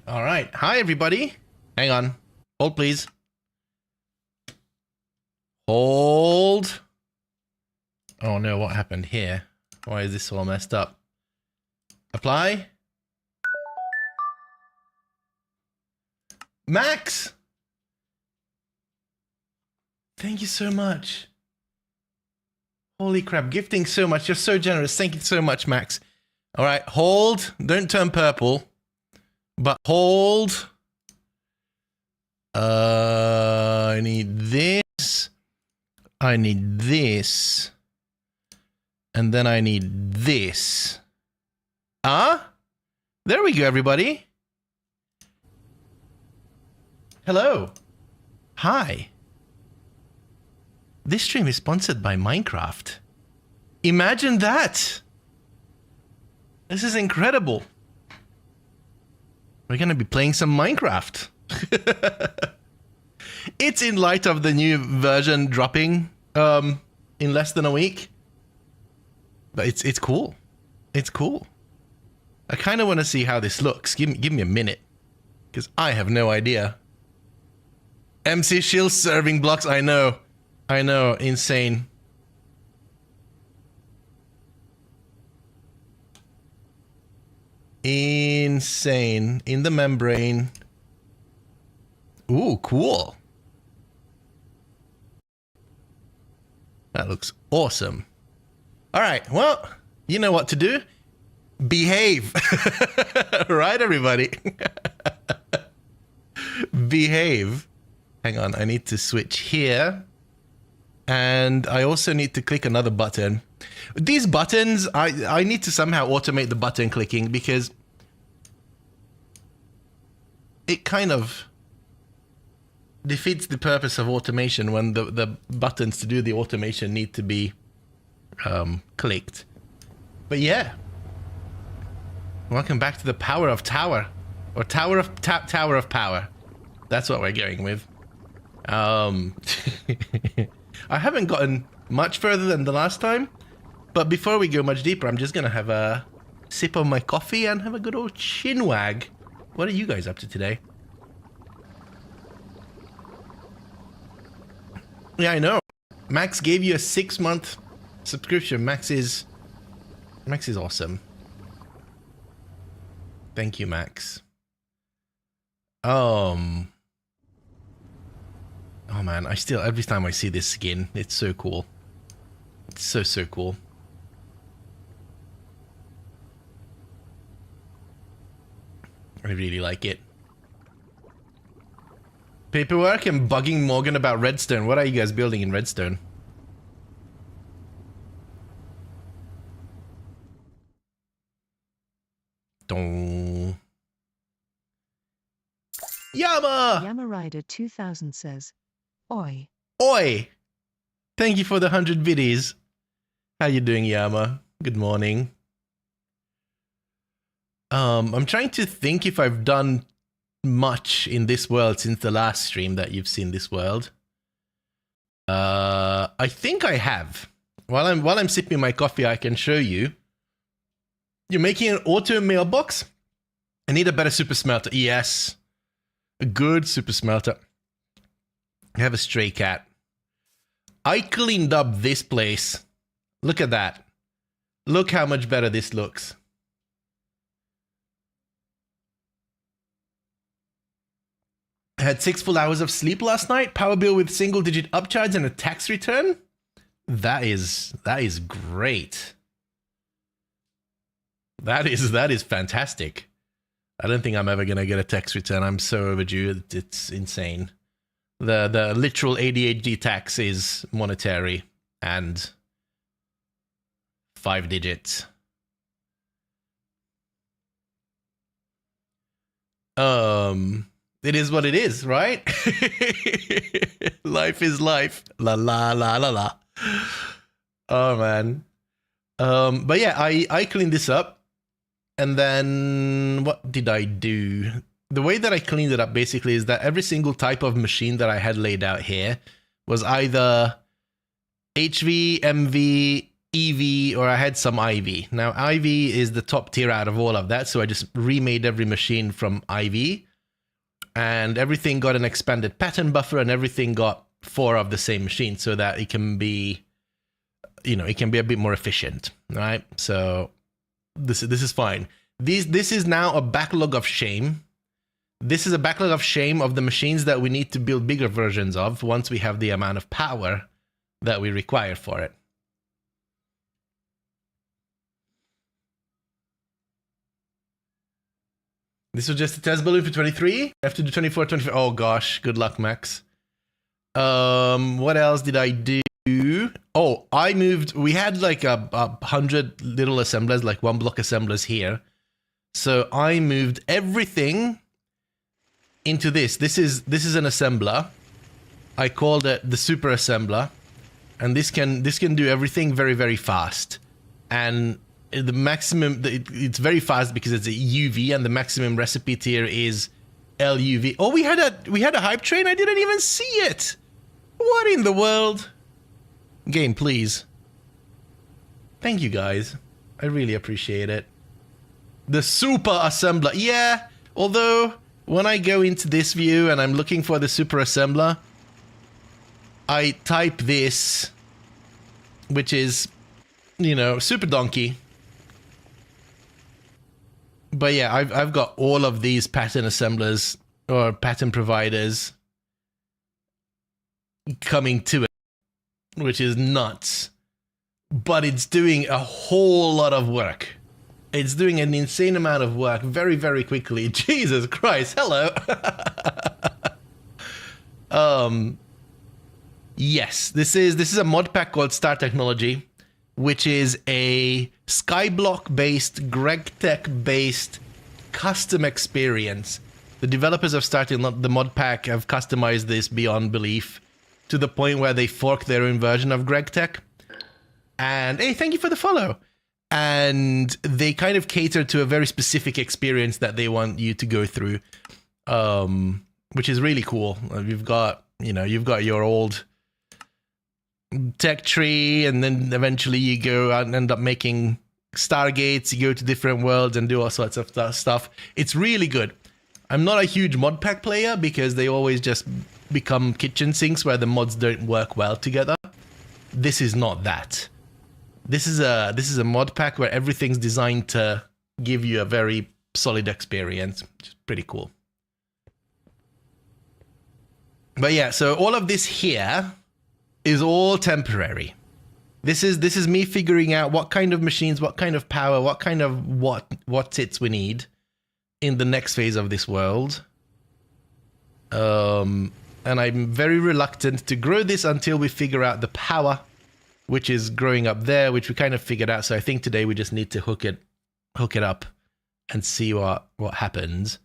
All right. Hi, everybody. Hang on. Hold, please. Hold. Oh, no. What happened here? Why is this all messed up? Apply. Max! Thank you so much. Holy crap. Gifting so much. You're so generous. Thank you so much, Max. All right. Hold. Don't turn purple. But hold. I need this. I need this. And then I need this. There we go, everybody. Hello. Hi. This stream is sponsored by Minecraft. Imagine that. This is incredible. We're going to be playing some Minecraft. It's in light of the new version dropping in less than a week. But it's cool. It's cool. I kind of want to see how this looks. Give me a minute. Because I have no idea. MC Shield serving blocks. I know. I know. Insane. Insane. In the membrane. Ooh, cool. That looks awesome. All right, well, you know what to do. Behave. Right, everybody? Behave. Hang on, I need to switch here. And I also need to click another button. These buttons, I need to somehow automate the button clicking because it kind of defeats the purpose of automation when the buttons to do the automation need to be clicked. But yeah. Welcome back to the Power of Tower. Or Tower of Power. That's what we're going with. I haven't gotten much further than the last time. But before we go much deeper, I'm just going to have a sip of my coffee and have a good old chinwag. What are you guys up to today? Yeah, I know. Max gave you a 6-month subscription. Max is awesome. Thank you, Max. Oh man, every time I see this skin, it's so cool. It's so cool. I really like it. Paperwork and bugging Morgan about Redstone. What are you guys building in Redstone? Dong. Yama! Yama Rider 2000 says, Oi. Oi! Thank you for the 100 biddies. How you doing, Yama? Good morning. I'm trying to think if I've done much in this world since the last stream that you've seen this world. I think I have. While I'm sipping my coffee, I can show you. You're making an auto mailbox? I need a better super smelter. Yes. A good super smelter. I have a stray cat. I cleaned up this place. Look at that. Look how much better this looks. I had 6 full hours of sleep last night. Power bill with single-digit upcharge and a tax return. That is great. That is fantastic. I don't think I'm ever gonna get a tax return. I'm so overdue. It's insane. The literal ADHD tax is monetary and 5 digits. It is what it is, right? Life is life. La la la la la. Oh man. But yeah, I cleaned this up. And then what did I do? The way that I cleaned it up basically is that every single type of machine that I had laid out here was either HV, MV, EV or I had some IV. Now, IV is the top tier out of all of that, so I just remade every machine from IV, and everything got an expanded pattern buffer, and everything got 4 of the same machine, so that it can be, it can be a bit more efficient, right? So this is fine. This is now a backlog of shame. This is a backlog of shame of the machines that we need to build bigger versions of once we have the amount of power that we require for it. This was just a test balloon for 23. I have to do 24, 25. Oh gosh, good luck, Max. What else did I do? Oh, I moved. We had like 100 little assemblers, like 1 block assemblers here. So I moved everything into this. This is an assembler. I called it the super assembler, and this can do everything very, very fast. And the maximum, it's very fast because it's a UV, and the maximum recipe tier is LUV. Oh, we had a hype train. I didn't even see it. What in the world? Game, please. Thank you guys. I really appreciate it. The super assembler. Yeah, although when I go into this view and I'm looking for the super assembler, I type this, which is, super donkey. But yeah, I've got all of these pattern assemblers or pattern providers coming to it, which is nuts. But it's doing a whole lot of work. It's doing an insane amount of work very, very quickly. Jesus Christ, hello. Yes, this is a mod pack called Star Technology, which is a Skyblock-based, GregTech-based custom experience. The developers of starting the mod pack have customized this beyond belief to the point where they fork their own version of GregTech. And hey, thank you for the follow. And they kind of cater to a very specific experience that they want you to go through, which is really cool. You've got your old tech tree, and then eventually you go out and end up making stargates. You go to different worlds and do all sorts of stuff. It's really good. I'm not a huge mod pack player because they always just become kitchen sinks where the mods don't work well together. This is not that. This is a mod pack where everything's designed to give you a very solid experience, which is pretty cool. But yeah, so all of this here is all temporary. This is me figuring out what kind of machines, what kind of power, what kind of what its we need in the next phase of this world. And I'm very reluctant to grow this until we figure out the power, which is growing up there, which we kind of figured out. So I think today we just need to hook it up and see what happens.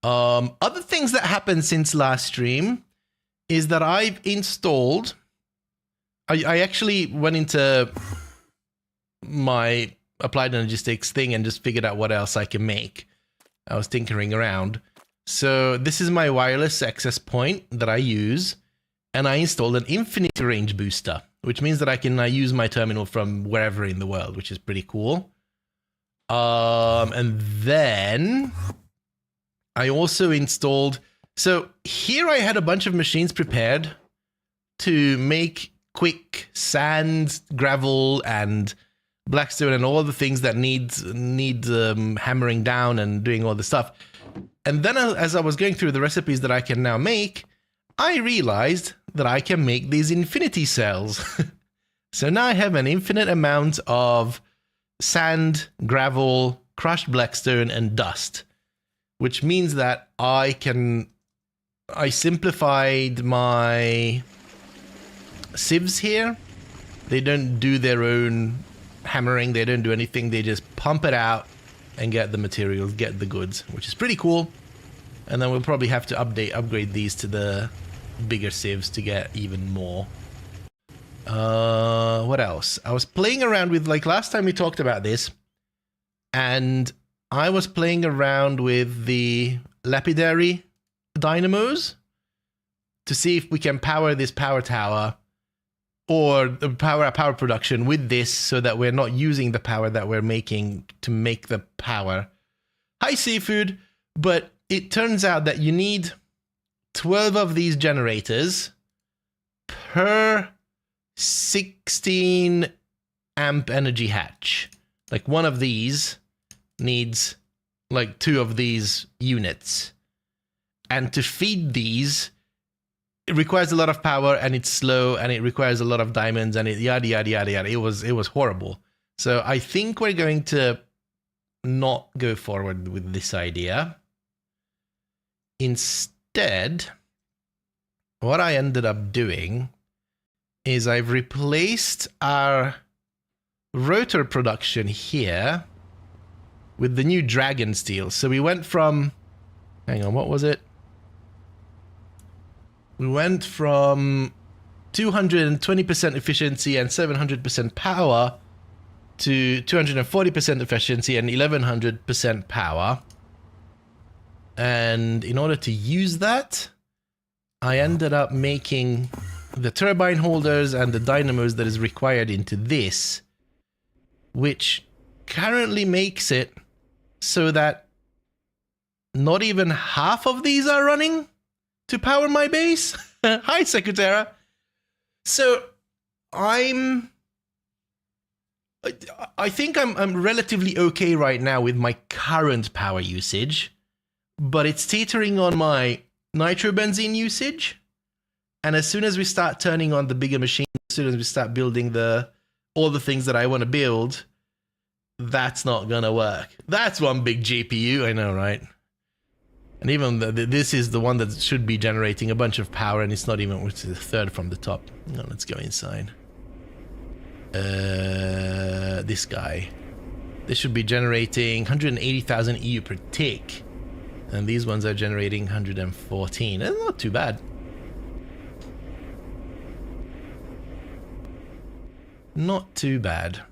Other things that happened since last stream is that I've installed. I actually went into my applied logistics thing and just figured out what else I can make. I was tinkering around. So this is my wireless access point that I use, and I installed an infinite range booster, which means that I can use my terminal from wherever in the world, which is pretty cool. And then I also installed. So here I had a bunch of machines prepared to make quick sand, gravel, and blackstone, and all the things that need hammering down and doing all the stuff. And then as I was going through the recipes that I can now make, I realized that I can make these infinity cells. So now I have an infinite amount of sand, gravel, crushed blackstone, and dust, which means that I simplified my sieves here. They don't do their own hammering. They don't do anything. They just pump it out and get the materials, get the goods, which is pretty cool. And then we'll probably have to upgrade these to the bigger sieves to get even more. What else? I was playing around with, like last time we talked about this, and I was playing around with the lapidary dynamos to see if we can power this power tower or the power production with this so that we're not using the power that we're making to make the power. Hi, Seafood. But it turns out that you need 12 of these generators per 16 amp energy hatch. Like one of these needs like 2 of these units. And to feed these, it requires a lot of power and it's slow and it requires a lot of diamonds and it yada yada yada yada. It was horrible. So I think we're going to not go forward with this idea. Instead, what I ended up doing is I've replaced our rotor production here with the new dragon steel. So we went from, hang on, what was it? We went from 220% efficiency and 700% power to 240% efficiency and 1100% power. And in order to use that, I ended up making the turbine holders and the dynamos that is required into this, which currently makes it so that not even half of these are running to power my base. Hi, Secretara. So I think I'm relatively okay right now with my current power usage, but it's teetering on my nitrobenzene usage. And as soon as we start turning on the bigger machine, as soon as we start building all the things that I want to build, that's not gonna work. That's one big GPU, I know, right? And even this is the one that should be generating a bunch of power, and it's not even, which is the third from the top. No, let's go inside. This guy. This should be generating 180,000 EU per tick. And these ones are generating 114. That's not too bad. Not too bad.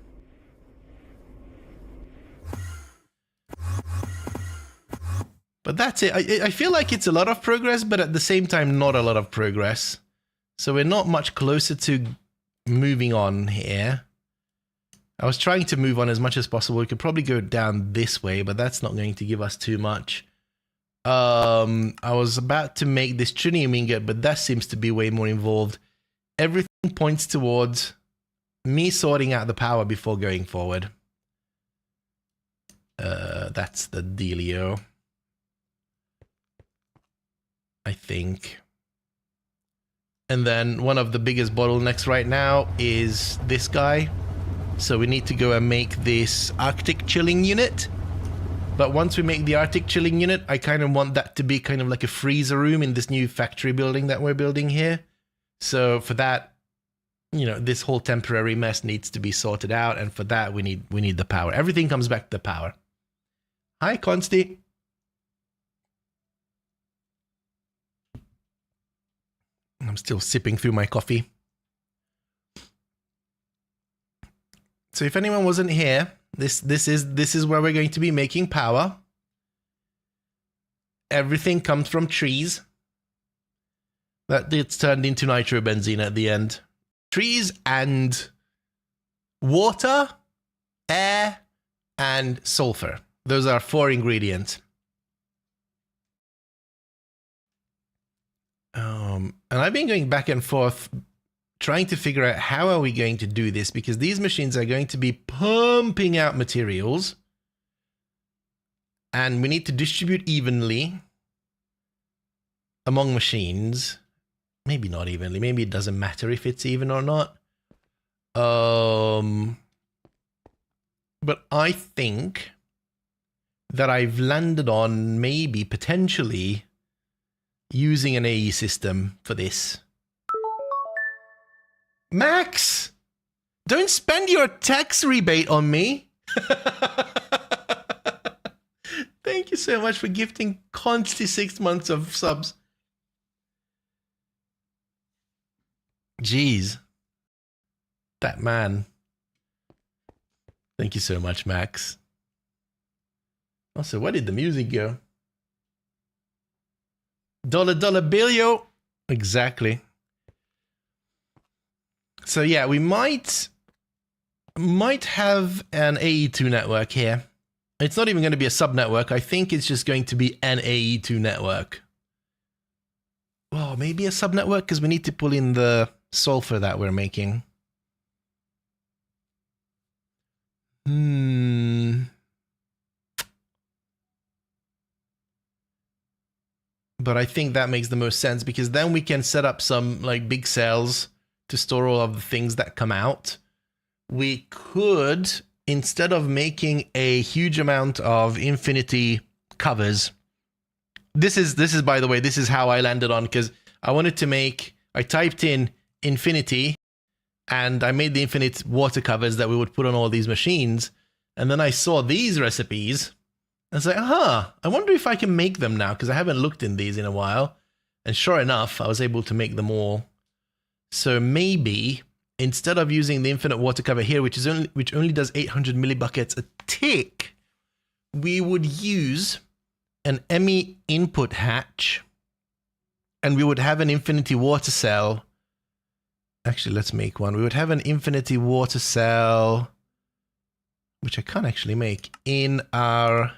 But that's it. I feel like it's a lot of progress, but at the same time, not a lot of progress. So we're not much closer to moving on here. I was trying to move on as much as possible. We could probably go down this way, but that's not going to give us too much. I was about to make this trinium ingot, but that seems to be way more involved. Everything points towards me sorting out the power before going forward. That's the dealio, I think. And then one of the biggest bottlenecks right now is this guy. So we need to go and make this Arctic chilling unit. But once we make the Arctic chilling unit, I kind of want that to be kind of like a freezer room in this new factory building that we're building here. So for that, you know, this whole temporary mess needs to be sorted out. And for that, we need the power. Everything comes back to the power. Hi, Consti. I'm still sipping through my coffee. So if anyone wasn't here, this is where we're going to be making power. Everything comes from trees. That gets turned into nitrobenzene at the end. Trees and water, air, and sulfur. Those are 4 ingredients. And I've been going back and forth trying to figure out how are we going to do this, because these machines are going to be pumping out materials and we need to distribute evenly among machines. Maybe not evenly. Maybe it doesn't matter if it's even or not. But I think that I've landed on maybe potentially using an AE system for this. Max, don't spend your tax rebate on me. Thank you so much for gifting Consti 6 months of subs. Jeez. That man. Thank you so much, Max. Also, where did the music go? $dollar bill, yo. Exactly. So yeah, we might have an AE2 network here. It's not even going to be a sub-network. I think it's just going to be an AE2 network. Oh, maybe a sub-network because we need to pull in the sulfur that we're making. But I think that makes the most sense because then we can set up some like big cells to store all of the things that come out. We could, instead of making a huge amount of infinity covers, this is by the way, this is how I landed on, because I wanted to make, I typed in infinity and I made the infinite water covers that we would put on all these machines. And then I saw these recipes. I was like, I wonder if I can make them now, because I haven't looked in these in a while. And sure enough, I was able to make them all. So maybe instead of using the infinite water cover here, which only does 800 millibuckets a tick, we would use an ME input hatch, and we would have an infinity water cell. Actually, let's make one. We would have an infinity water cell, which I can't actually make, in our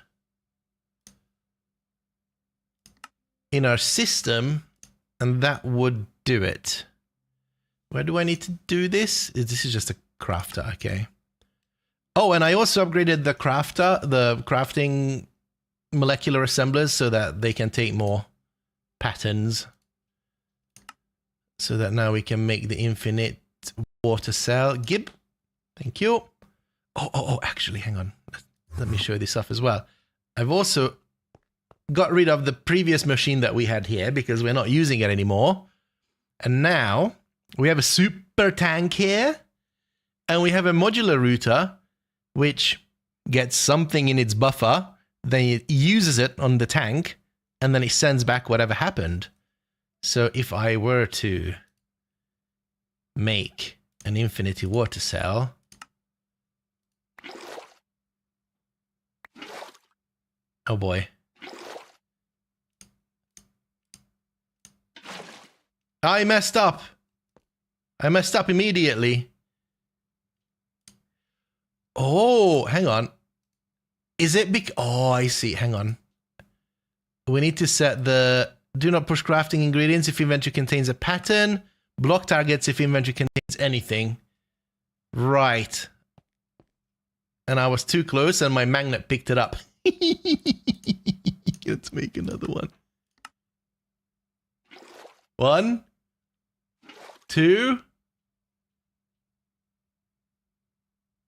system, and that would do it. Where do I need to do this? This is just a crafter, okay. Oh, and I also upgraded the crafting molecular assemblers so that they can take more patterns. So that now we can make the infinite water cell. Gib, thank you. Oh, actually, hang on. Let me show this off as well. I've also got rid of the previous machine that we had here because we're not using it anymore. And now we have a super tank here, and we have a modular router which gets something in its buffer, then it uses it on the tank, and then it sends back whatever happened. So if I were to make an infinity water cell, oh boy. I messed up. I messed up immediately. Oh, hang on. Is it oh, I see. Hang on. We need to set the do not push crafting ingredients if inventory contains a pattern. Block targets if inventory contains anything. Right. And I was too close and my magnet picked it up. Let's make another one. 1, 2.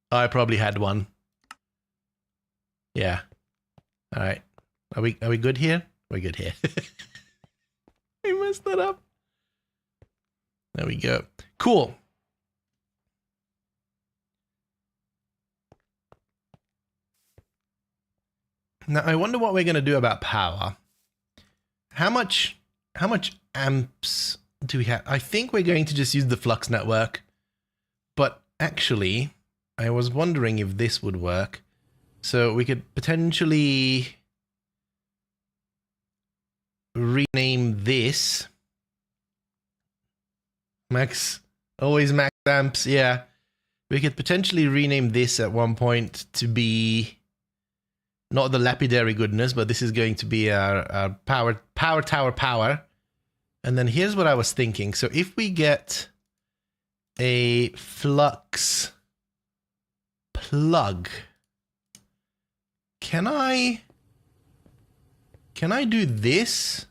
I probably had one. Yeah. All right. Are we good here? We're good here. I messed that up. There we go. Cool. Now I wonder what we're going to do about power. How much amps do we have? I think we're going to just use the flux network. But actually, I was wondering if this would work. So we could potentially rename this max, always max amps. Yeah, we could potentially rename this at one point to be not the lapidary goodness, but this is going to be our power tower power. And then here's what I was thinking. So if we get a flux plug, can I do this?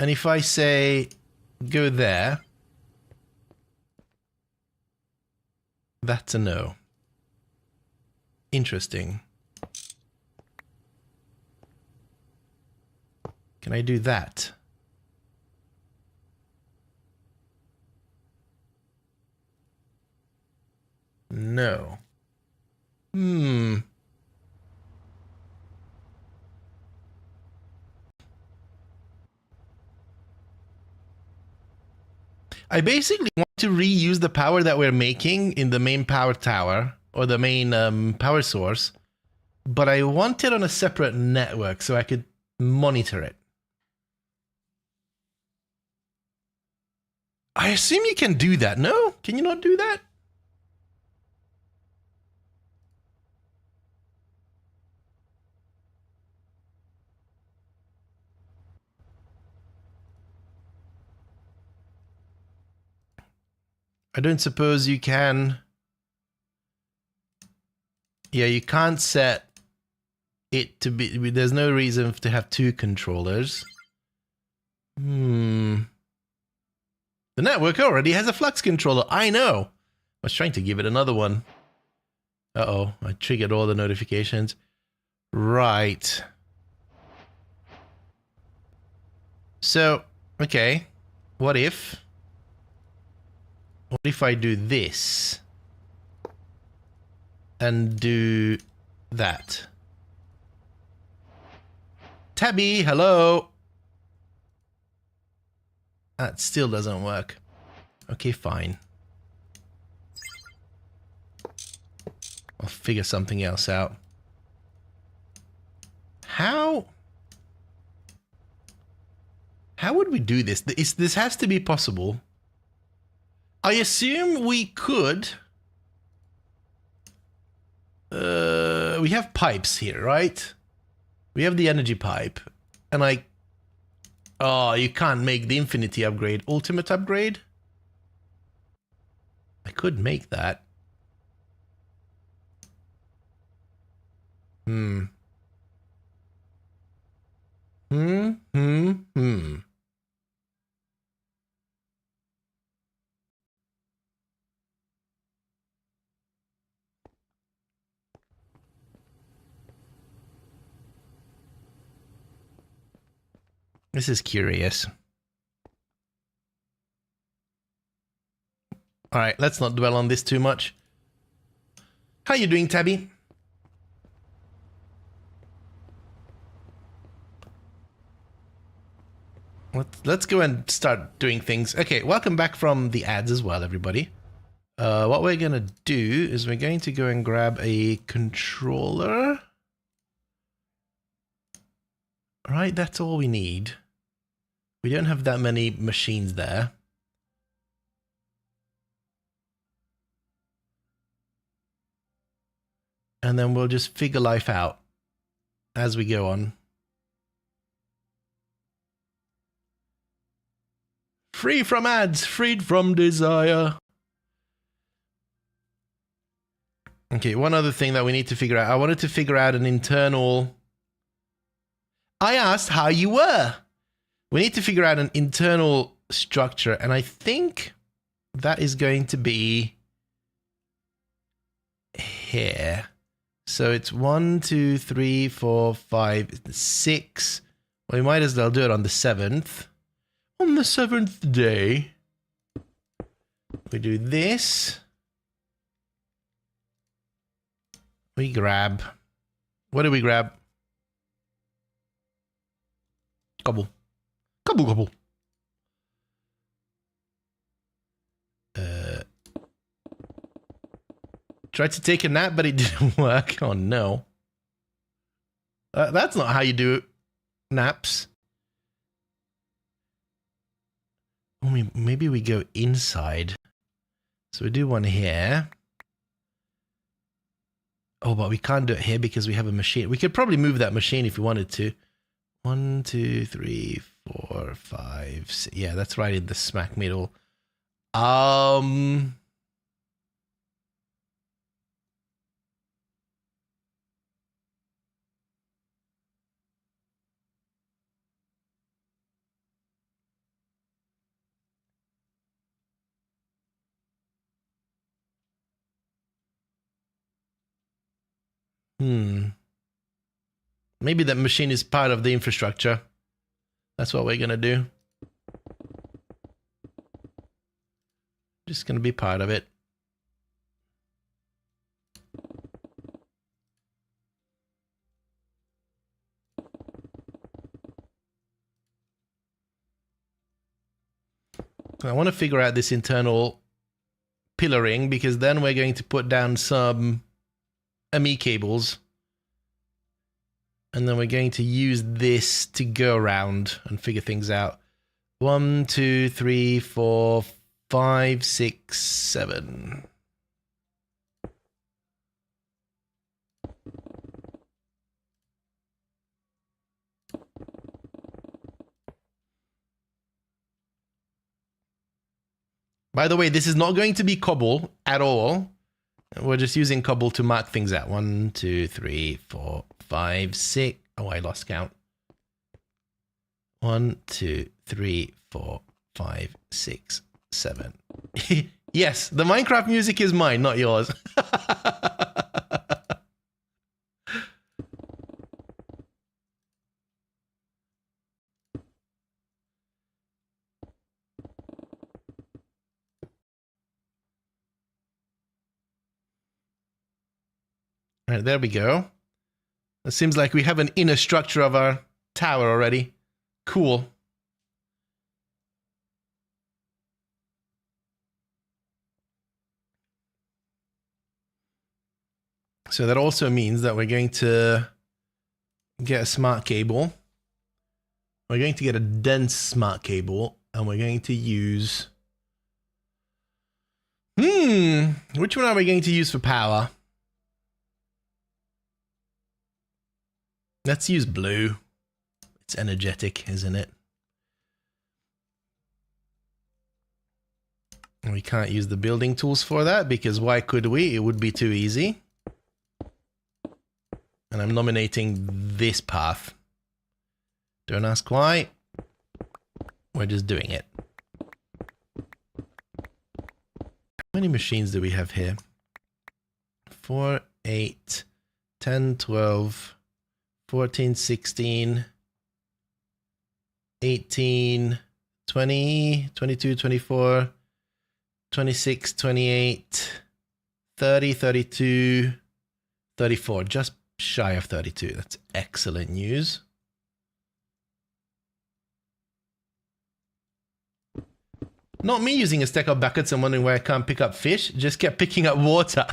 And if I say go there, that's a no. Interesting. Can I do that? No. I basically want to reuse the power that we're making in the main power tower or the main power source, but I want it on a separate network so I could monitor it. I assume you can do that, no? Can you not do that? I don't suppose you can. Yeah, you can't set it to be. There's no reason to have two controllers. The network already has a flux controller. I know. I was trying to give it another one. Uh-oh, I triggered all the notifications. Right. So, okay. What if I do this and do that? Tabby, hello. That still doesn't work. Okay, fine. I'll figure something else out. How would we do this? This has to be possible. I assume we could. We have pipes here, right? We have the energy pipe. And oh, you can't make the infinity upgrade. Ultimate upgrade? I could make that. This is curious. All right, let's not dwell on this too much. How you doing, Tabby? Let's go and start doing things. Okay, welcome back from the ads as well, everybody. What we're gonna do is we're going to go and grab a controller. Right, that's all we need. We don't have that many machines there. And then we'll just figure life out as we go on. Free from ads, freed from desire. Okay, one other thing that we need to figure out. I wanted to figure out an internal... I asked how you were. We need to figure out an internal structure, and I think that is going to be here. So it's 1, 2, 3, 4, 5, 6. Well, we might as well do it on the 7th. On the 7th day, we do this. We grab. What do we grab? Gobble. Gobble, gobble. Tried to take a nap, but it didn't work. Oh, no. That's not how you do naps. Maybe we go inside. So we do one here. Oh, but we can't do it here because we have a machine. We could probably move that machine if we wanted to. 1, 2, 3, 4, 5, 6. Yeah, that's right in the smack middle. Maybe that machine is part of the infrastructure. That's what we're gonna do. Just gonna be part of it. I want to figure out this internal pillaring because then we're going to put down some ME cables. And then we're going to use this to go around and figure things out. 1, 2, 3, 4, 5, 6, 7. By the way, this is not going to be cobble at all. We're just using cobble to mark things out. 1, 2, 3, 4, 5, 6. Oh, I lost count. 1, 2, 3, 4, 5, 6, 7. Yes, the Minecraft music is mine, not yours. All right, there we go. It seems like we have an inner structure of our tower already. Cool. So that also means that we're going to get a smart cable. We're going to get a dense smart cable, and we're going to use... Which one are we going to use for power? Let's use blue. It's energetic, isn't it? We can't use the building tools for that, because why could we? It would be too easy. And I'm nominating this path. Don't ask why. We're just doing it. How many machines do we have here? 4, 8, 10, 12, 14, 16, 18, 20, 22, 24, 26, 28, 30, 32, 34. Just shy of 32. That's excellent news. Not me using a stack of buckets and wondering where I can't pick up fish. Just kept picking up water.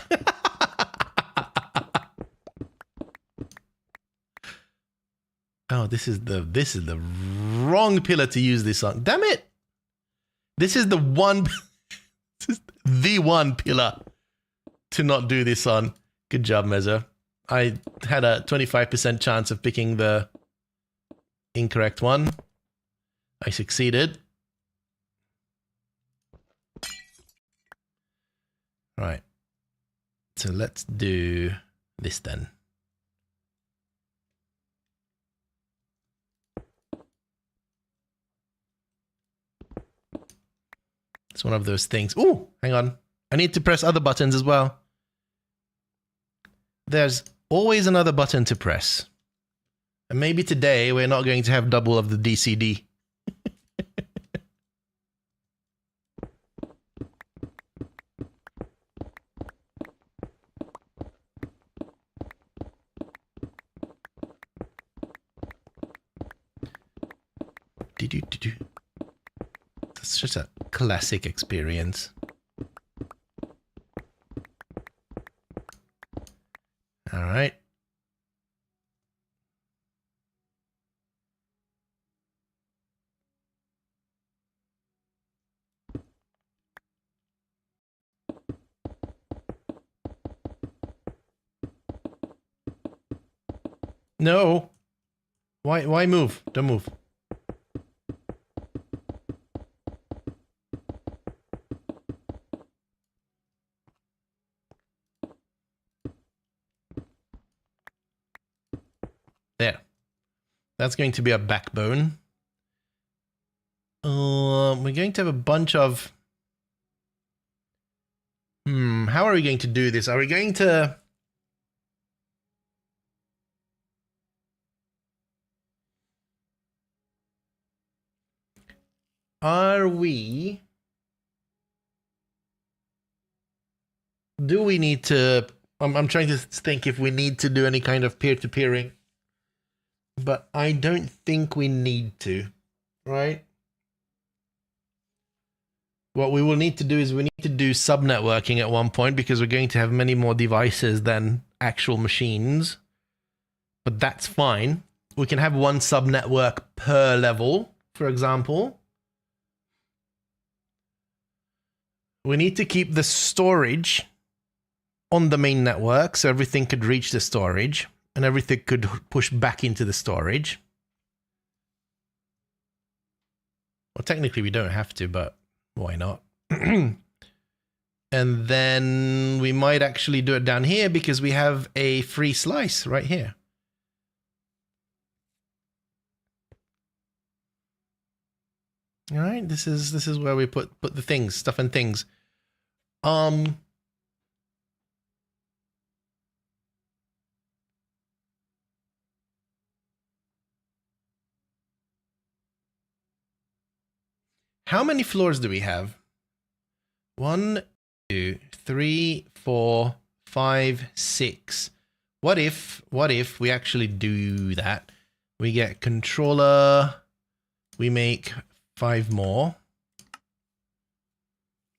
Oh, this is the wrong pillar to use this on. Damn it! This is the one this is the one pillar to not do this on. Good job, Meza. I had a 25% chance of picking the incorrect one. I succeeded. Right. So let's do this then. It's one of those things. Ooh, hang on. I need to press other buttons as well. There's always another button to press. And maybe today we're not going to have double of the DCD. It's just a classic experience. All right. No. Why move? Don't move. There. That's going to be a backbone. We're going to have a bunch of... how are we going to do this? Are we going to... Are we... Do we need to... I'm trying to think if we need to do any kind of peer-to-peering. But I don't think we need to, right? What we will need to do is we need to do sub-networking at one point because we're going to have many more devices than actual machines. But that's fine. We can have one sub-network per level, for example. we need to keep the storage on the main network so everything could reach the storage and everything could push back into the storage. Well, technically we don't have to, but why not? And then we might actually do it down here because we have a free slice right here. All right, this is where we put the things, stuff and things. How many floors do we have? 1, 2, 3, 4, 5, 6. What if we actually do that? We get controller, we make 5 more.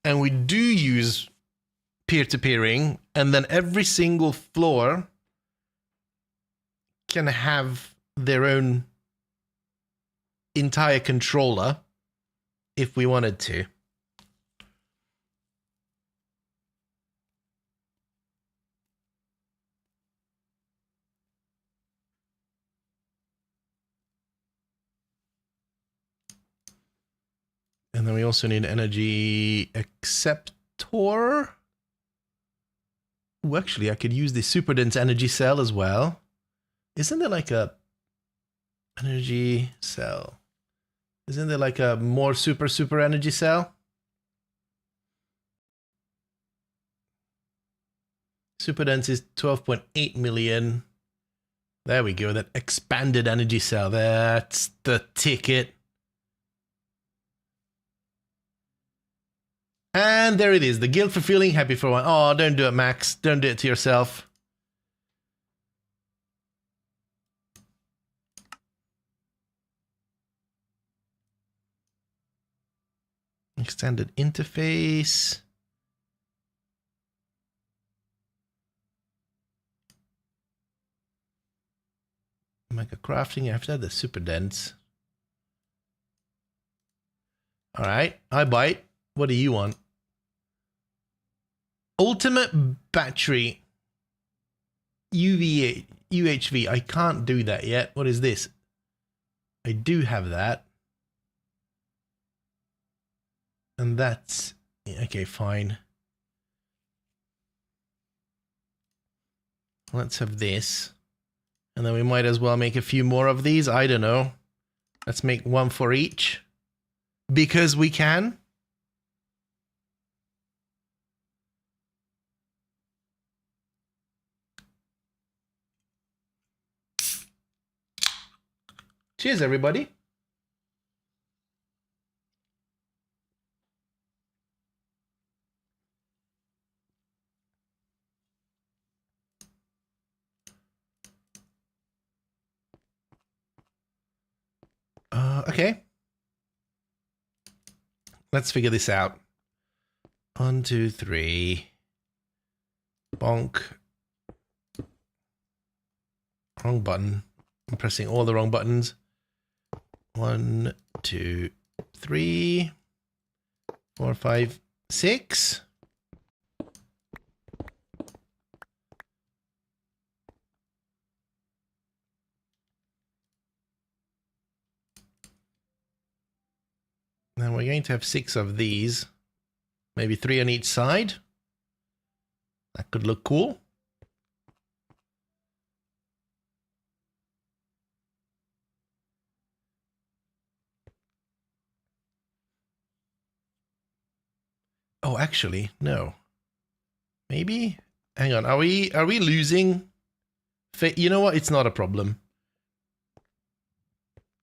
And we do use peer-to-peering, and then every single floor can have their own entire controller if we wanted to. And then we also need energy acceptor. Ooh, actually, I could use the super dense energy cell as well. Isn't there like a energy cell? Isn't there like a more super energy cell? Super dense is 12.8 million. There we go. That expanded energy cell. That's the ticket. And there it is. The guilt for feeling happy for one. Oh, don't do it, Max. Don't do it to yourself. Extended interface. Mega crafting after the super dense. All right, I bite. What do you want? Ultimate battery. UHV. I can't do that yet. What is this? I do have that. And that's okay, fine. Let's have this. And then we might as well make a few more of these. I don't know. Let's make one for each. Because we can. Cheers, everybody. Okay. Let's figure this out. 1, 2, 3. Bonk. Wrong button. I'm pressing all the wrong buttons. 1, 2, 3, 4, 5, 6. Then we're going to have 6 of these. Maybe 3 on each side. That could look cool. Oh, actually, no. Maybe? Hang on. Are we losing? You know what? It's not a problem.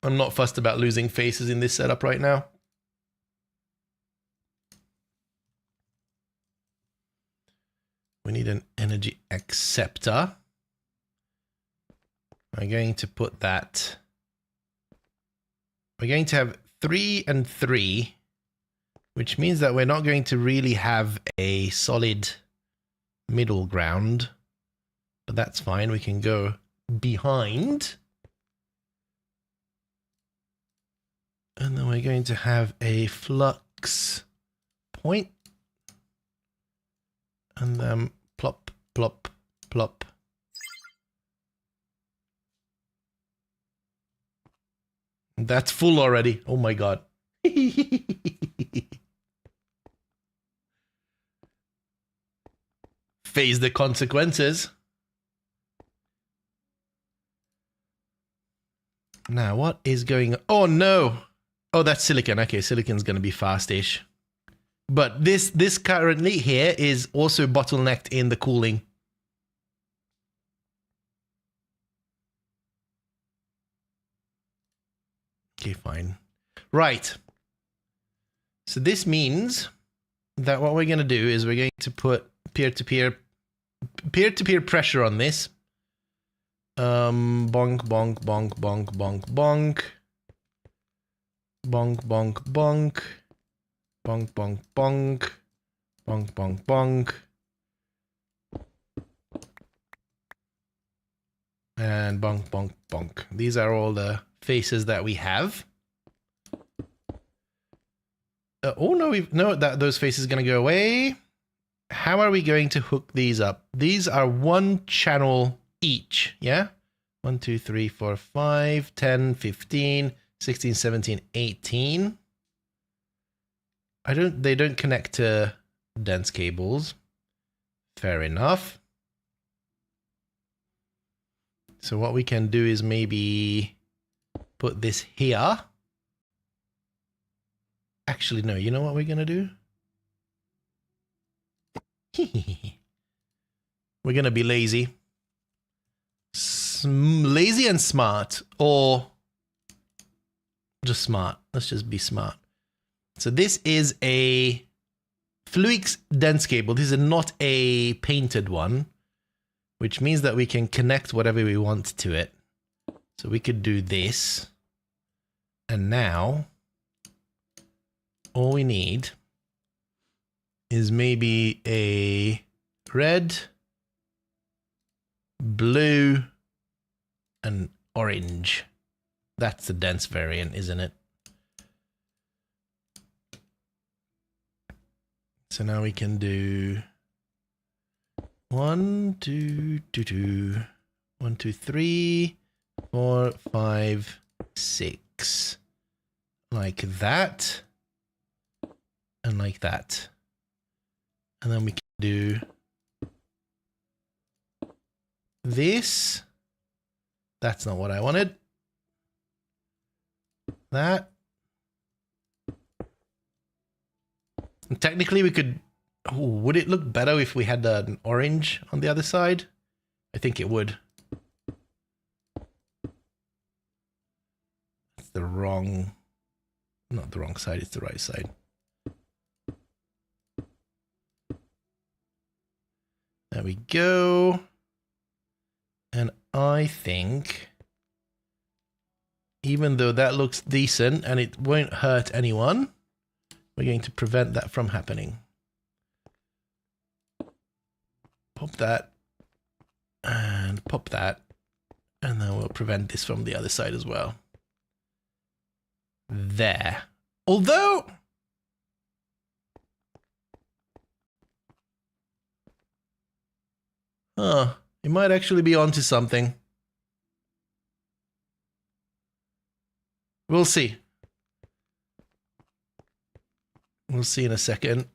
I'm not fussed about losing faces in this setup right now. We need an energy acceptor. I'm going to put that. We're going to have 3 and 3, which means that we're not going to really have a solid middle ground. But that's fine. We can go behind. And then we're going to have a flux point. And then plop, plop, plop. That's full already. Oh my god. Face the consequences. Now, what is going on? Oh no. Oh, that's silicon. Okay, silicon's going to be fast-ish. But this currently here is also bottlenecked in the cooling. Okay, fine. Right. So this means that what we're going to do is we're going to put peer-to-peer pressure on this. Bonk, bonk, bonk, bonk, bonk, bonk. Bonk, bonk, bonk. Bonk, bonk, bonk. Bonk, bonk, bonk. And bonk, bonk, bonk. These are all the faces that we have. Oh no, those faces are going to go away. How are we going to hook these up? These are one channel each, yeah? 1, 2, 3, 4, 5, 10, 15, 16, 17, 18. They don't connect to dense cables. Fair enough. So what we can do is maybe put this here. Actually, no, you know what we're going to do? We're going to be lazy. Lazy and smart, or just smart. Let's just be smart. So this is a Fluix dense cable. This is not a painted one, which means that we can connect whatever we want to it. So we could do this. And now all we need is maybe a red, blue, and orange. That's the dense variant, isn't it? So now we can do 1, 2, 2, 2, 1, 2, 3, 4, 5, 6. Like that. And like that. And then we can do this. That's not what I wanted. That. And technically we could... Oh, would it look better if we had an orange on the other side? I think it would. It's the wrong... Not the wrong side, it's the right side. There we go. And I think, even though that looks decent and it won't hurt anyone, we're going to prevent that from happening. Pop that and pop that, and then we'll prevent this from the other side as well. There. Although, it might actually be onto something. We'll see. We'll see in a second.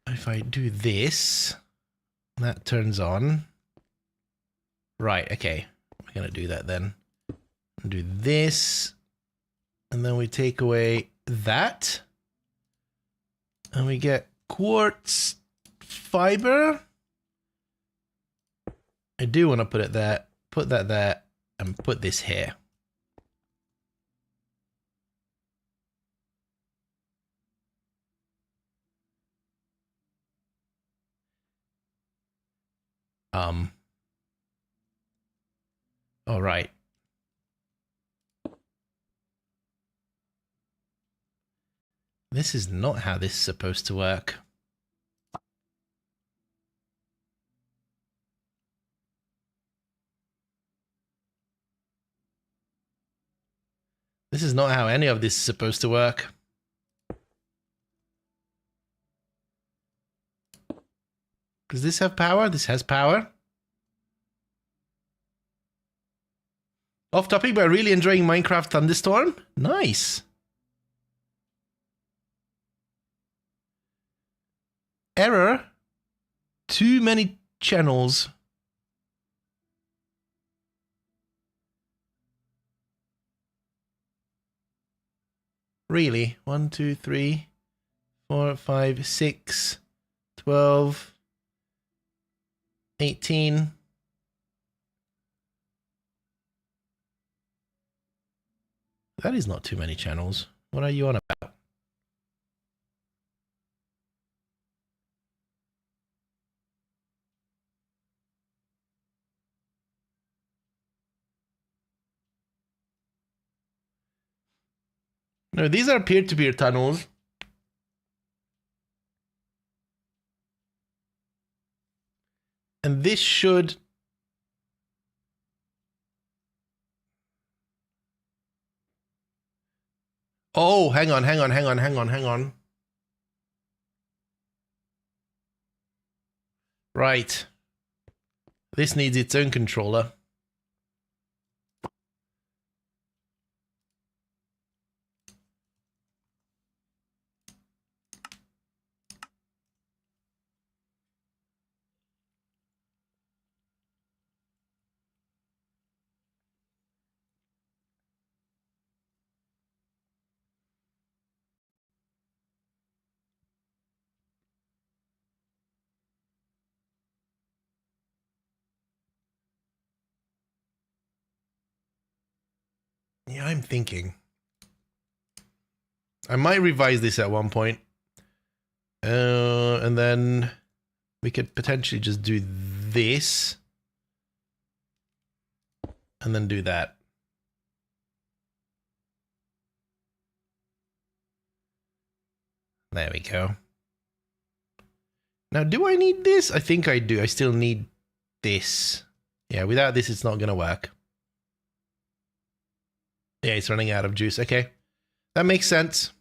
If I do this, that turns on. Right, okay. We're going to do that then. Do this. And then we take away that. And we get quartz fiber. I do want to put it there, put that there, and put this here. All right. This is not how this is supposed to work. This is not how any of this is supposed to work. Does this have power? This has power. Off topic, but really enjoying Minecraft Thunderstorm. Nice. Error. Too many channels. Really? 1, 2, 3, 4, 5, 6, 12, 18. That is not too many channels. What are you on about? No, these are peer-to-peer tunnels. And this should... Oh, hang on. Right. This needs its own controller. Yeah, I'm thinking. I might revise this at one point. And then we could potentially just do this. And then do that. There we go. Now, do I need this? I think I do. I still need this. Yeah, without this, it's not going to work. Yeah, it's running out of juice. Okay. That makes sense.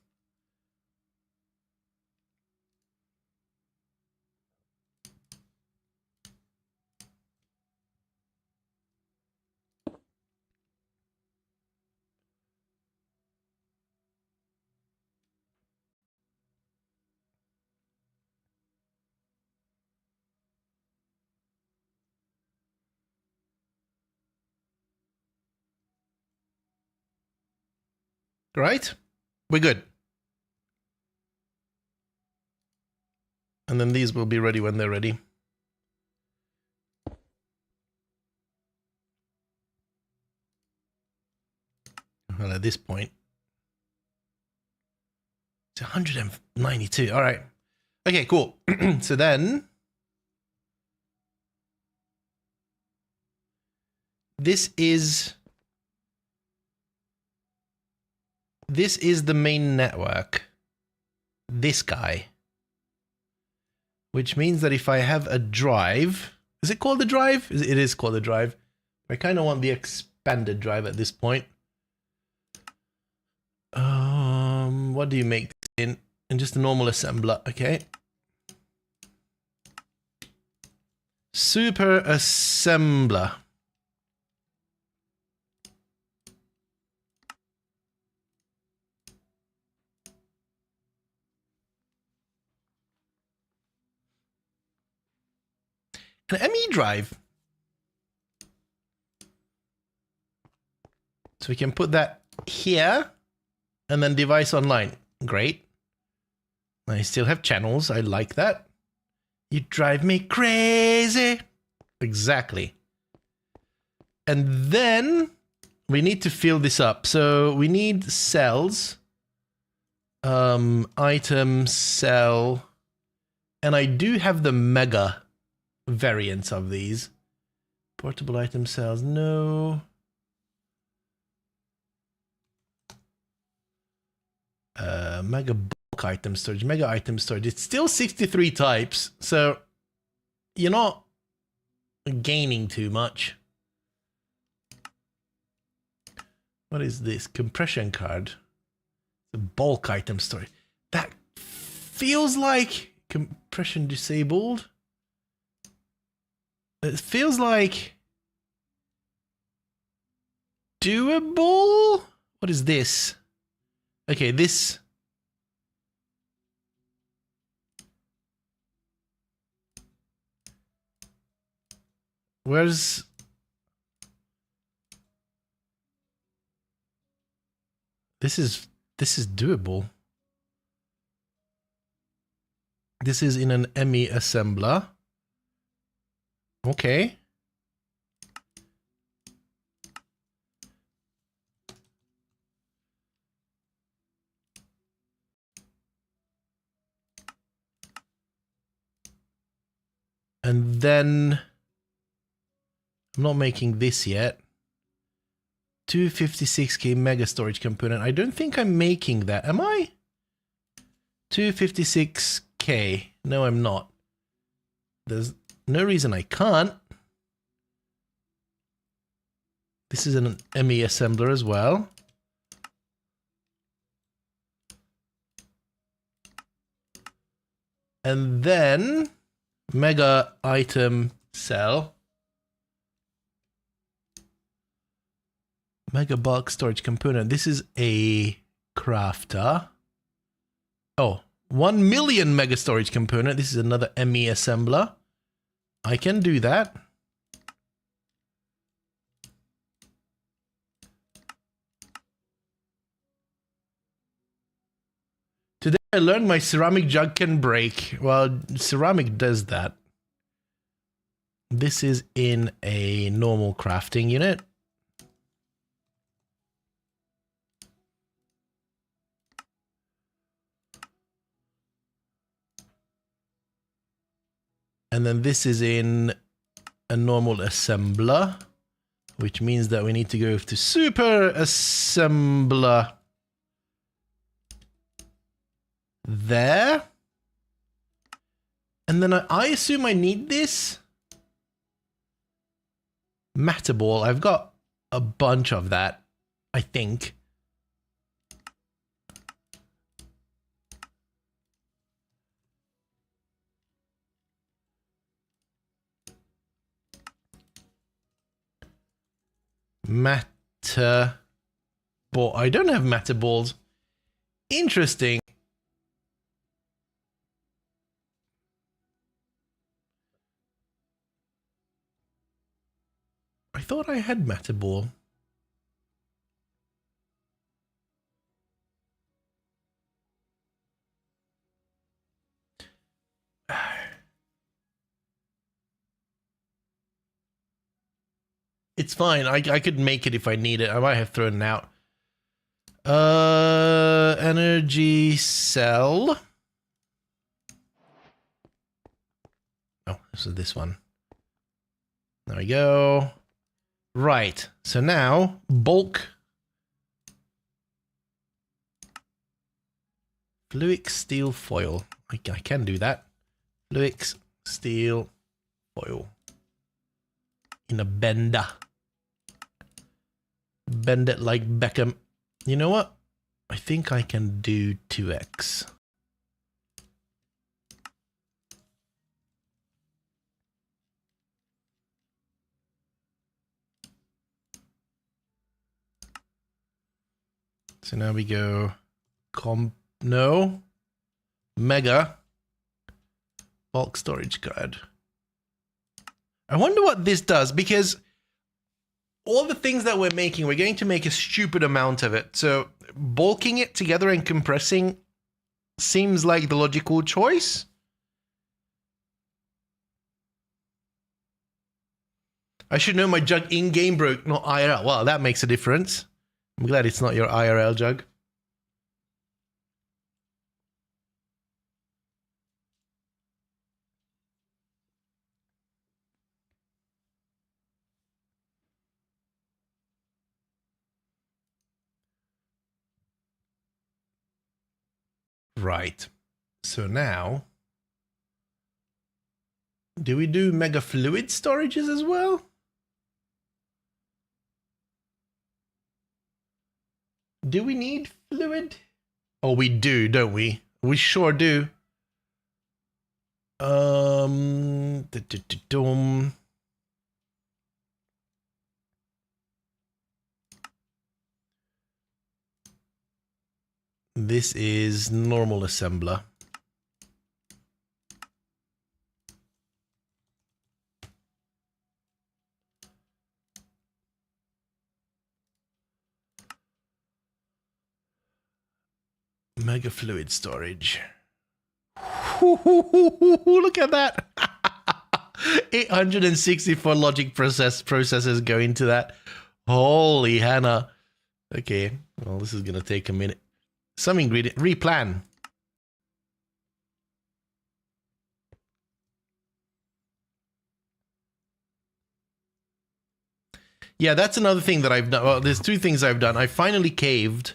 Right? We're good. And then these will be ready when they're ready. Well, at this point, it's 192. All right. Okay, cool. So then this is the main network. This guy. Which means that if I have a drive, is it called a drive? It is called a drive. I kind of want the expanded drive at this point. What do you make this in? In just a normal assembler, okay. Super assembler. An ME drive. So we can put that here and then device online. Great. I still have channels. I like that. You drive me crazy. Exactly. And then we need to fill this up. So we need cells. Item, cell. And I do have the mega variants of these. Portable item cells, no. Mega bulk item storage, mega item storage. It's still 63 types, so you're not gaining too much. What is this? Compression card. The bulk item storage. That feels like compression disabled. It feels like doable. What is this? Okay, this. Where's... This is doable. This is in an ME assembler. Okay. And then I'm not making this yet. 256K mega storage component. I don't think I'm making that. Am I? 256K. No, I'm not. There's no reason I can't. This is an ME assembler as well. And then mega item cell. Mega bulk storage component. This is a crafter. Oh, 1 million mega storage component. This is another ME assembler. I can do that. Today I learned my ceramic jug can break. Well, ceramic does that. This is in a normal crafting unit. And then this is in a normal assembler, which means that we need to go to super assembler. There. And then I assume I need this matter ball. I've got a bunch of that, I think. Matter ball. I don't have matter balls. Interesting. I thought I had matter ball. It's fine. I could make it if I need it. I might have thrown it out. Energy cell. Oh, this is this one. There we go. Right. So now bulk Fluix steel foil. I can do that. Fluix steel foil in a bender. Bend it like Beckham. You know what? I think I can do 2x. So now we go mega bulk storage card. I wonder what this does, because all the things that we're making, we're going to make a stupid amount of it. So bulking it together and compressing seems like the logical choice. I should know my jug in-game broke, not IRL. Well, that makes a difference. I'm glad it's not your IRL jug. Right. So now, do we do mega fluid storages as well? Do we need fluid? Oh, we do, don't we? We sure do. This is normal assembler. Mega fluid storage. Look at that. 864 logic processors go into that. Holy Hannah. Okay, well, this is going to take a minute. Some ingredient. Replan. Yeah, that's another thing that I've done. Well, there's two things I've done. I finally caved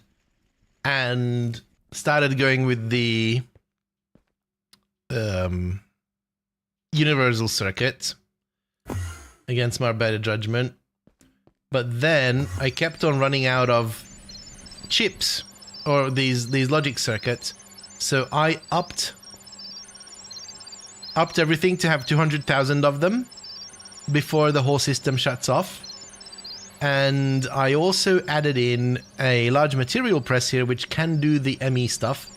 and started going with the universal circuit against my better judgment. But then I kept on running out of chips or these logic circuits. So I upped everything to have 200,000 of them before the whole system shuts off. And I also added in a large material press here, which can do the ME stuff.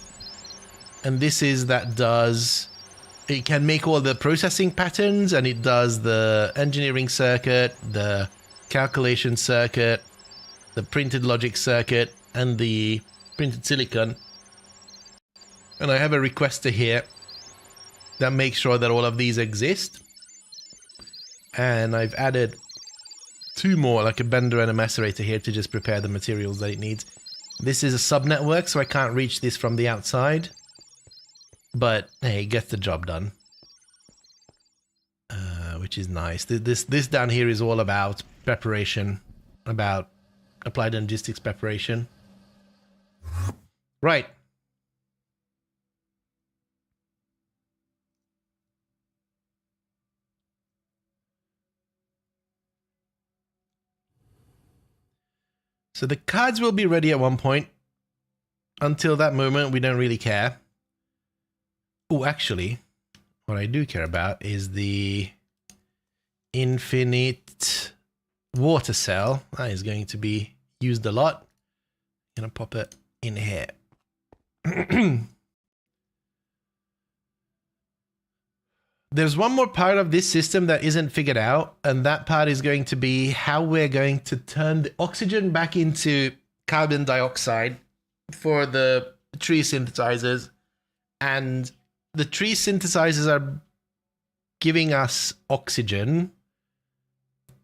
And this is that does... It can make all the processing patterns, and it does the engineering circuit, the calculation circuit, the printed logic circuit, and the printed silicon. And I have a requester here that makes sure that all of these exist. And I've added two more, like a bender and a macerator here to just prepare the materials that it needs. This is a subnetwork, so I can't reach this from the outside. But hey, it gets the job done. Which is nice. This down here is all about preparation, about applied logistics preparation. Right. So the cards will be ready at one point. Until that moment, we don't really care. Oh, actually, what I do care about is the infinite water cell. That is going to be used a lot. I'm gonna pop it in here. There's one more part of this system that isn't figured out, and that part is going to be how we're going to turn the oxygen back into carbon dioxide for the tree synthesizers. And the tree synthesizers are giving us oxygen,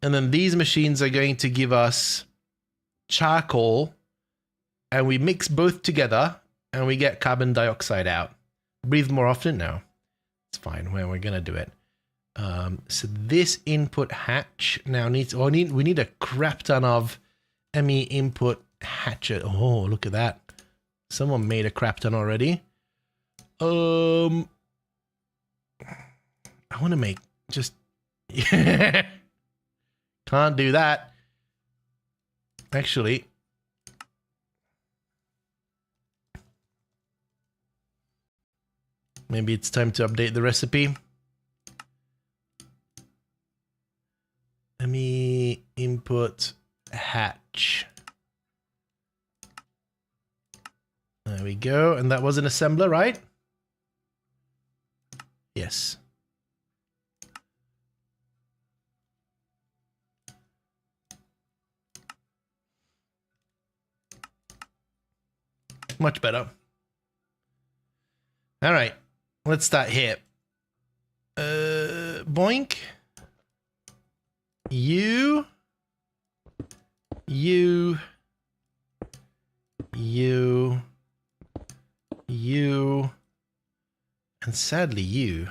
and then these machines are going to give us charcoal, and we mix both together and we get carbon dioxide out. Breathe more often? No. It's fine. Well, we're gonna do it. So this input hatch now needs... Oh, we need a crap ton of ME input hatchet. Oh, look at that. Someone made a crap ton already. I want to make just... Can't do that. Actually... Maybe it's time to update the recipe. Let me input hatch. There we go. And that was an assembler, right? Yes. Much better. All right. Let's start here. Boink. You. And sadly, you.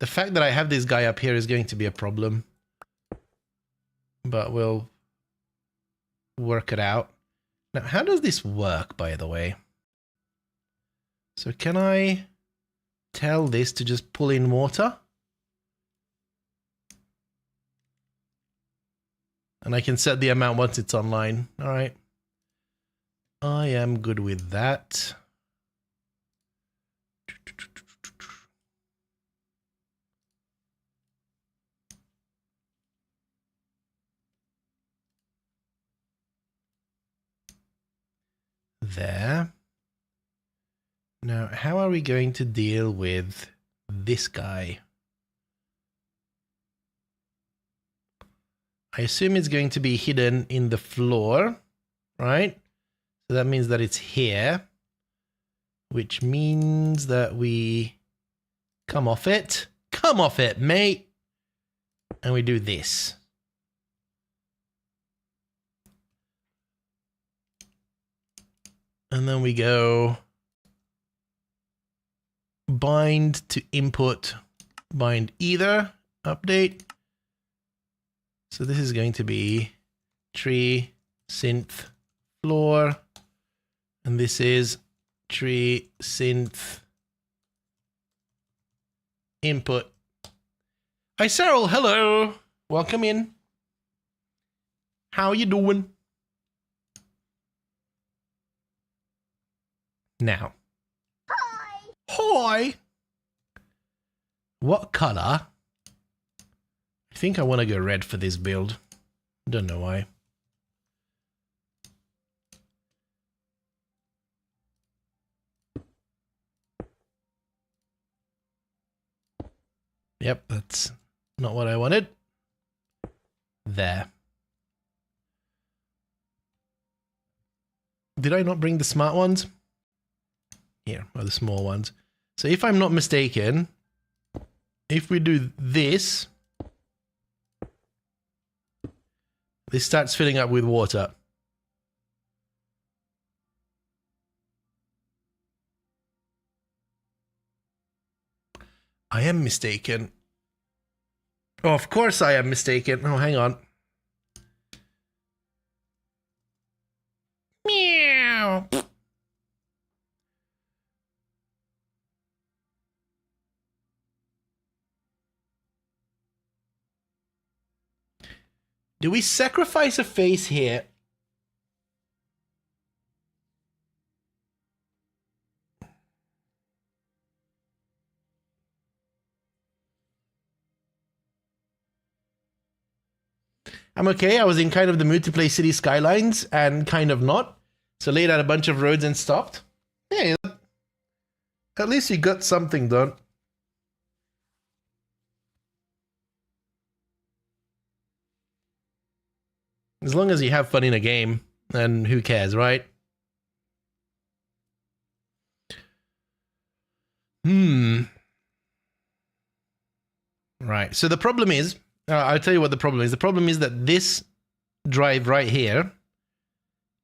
The fact that I have this guy up here is going to be a problem. But we'll work it out. Now, how does this work, by the way? So can I tell this to just pull in water? And I can set the amount once it's online. All right. I am good with that. there. Now, how are we going to deal with this guy? I assume it's going to be hidden in the floor, right? So that means that it's here, which means that we come off it. Come off it, mate. And we do this. And then we go bind to input, bind either, update. So this is going to be tree, synth, floor. And this is tree, synth, input. Hi, Cyril. Hello. Welcome in. How you doing? Now. Hi. Hi. What color? I think I want to go red for this build. Don't know why. Yep, that's not what I wanted. There. Did I not bring the smart ones? Here are the small ones. So if I'm not mistaken, if we do this, this starts filling up with water. I am mistaken. Oh, of course I am mistaken. Oh, hang on. Meow. Do we sacrifice a face here? I'm okay. I was in kind of the mood to play City Skylines and kind of not. So laid out a bunch of roads and stopped. Hey, at least you got something done. As long as you have fun in a game, then who cares, right? Right. So the problem is, I'll tell you what the problem is. The problem is that this drive right here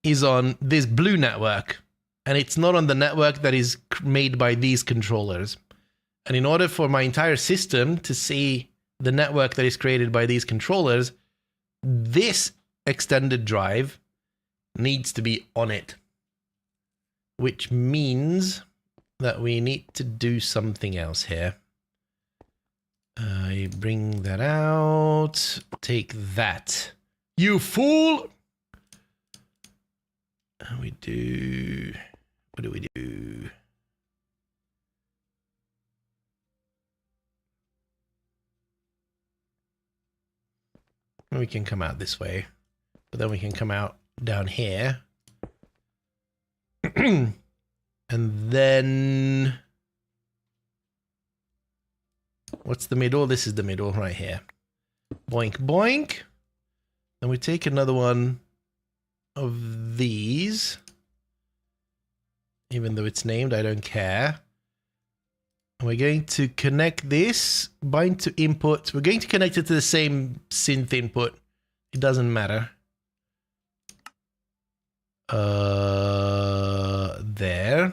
is on this blue network, and it's not on the network that is made by these controllers. And in order for my entire system to see the network that is created by these controllers, this extended drive needs to be on it, which means that we need to do something else here. I bring that out. Take that. You fool! And we do... What do we do? We can come out this way. But then we can come out down here. And then... What's the middle? This is the middle right here. Boink, boink. Then we take another one of these. Even though it's named, I don't care. And we're going to connect this, bind to input. We're going to connect it to the same synth input. It doesn't matter. There.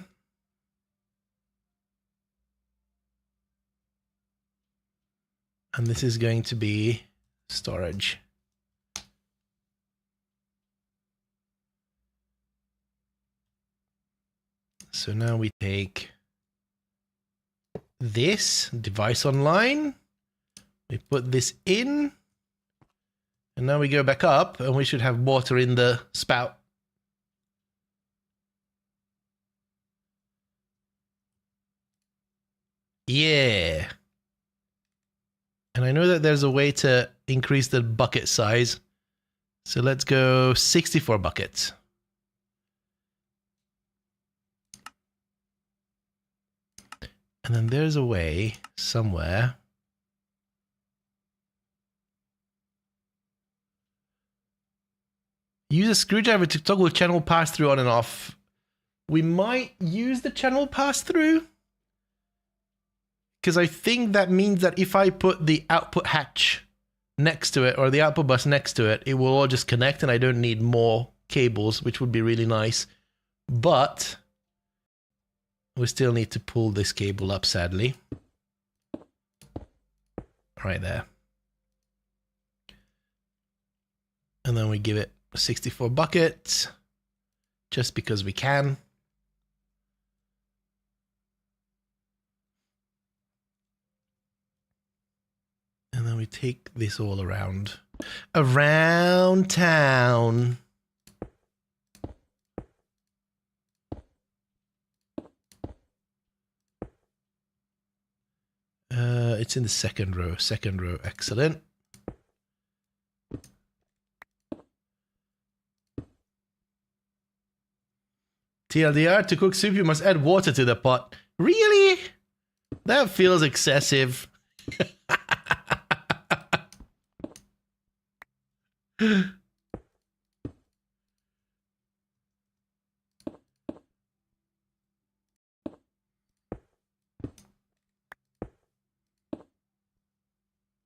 And this is going to be storage. So now we take this device online, we put this in, and now we go back up and we should have water in the spout. Yeah. And I know that there's a way to increase the bucket size. So let's go 64 buckets. And then there's a way somewhere. Use a screwdriver to toggle channel pass-through on and off. We might use the channel pass-through, because I think that means that if I put the output hatch next to it, or the output bus next to it, it will all just connect and I don't need more cables, which would be really nice. But we still need to pull this cable up, sadly. Right there. And then we give it 64 buckets, just because we can. And then we take this all around town. It's in the second row. Excellent. TLDR, to cook soup, you must add water to the pot. Really? That feels excessive.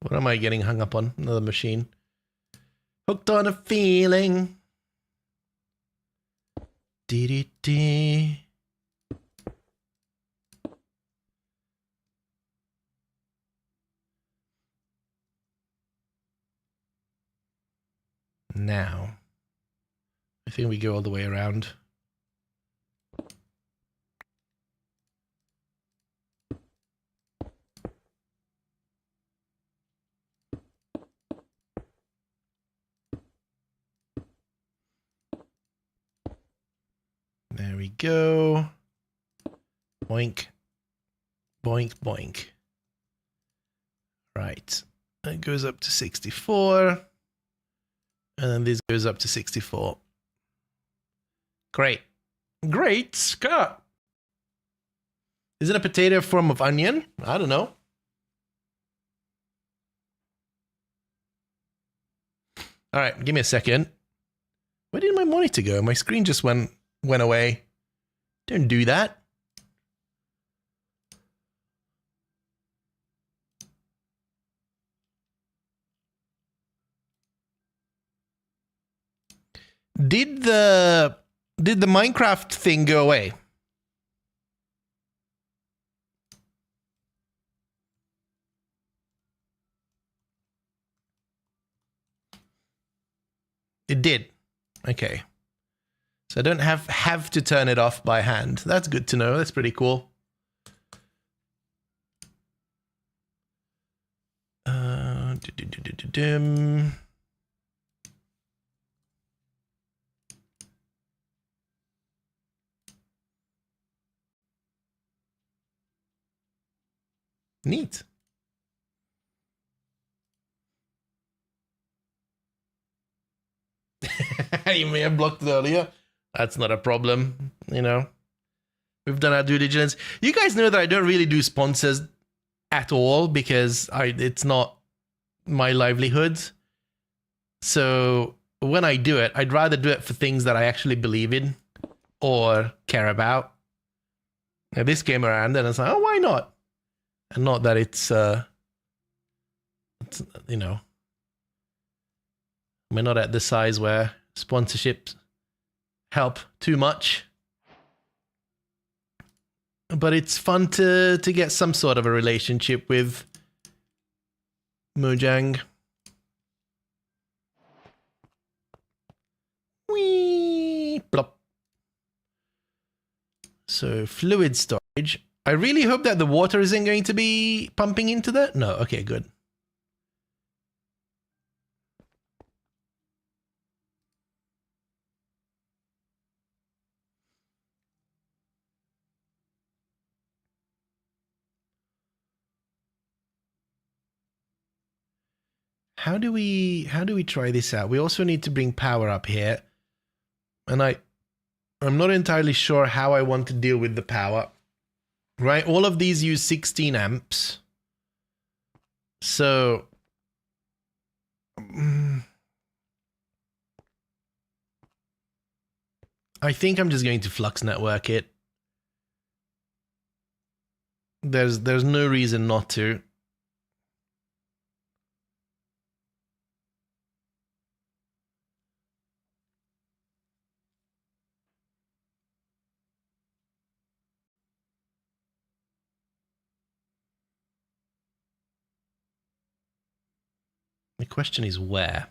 What am I getting hung up on? Another machine. Hooked on a feeling. Dee-dee-dee. Now, I think we go all the way around. There we go. Boink. Boink, boink. Right. That goes up to 64. And then this goes up to 64. Great. Great Scott. Is it a potato form of onion? I don't know. All right, give me a second. Where did my monitor go? My screen just went away. Don't do that. Did the Minecraft thing go away? It did. Okay. So I don't have to turn it off by hand. That's good to know. That's pretty cool. Neat. You may have blocked it earlier. That's not a problem, you know. We've done our due diligence. You guys know that I don't really do sponsors at all because it's not my livelihood. So when I do it, I'd rather do it for things that I actually believe in or care about. Now, this came around and it's like, oh, why not? And not that it's you know, we're not at the size where sponsorships help too much. But it's fun to get some sort of a relationship with Mojang. Whee! Plop. So, fluid storage. I really hope that the water isn't going to be pumping into that. No, okay, good. How do we try this out? We also need to bring power up here. And I'm not entirely sure how I want to deal with the power. right? All of these use 16 amps. So I think I'm just going to flux network it. There's no reason not to. The question is where?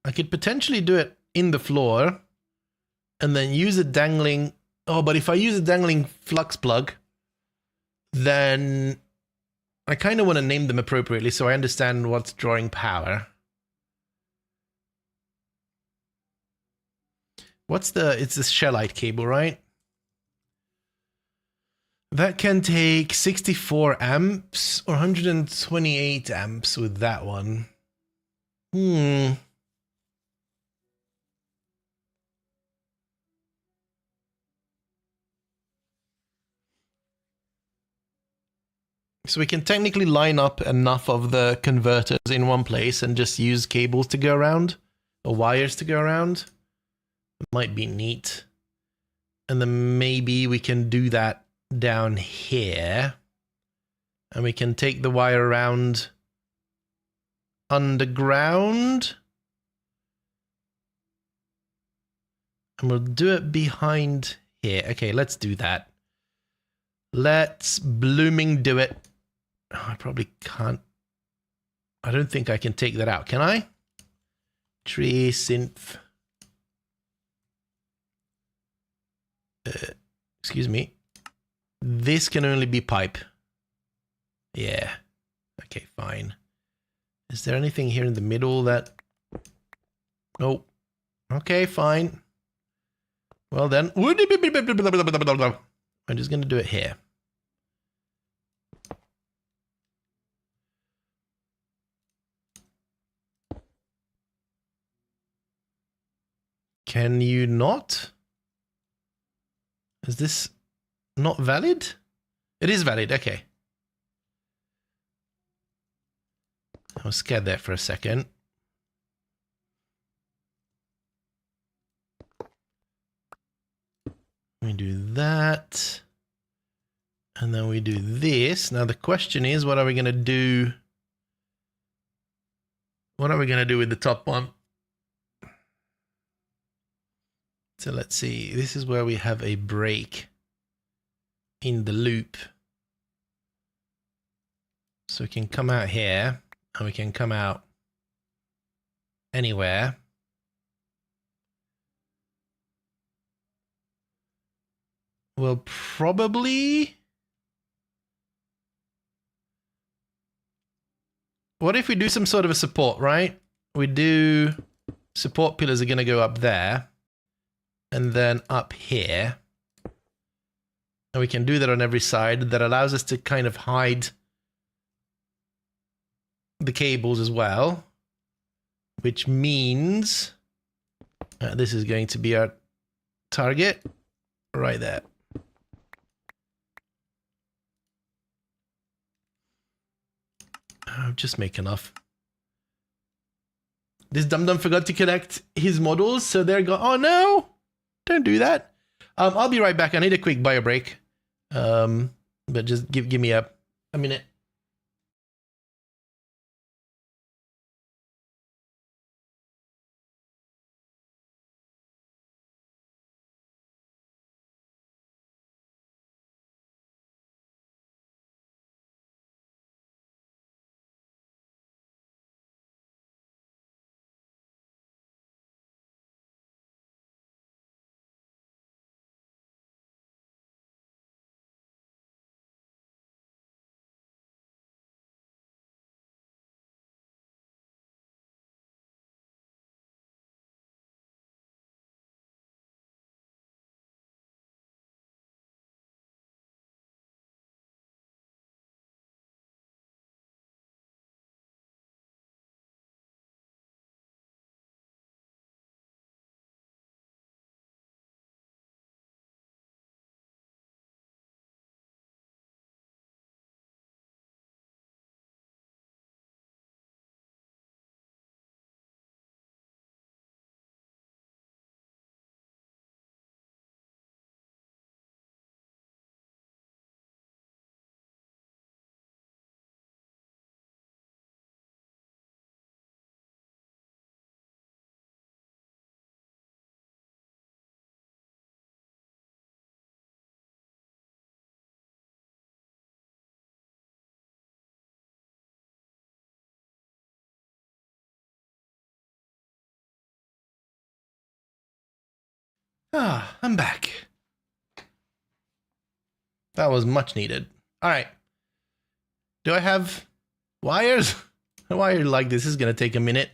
I could potentially do it in the floor and then use a dangling. Oh, but if I use a dangling flux plug, then I kind of want to name them appropriately so I understand what's drawing power. It's this shellite cable, right? That can take 64 amps or 128 amps with that one. So we can technically line up enough of the converters in one place and just use cables to go around, or wires to go around. It might be neat. And then maybe we can do that down here. And we can take the wire around underground. And we'll do it behind here. Okay, let's do that. Let's blooming do it. Oh, I probably can't. I don't think I can take that out, can I? Tree synth. Excuse me. This can only be pipe. Yeah. Okay, fine. Is there anything here in the middle that... Oh. Okay, fine. Well then. I'm just going to do it here. Can you not? Is this not valid? It is valid, okay. I was scared there for a second. We do that. And then we do this. Now the question is, what are we going to do? What are we going to do with the top one? So let's see. This is where we have a break in the loop. So we can come out here and we can come out anywhere. We'll probably... What if we do some sort of a support, right? We do... Support pillars are going to go up there. And then up here. And we can do that on every side. That allows us to kind of hide the cables as well. Which means... this is going to be our target. Right there. Just make enough. This dum-dum forgot to connect his models, so they're going... Oh no! Don't do that. I'll be right back. I need a quick bio break. But just give me a minute. Ah, I'm back. That was much needed. All right. Do I have wires? A wire like this is going to take a minute.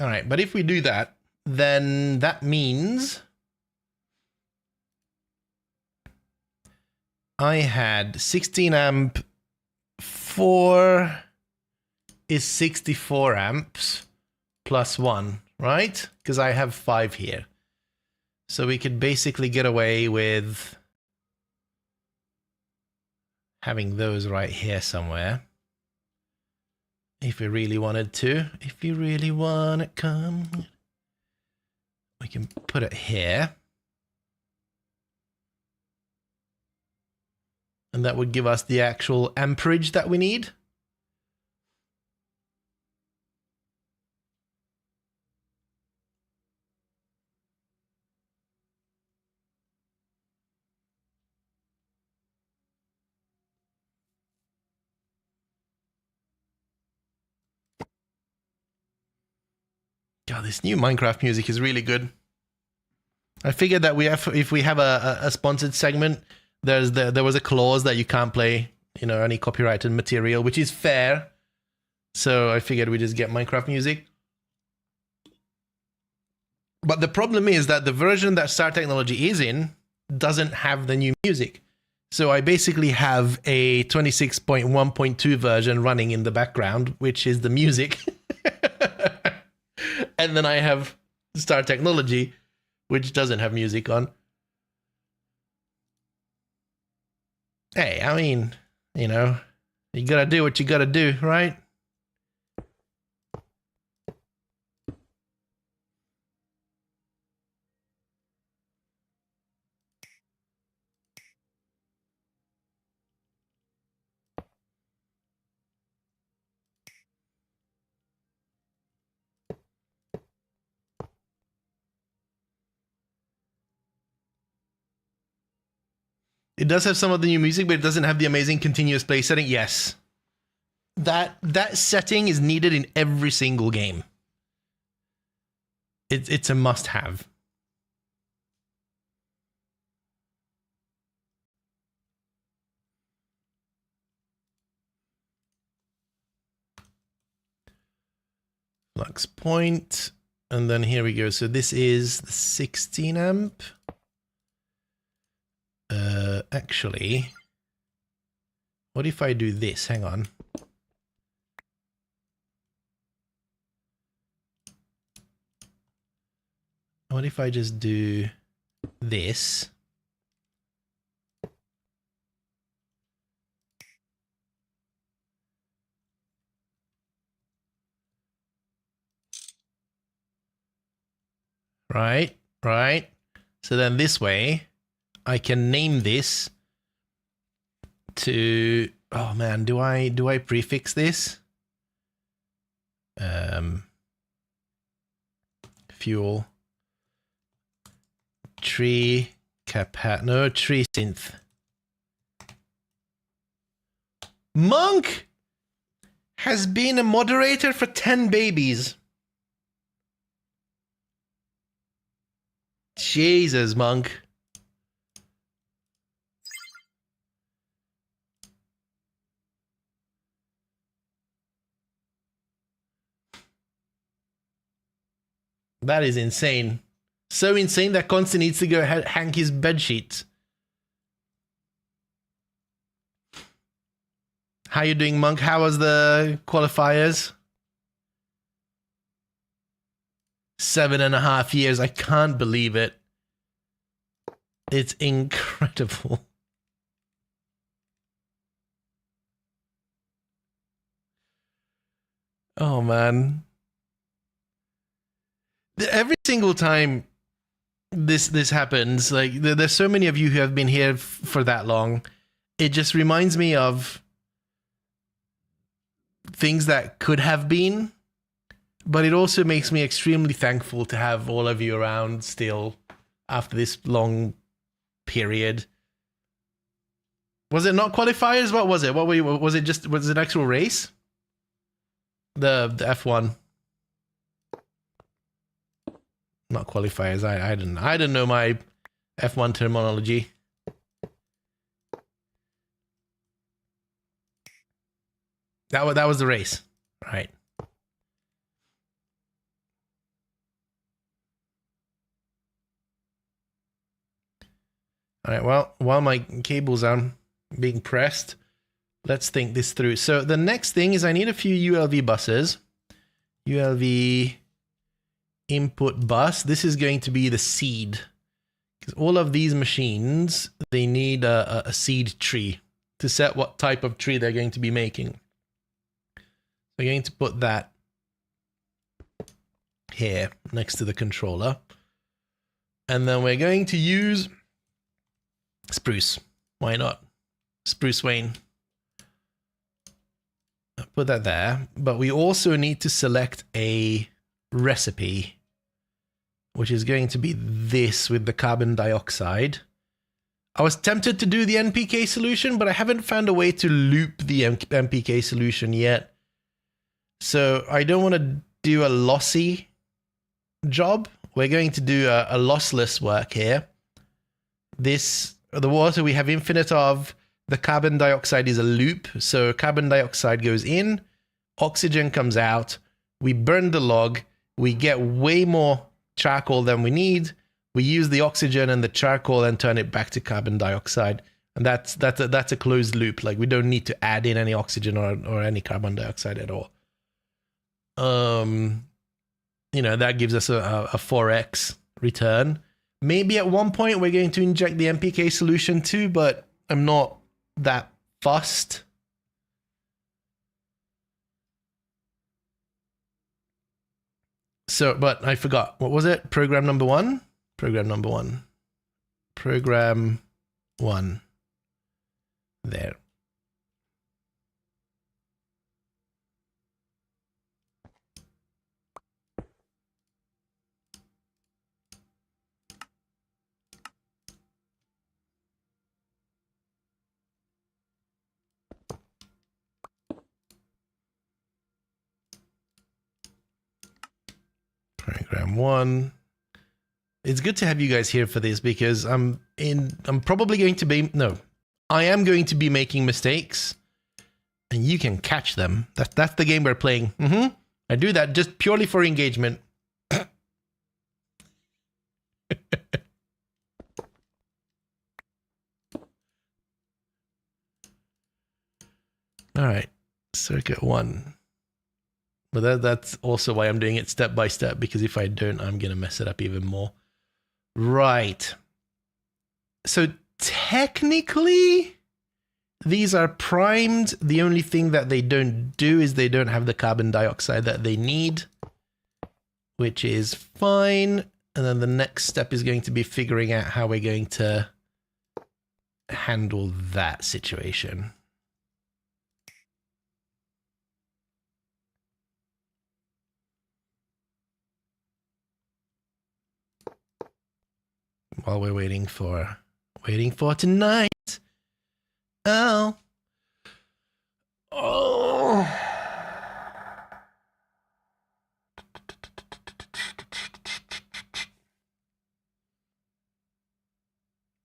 All right, but if we do that, then that means I had 16 amp, 4 is 64 amps plus 1, right? Because I have 5 here. So we could basically get away with having those right here somewhere. If we really wanted to. If you really want it, come. We can put it here. And that would give us the actual amperage that we need. God, this new Minecraft music is really good. I figured that if we have a sponsored segment, there was a clause that you can't play, any copyrighted material, which is fair. So I figured we just get Minecraft music. But the problem is that the version that Star Technology is in doesn't have the new music. So I basically have a 26.1.2 version running in the background, which is the music. And then I have Star Technology, which doesn't have music on. Hey, I mean, you gotta do what you gotta do, right? It does have some of the new music, but it doesn't have the amazing continuous play setting. Yes. That setting is needed in every single game. It's a must-have. Flux point, and then here we go. So this is the 16 amp. Actually, what if I do this? Hang on. What if I just do this? Right. So then this way, I can name this to, oh man, do I prefix this? Fuel. Tree tree synth. Monk has been a moderator for 10 babies. Jesus, Monk. That is insane. So insane that Consti needs to go hang his bedsheet. How you doing, Monk? How was the qualifiers? 7.5 years. I can't believe it. It's incredible. Oh, man. Every single time this happens, like there's so many of you who have been here for that long, it just reminds me of things that could have been, but it also makes me extremely thankful to have all of you around still after this long period. Was it not qualifiers? What was it? Was it an actual race? The F1. Not qualifiers. I didn't know my F1 terminology. That was the race. Right. All right, well, while my cables are being pressed, let's think this through. So the next thing is I need a few ULV buses. ULV input bus. This is going to be the seed. Because all of these machines, they need a seed tree to set what type of tree they're going to be making. We're going to put that here next to the controller. And then we're going to use spruce. Why not? Spruce Wayne. I'll put that there. But we also need to select a recipe, which is going to be this with the carbon dioxide. I was tempted to do the NPK solution, but I haven't found a way to loop the NPK solution yet. So I don't want to do a lossy job. We're going to do a lossless work here. The water we have infinite of, the carbon dioxide is a loop. So carbon dioxide goes in, oxygen comes out, we burn the log, we get way more charcoal than we need. We use the oxygen and the charcoal and turn it back to carbon dioxide. And that's a closed loop. Like we don't need to add in any oxygen or any carbon dioxide at all. That gives us a 4x return. Maybe at one point we're going to inject the NPK solution too, but I'm not that fussed. So, but I forgot. What was it? Program number one? Program number one. Program one. There. Program one. It's good to have you guys here for this because I am going to be making mistakes and you can catch them. That's the game we're playing. I do that just purely for engagement. All right, circuit one. But that's also why I'm doing it step by step, because if I don't, I'm going to mess it up even more. Right. So technically, these are primed. The only thing that they don't do is they don't have the carbon dioxide that they need, which is fine. And then the next step is going to be figuring out how we're going to handle that situation. While we're waiting for tonight. Oh.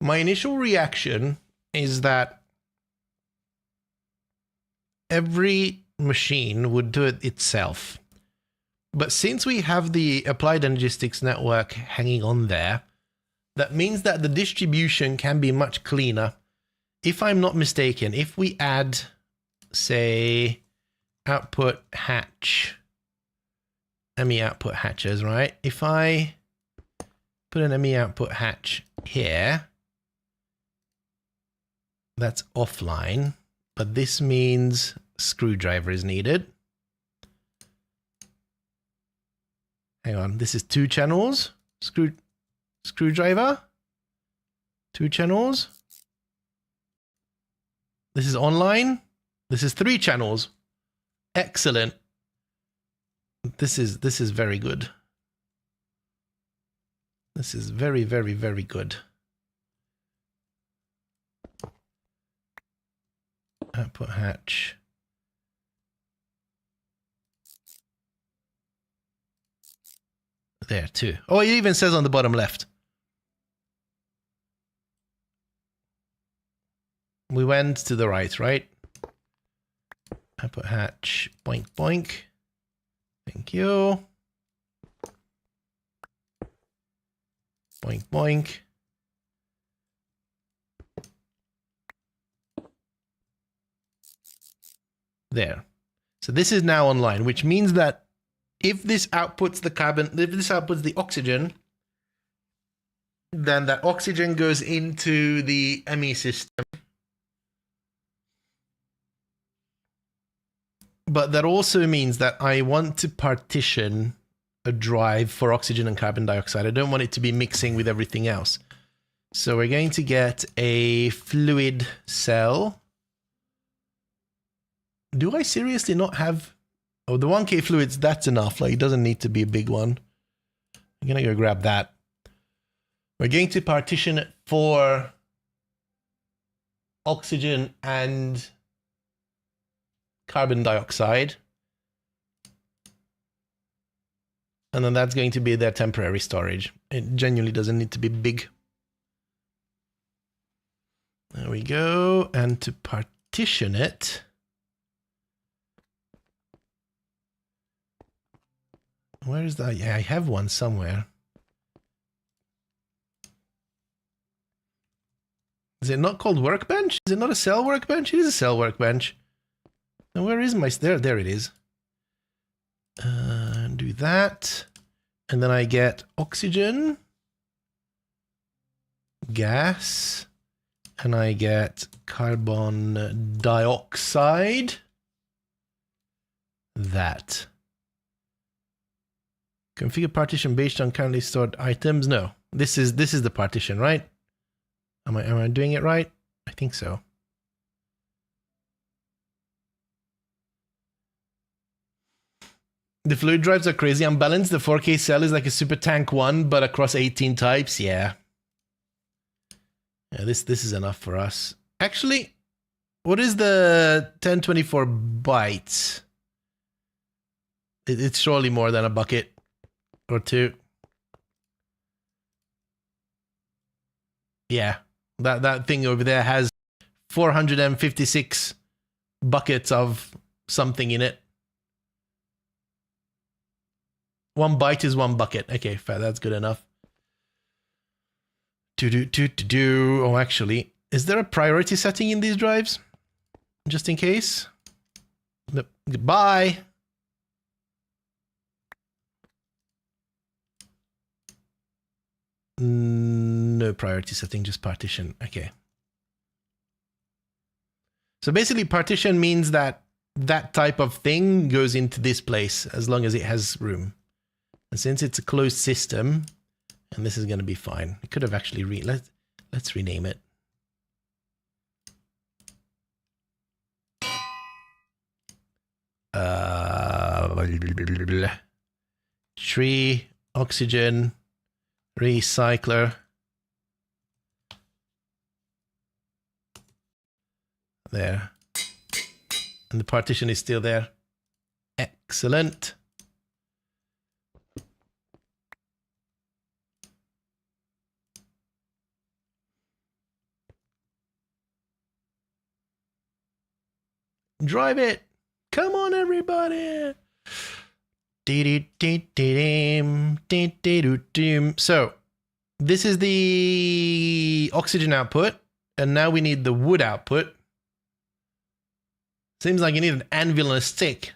My initial reaction is that every machine would do it itself. But since we have the Applied Energistics network hanging on there, that means that the distribution can be much cleaner. If I'm not mistaken, if we add, say, output hatch, ME output hatches, right? If I put an ME output hatch here, that's offline, but this means screwdriver is needed. Hang on, this is 2 channels. Screwdriver, 2 channels. This is online. This is 3 channels. Excellent. This is very good. This is very, very, very good. Output hatch. There too. Oh, it even says on the bottom left. We went to the right, right? Output hatch. Boink, boink. Thank you. Boink, boink. There. So this is now online, which means that if this outputs the carbon, if this outputs the oxygen, then that oxygen goes into the ME system. But that also means that I want to partition a drive for oxygen and carbon dioxide. I don't want it to be mixing with everything else. So we're going to get a fluid cell. Do I seriously not have... Oh, the 1K fluids, that's enough. Like, it doesn't need to be a big one. I'm going to go grab that. We're going to partition it for oxygen and carbon dioxide. And then that's going to be their temporary storage. It genuinely doesn't need to be big. There we go. And to partition it... Where is that? Yeah, I have one somewhere. Is it not called workbench? Is it not a cell workbench? It is a cell workbench. Now where is my... There it is. Do that. And then I get oxygen, gas, and I get carbon dioxide. That. Configure partition based on currently stored items. No, this is the partition, right? Am I doing it right? I think so. The fluid drives are crazy unbalanced. The 4K cell is like a super tank one, but across 18 types. Yeah. Yeah, this is enough for us. Actually, what is the 1024 bytes? It's surely more than a bucket. Or two. Yeah, that thing over there has 456 buckets of something in it. 1 byte is 1 bucket. Okay, fair, that's good enough. Oh, actually, is there a priority setting in these drives? Just in case. Goodbye. No priority setting, just partition. Okay. So basically partition means that that type of thing goes into this place as long as it has room. And since it's a closed system, and this is going to be fine. We could have actually let's rename it. Tree, oxygen, recycler. There. And the partition is still there. Excellent. Drive it. Come on, everybody. So this is the oxygen output, and now we need the wood output. Seems like you need an anvil and a stick.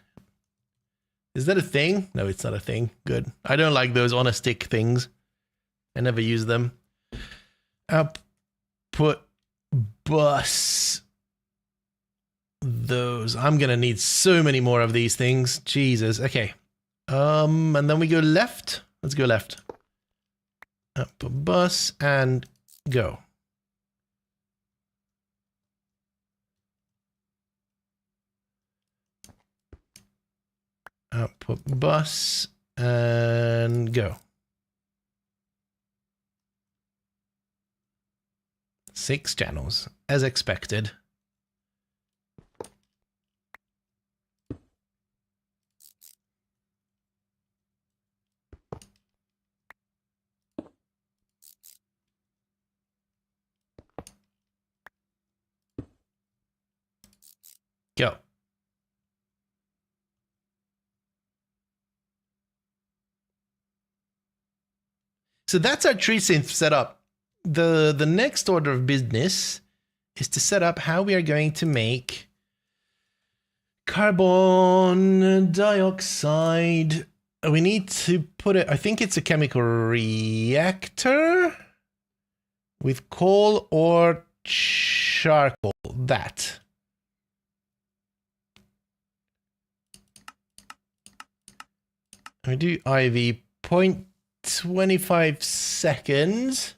Is that a thing? No, it's not a thing. Good. I don't like those on a stick things. I never use them. Output bus. Those. I'm gonna need so many more of these things. Jesus. Okay. And then we go left. Let's go left. Output bus and go. Output bus and go. 6 channels, as expected. Go. So that's our tree synth set up. The next order of business is to set up how we are going to make carbon dioxide. We need to put it, I think it's a chemical reactor with coal or charcoal. That. We do IV 0.25 seconds.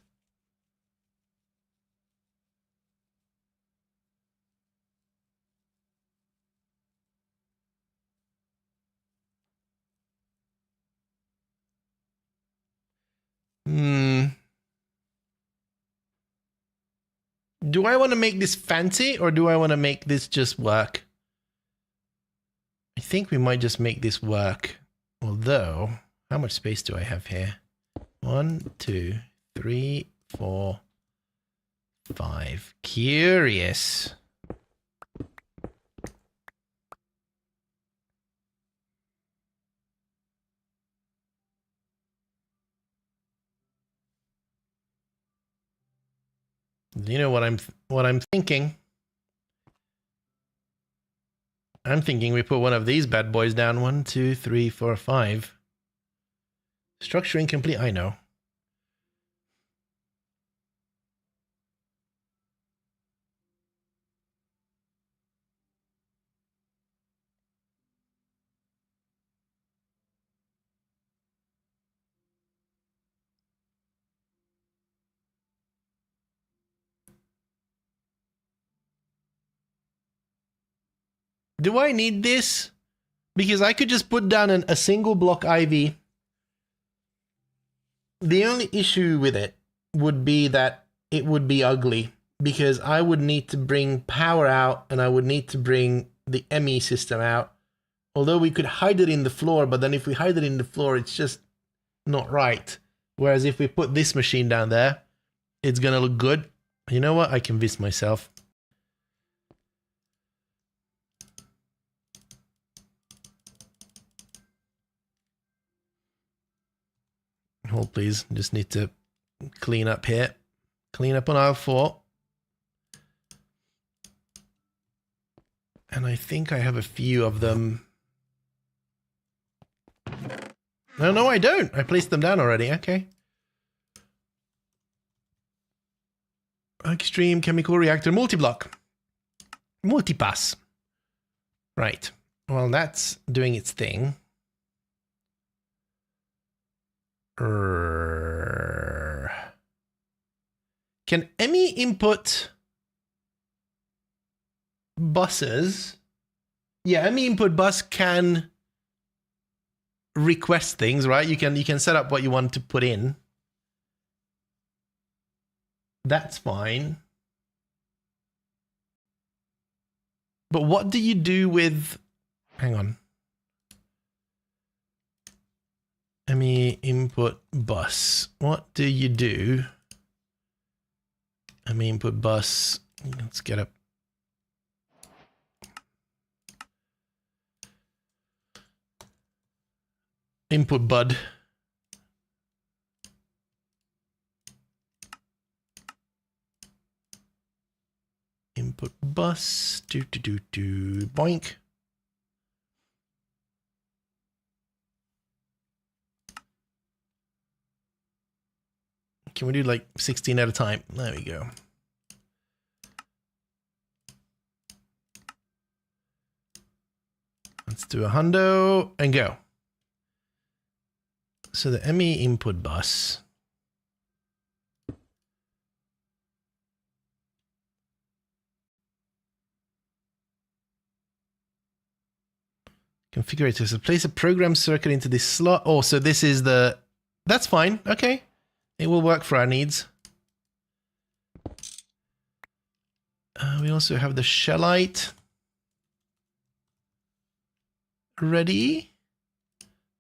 Do I want to make this fancy or do I want to make this just work? I think we might just make this work. Although, how much space do I have here? 1, 2, 3, 4, 5. Curious. You know what I'm thinking? I'm thinking we put one of these bad boys down. 1, 2, 3, 4, 5. Structure incomplete, I know. Do I need this? Because I could just put down a single block IV. The only issue with it would be that it would be ugly because I would need to bring power out and I would need to bring the ME system out. Although we could hide it in the floor, but then if we hide it in the floor, it's just not right. Whereas if we put this machine down there, it's gonna look good. You know what? I convinced myself. Hold please, just need to clean up here. Clean up on aisle 4. And I think I have a few of them. No, I don't. I placed them down already. Okay. Extreme chemical reactor multi-block. Multipass. Right. Well, that's doing its thing. Can ME input buses? Yeah, ME input bus can request things, right? You can set up what you want to put in. That's fine. But what do you do with... Hang on. ME input bus. What do you do? ME input bus. Let's get up. Input bud. Input bus. Boink. Can we do like 16 at a time? There we go. Let's do a hundo and go. So the ME input bus. Configurator. So place a program circuit into this slot. Oh, so this is the... That's fine. Okay. It will work for our needs. We also have the shellite ready.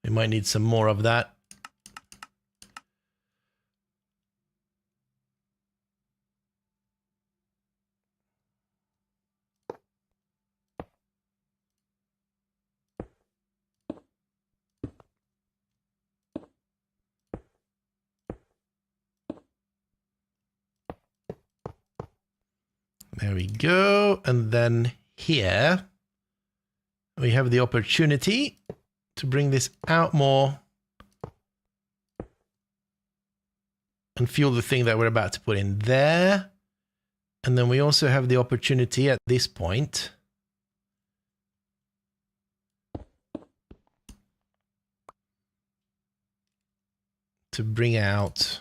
We might need some more of that. There we go. And then here we have the opportunity to bring this out more and fuel the thing that we're about to put in there. And then we also have the opportunity at this point to bring out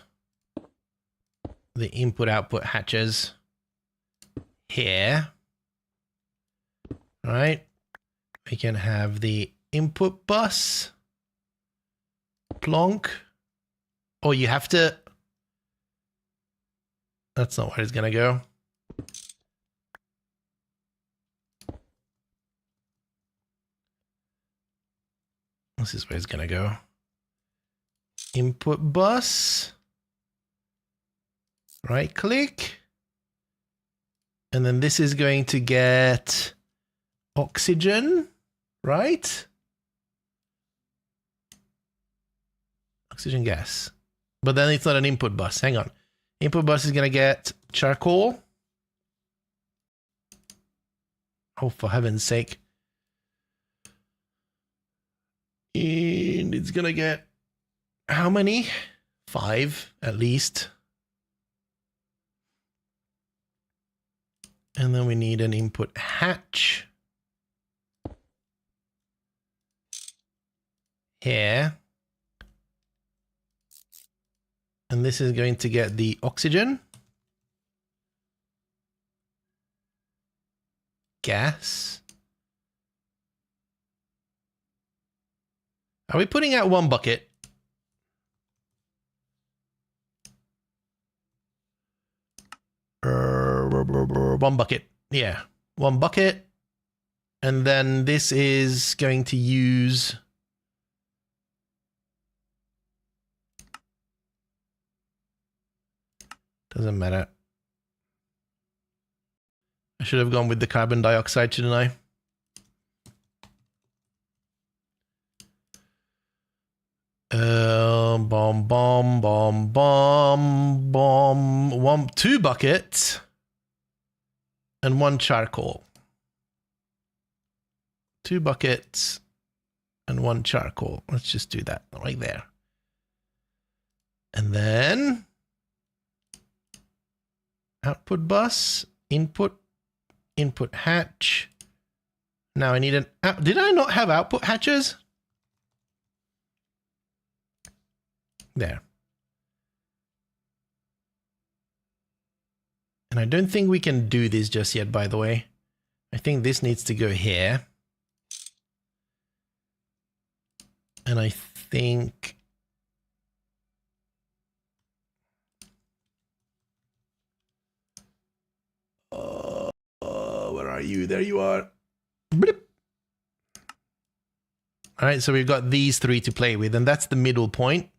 the input-output hatches here. All right. We can have the input bus. Plonk. Oh, you have to... That's not where it's going to go. This is where it's going to go. Input bus. Right click. And then this is going to get oxygen, right? Oxygen gas. But then it's not an input bus. Hang on. Input bus is going to get charcoal. Oh, for heaven's sake. And it's going to get how many? 5 at least. And then we need an input hatch here. And this is going to get the oxygen, gas. Are we putting out one bucket? One bucket. Yeah, one bucket. And then this is going to use... Doesn't matter. I should have gone with the carbon dioxide, shouldn't I? Bomb, bomb, bomb, bomb, bomb. 2 buckets and 1 charcoal. 2 buckets and 1 charcoal. Let's just do that right there. And then output bus, input hatch. Now I need an... Did I not have output hatches? There. And I don't think we can do this just yet, by the way. I think this needs to go here. And I think... where are you? There you are. Blip. All right, so we've got these 3 to play with, and that's the middle point.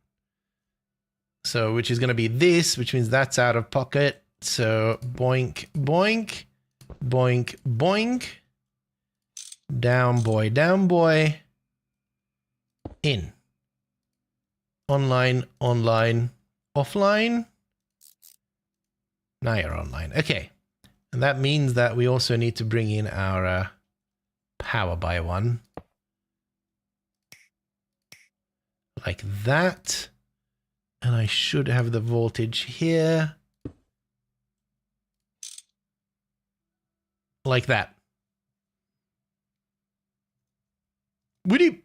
So, which is going to be this, which means that's out of pocket. So, boink, boink, boink, boink. Down, boy, in. Online, online, offline. Now you're online. Okay. And that means that we also need to bring in our power by one. Like that. And I should have the voltage here. Like that. Would you...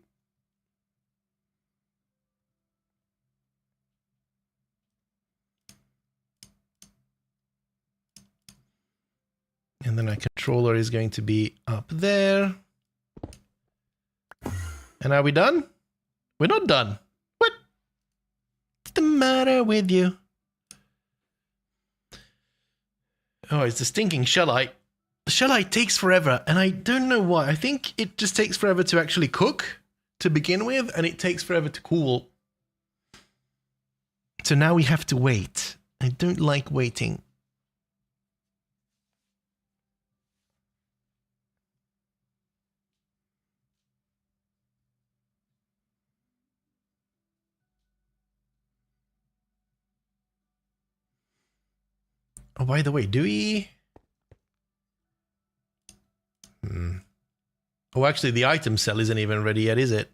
And then our controller is going to be up there. And are we done? We're not done. What's the matter with you? Oh, it's the stinking shellite. The shellite takes forever, and I don't know why. I think it just takes forever to actually cook to begin with, and it takes forever to cool. So now we have to wait. I don't like waiting. Oh, by the way, do we... Oh, actually, the item cell isn't even ready yet, is it?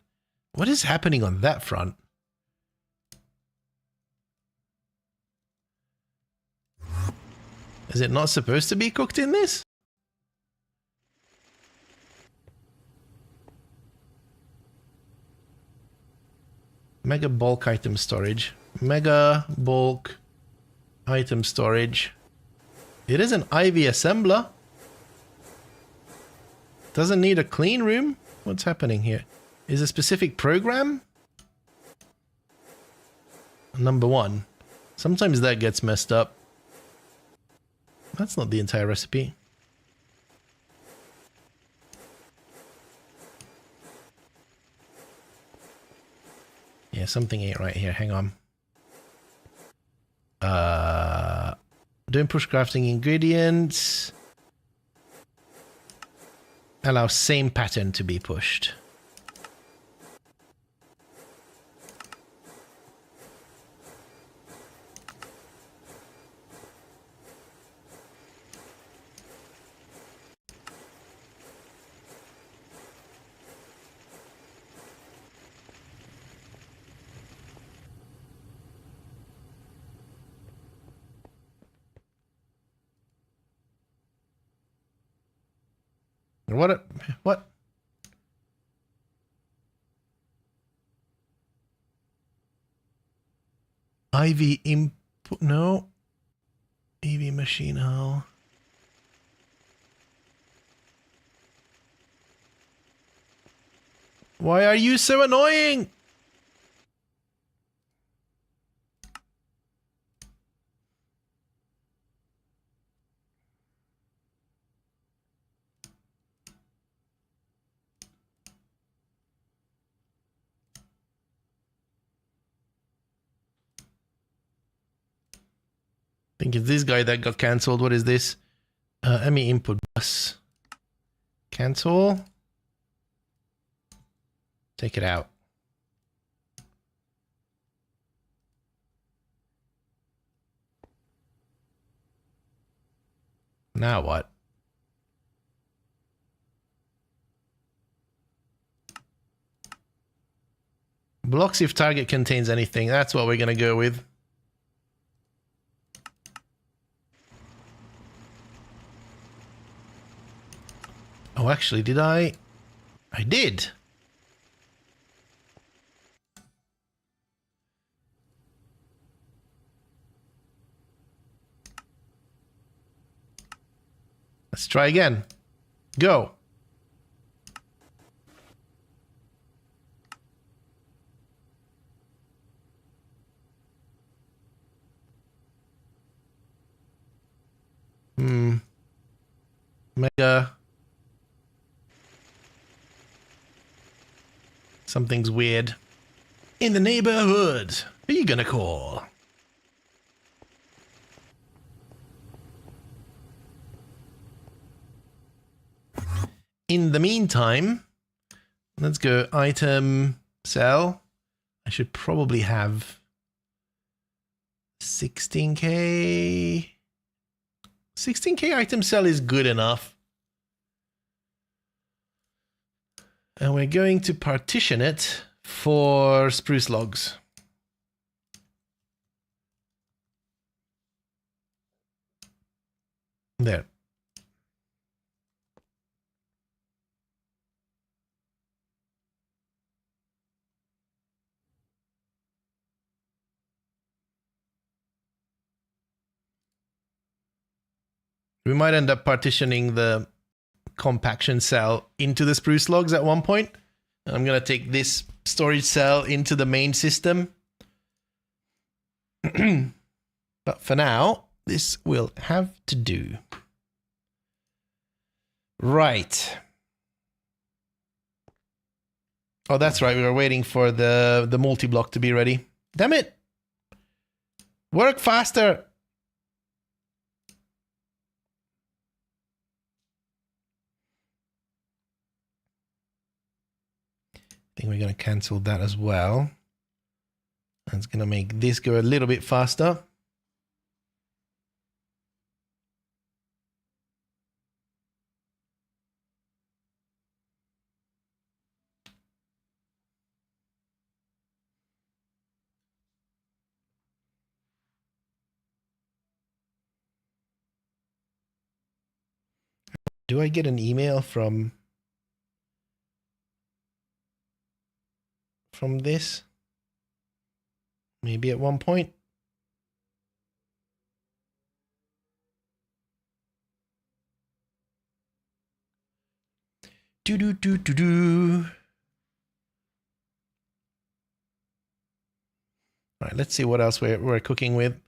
What is happening on that front? Is it not supposed to be cooked in this? Mega bulk item storage. Mega bulk item storage. It is an IV assembler. Doesn't need a clean room. What's happening here? Is a specific program? Number 1. Sometimes that gets messed up. That's not the entire recipe. Yeah, something ain't right here. Hang on. Don't push crafting ingredients. Allow same pattern to be pushed. What? IV input? No. EV machine hull. Why are you so annoying? I think it's this guy that got cancelled. What is this? ME input bus. Cancel. Take it out. Now what? Blocks if target contains anything. That's what we're going to go with. Oh, actually, did I? I did. Let's try again. Go. Mega. Something's weird. In the neighborhood. Who are you gonna call? In the meantime, let's go item sell. I should probably have 16k. 16k item sell is good enough. And we're going to partition it for spruce logs. There. We might end up partitioning the compaction cell into the spruce logs at one point. I'm going to take this storage cell into the main system. But for now, this will have to do. Right. Oh, that's right. We were waiting for the multi-block to be ready. Damn it. Work faster. I think we're going to cancel that as well. That's going to make this go a little bit faster. Do I get an email from this? Maybe at one point. Do do do do do. All right, let's see what else we're cooking with.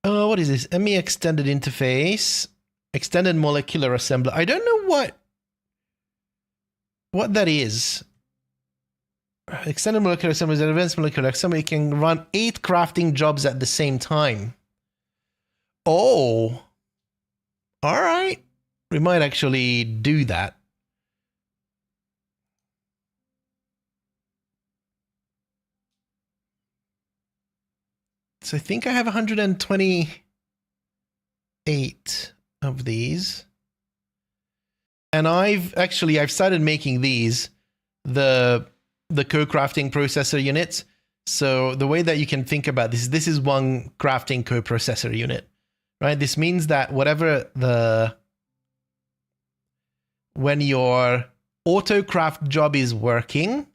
Oh, what is this? ME extended interface, extended molecular assembler. I don't know what that is. Extended molecular assembly is an advanced molecular assembly. It can run 8 crafting jobs at the same time. Oh, all right. We might actually do that. So I think I have 128 of these. And I've started making these, the co-crafting processor units. So the way that you can think about this is one crafting co-processor unit, right? This means that when your auto craft job is working,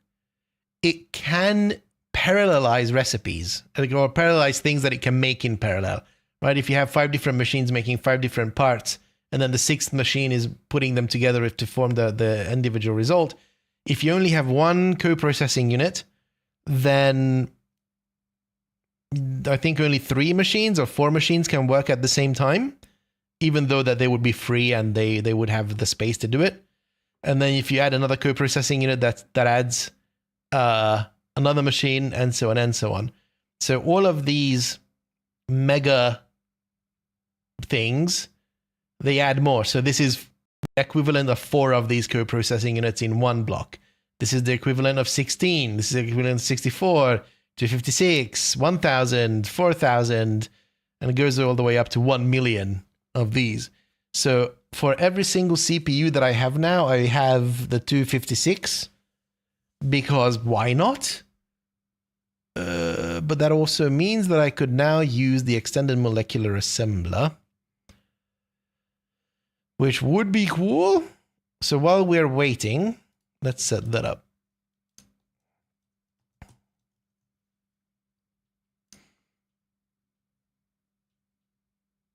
it can parallelize recipes or parallelize things that it can make in parallel, right? If you have 5 different machines making 5 different parts, and then the 6th machine is putting them together to form the individual result. If you only have one co-processing unit, then I think only 3 machines or 4 machines can work at the same time, even though that they would be free and they would have the space to do it. And then if you add another co-processing unit, that adds another machine, and so on and so on. So all of these mega things, they add more. So this is the equivalent of 4 of these co-processing units in one block. This is the equivalent of 16. This is the equivalent of 64, 256, 1,000, 4,000, and it goes all the way up to 1 million of these. So for every single CPU that I have now, I have the 256, because why not? But that also means that I could now use the extended molecular assembler, which would be cool. So while we're waiting, let's set that up.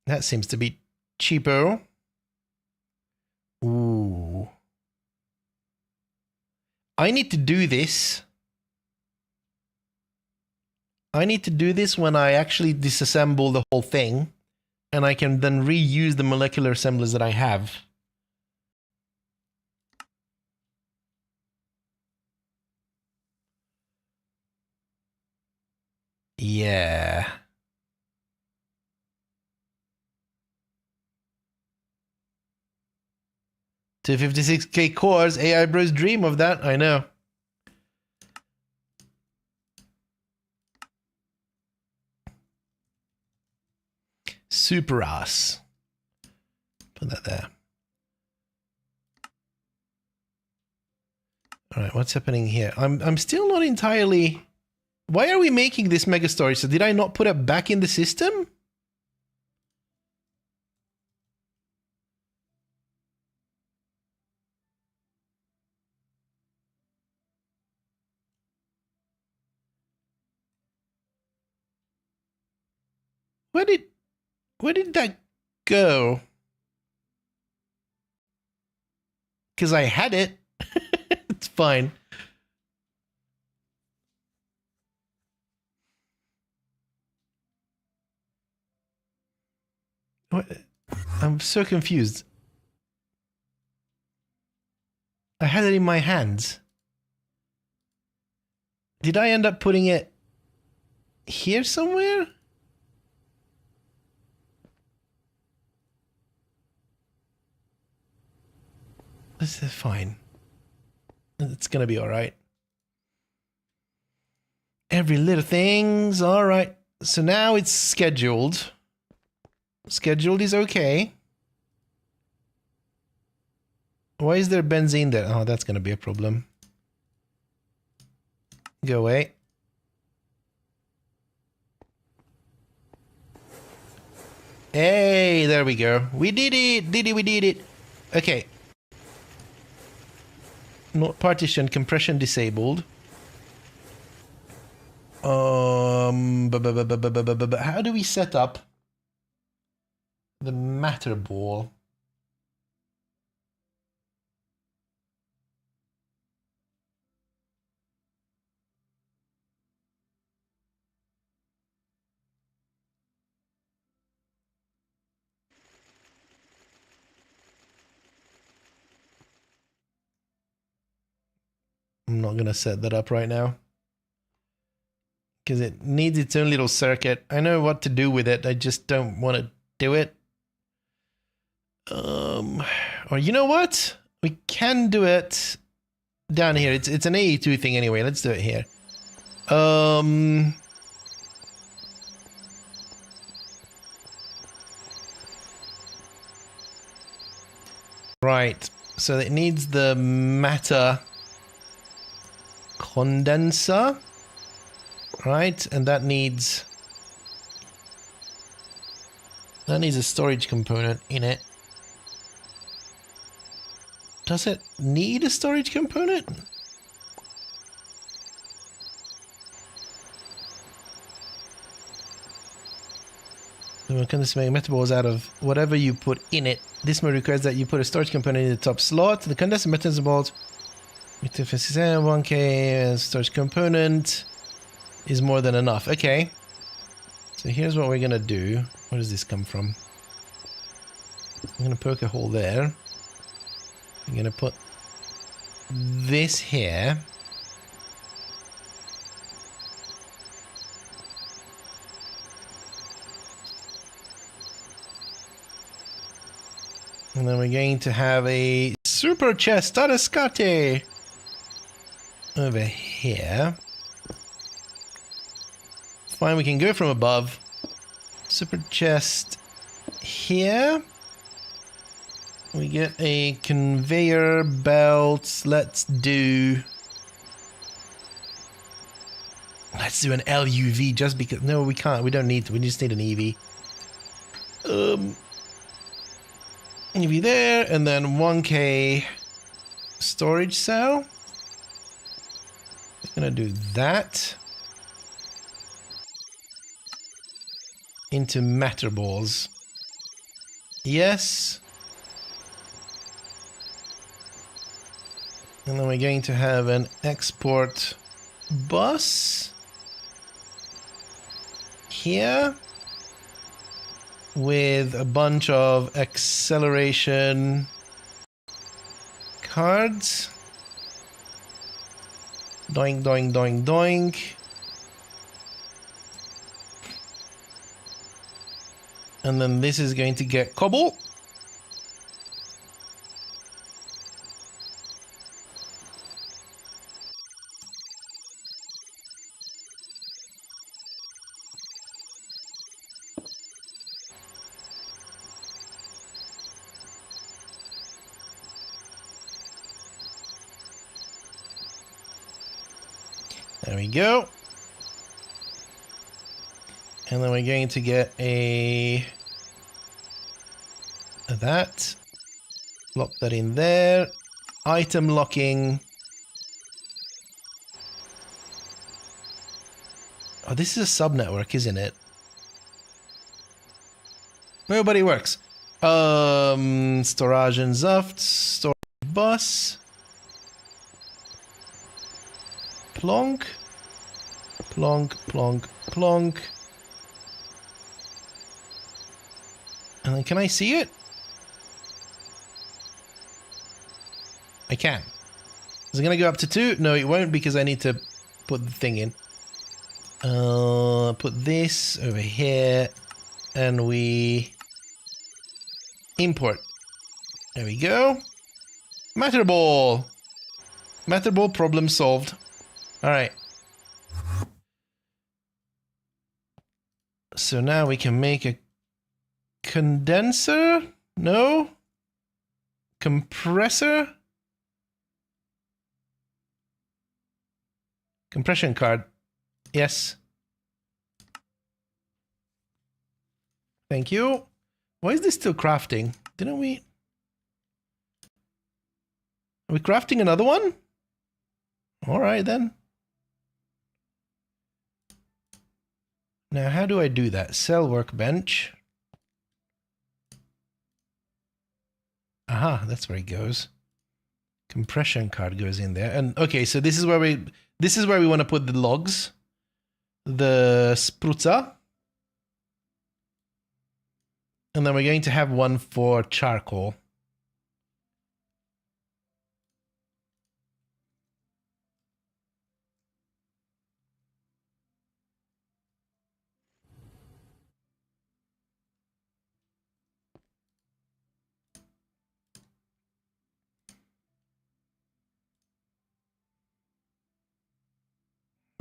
That seems to be cheaper. Ooh. I need to do this. I need to do this when I actually disassemble the whole thing, and I can then reuse the molecular assemblers that I have. Yeah. To 56K cores, AI bros dream of that, I know. Super ass. Put that there. All right, what's happening here? I'm still not entirely... Why are we making this mega storage? So did I not put it back in the system? Where did that go? Because I had it. It's fine. What? I'm so confused. I had it in my hands. Did I end up putting it here somewhere? This is fine. It's gonna be all right. Every little thing's all right. So now it's scheduled. Scheduled is okay. Why is there benzene there? Oh, that's gonna be a problem. Go away. Hey, there we go. We did it. We did it. Okay. Not partition, compression disabled. How do we set up the matter ball? I'm not gonna set that up right now because it needs its own little circuit. I know what to do with it. I just don't want to do it. Or you know what? We can do it down here. It's an AE2 thing anyway. Let's do it here. Right. So it needs the matter condenser, right? And that needs a storage component in it. Does it need a storage component? So we can just make metaballs out of whatever you put in it. This mode requires that you put a storage component in the top slot. The condenser metaballs with 1K storage component is more than enough. Okay. So here's what we're gonna do. Where does this come from? I'm gonna poke a hole there. I'm gonna put this here. And then we're going to have a super chest Tarascate over here. Fine, we can go from above. Super chest here. We get a conveyor belt. Let's do an LUV just because. No, we can't. We don't need to. We just need an EV. EV there, and then 1K storage cell. I'm gonna do that into matter balls. Yes. And then we're going to have an export bus here with a bunch of acceleration cards. Doink, doink, doink, doink. And then this is going to get cobble. There we go. And then we're going to get that. Lock that in there. Item locking. Oh, this is a sub-network, isn't it? Nobody works. Storage and Zuft. Storage bus. Plonk. Plonk, plonk, plonk. And then can I see it? I can. Is it going to go up to 2? No, it won't because I need to put the thing in. Put this over here. And we import. There we go. Matter ball. Matter ball problem solved. All right. So now we can make a condenser? No? Compressor? Compression card. Yes. Thank you. Why is this still crafting? Didn't we? Are we crafting another one? All right, then. Now, how do I do that? Sell workbench. Aha, that's where it goes. Compression card goes in there. And okay, so this is where we want to put the logs. The sprutza. And then we're going to have one for charcoal.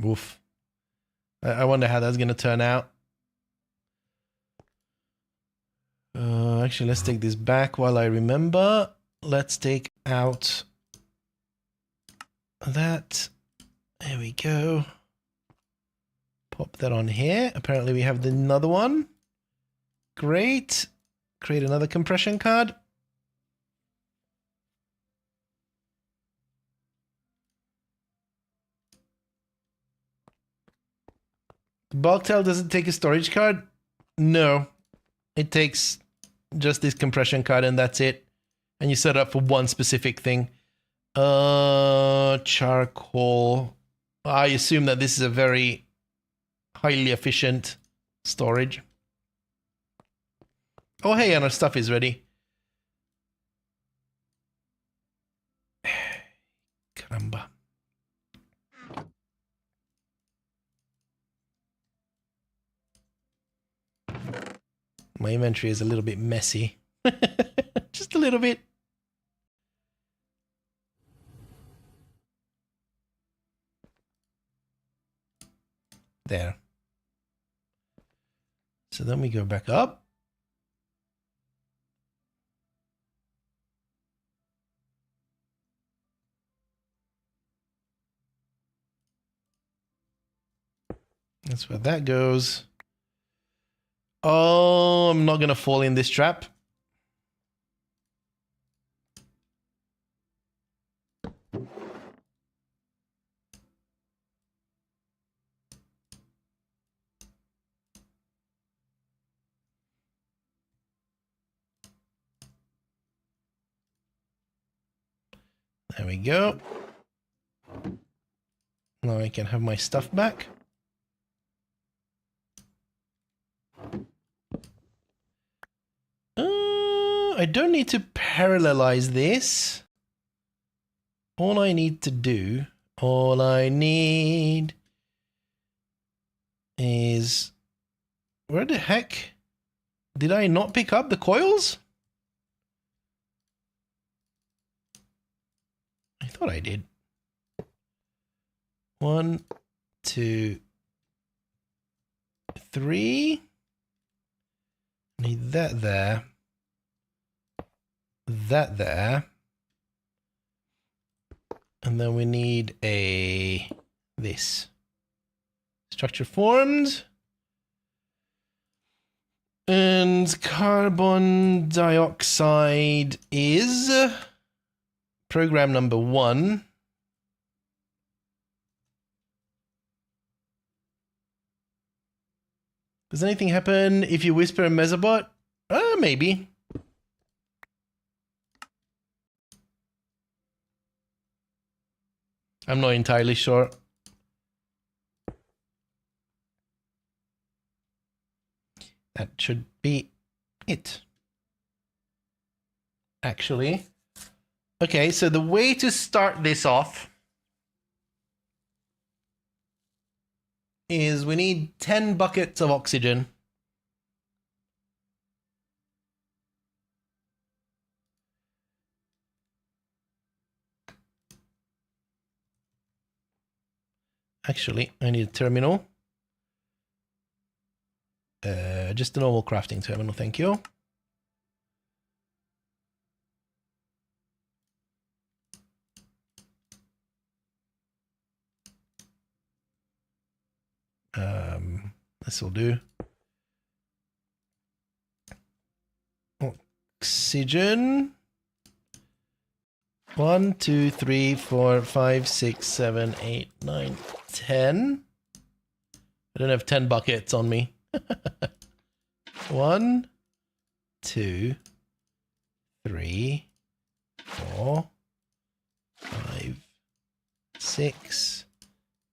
Oof. I wonder how that's going to turn out. Actually, let's take this back while I remember. Let's take out that. There we go. Pop that on here. Apparently we have another one. Great. Create another compression card. Bulktail doesn't take a storage card? No. It takes just this compression card and that's it. And you set it up for one specific thing. Charcoal. I assume that this is a very highly efficient storage. Oh, hey, and our stuff is ready. Caramba. My inventory is a little bit messy. Just a little bit. There. So then we go back up. That's where that goes. Oh, I'm not going to fall in this trap. There we go. Now I can have my stuff back. I don't need to parallelize this. All I need is... Where the heck? Did I not pick up the coils? I thought I did. 1, 2, 3. Need that there. That there. And then we need this. Structure formed. And carbon dioxide is program number 1. Does anything happen if you whisper a Mezabot? Maybe. I'm not entirely sure. That should be it. Actually. Okay, so the way to start this off is we need 10 buckets of oxygen. Actually, I need a terminal. Just a normal crafting terminal, thank you. This will do. Oxygen. 1, 2, 3, 4, 5, 6, 7, 8, 9, 10. I don't have 10 buckets on me. 1, 2, 3, 4, 5, 6,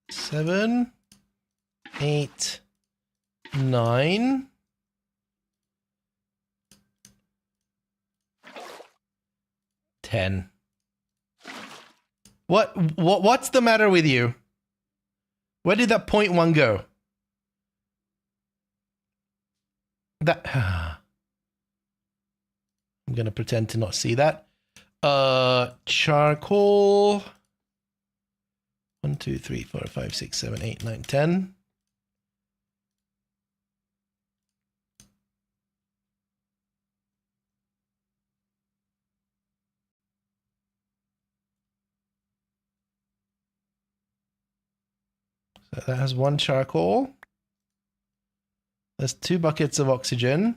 7, 8, 9. 10. What's the matter with you? Where did that point one go? That I'm gonna pretend to not see that. Charcoal. 1, 2, 3, 4, 5, 6, 7, 8, 9, 10. So that has 1 charcoal. There's 2 buckets of oxygen.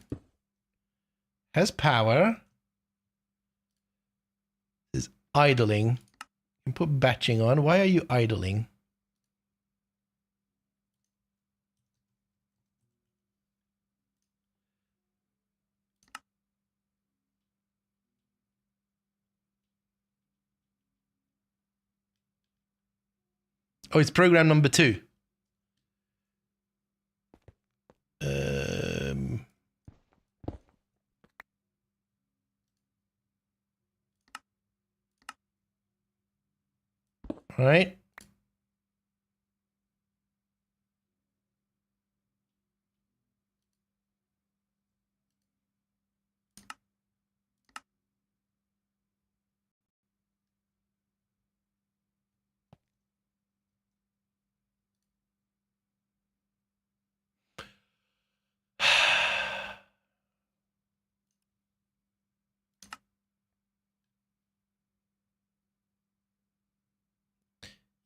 Has power. Is idling. You can put batching on. Why are you idling? Oh, it's program number 2. All right.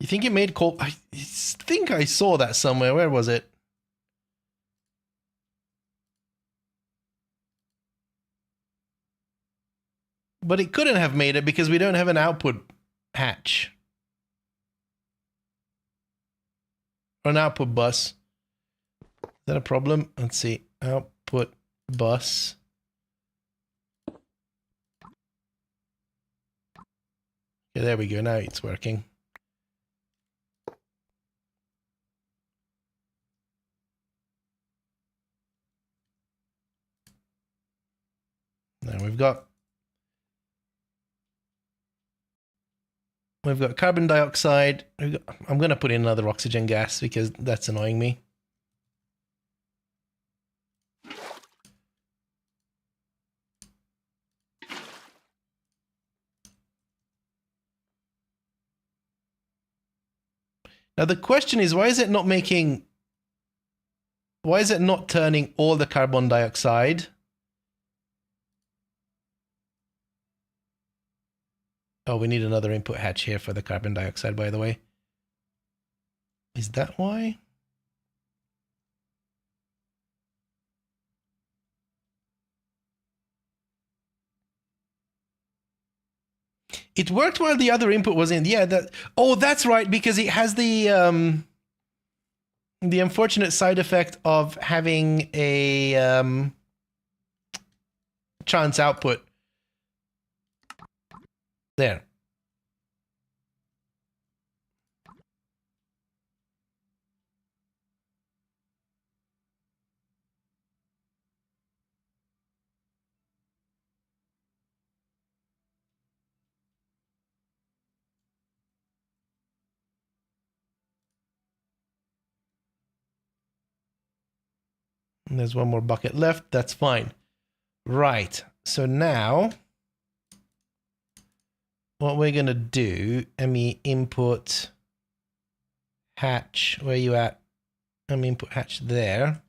You think it made coal? I think I saw that somewhere. Where was it? But it couldn't have made it because we don't have an output hatch. Or an output bus. Is that a problem? Let's see. Output bus. Okay, there we go. Now it's working. Now we've got carbon dioxide. I'm going to put in another oxygen gas because that's annoying me. Now the question is, why is it not turning all the carbon dioxide? Oh, we need another input hatch here for the carbon dioxide, by the way. Is that why? It worked while the other input was in. Yeah, that's right, because it has the unfortunate side effect of having a chance output. There. And there's one more bucket left. That's fine. Right. So now what we're going to do, me input hatch. Where are you at? Me input hatch there.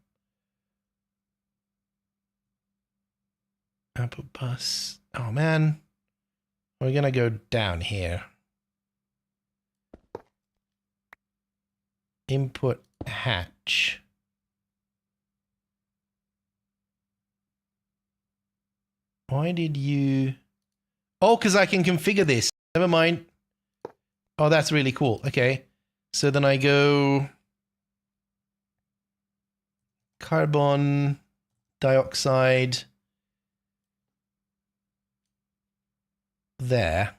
Output bus. Oh, man. We're going to go down here. Input hatch. Why did you... Oh, because I can configure this. Never mind. Oh, that's really cool. Okay. So then I go carbon dioxide there.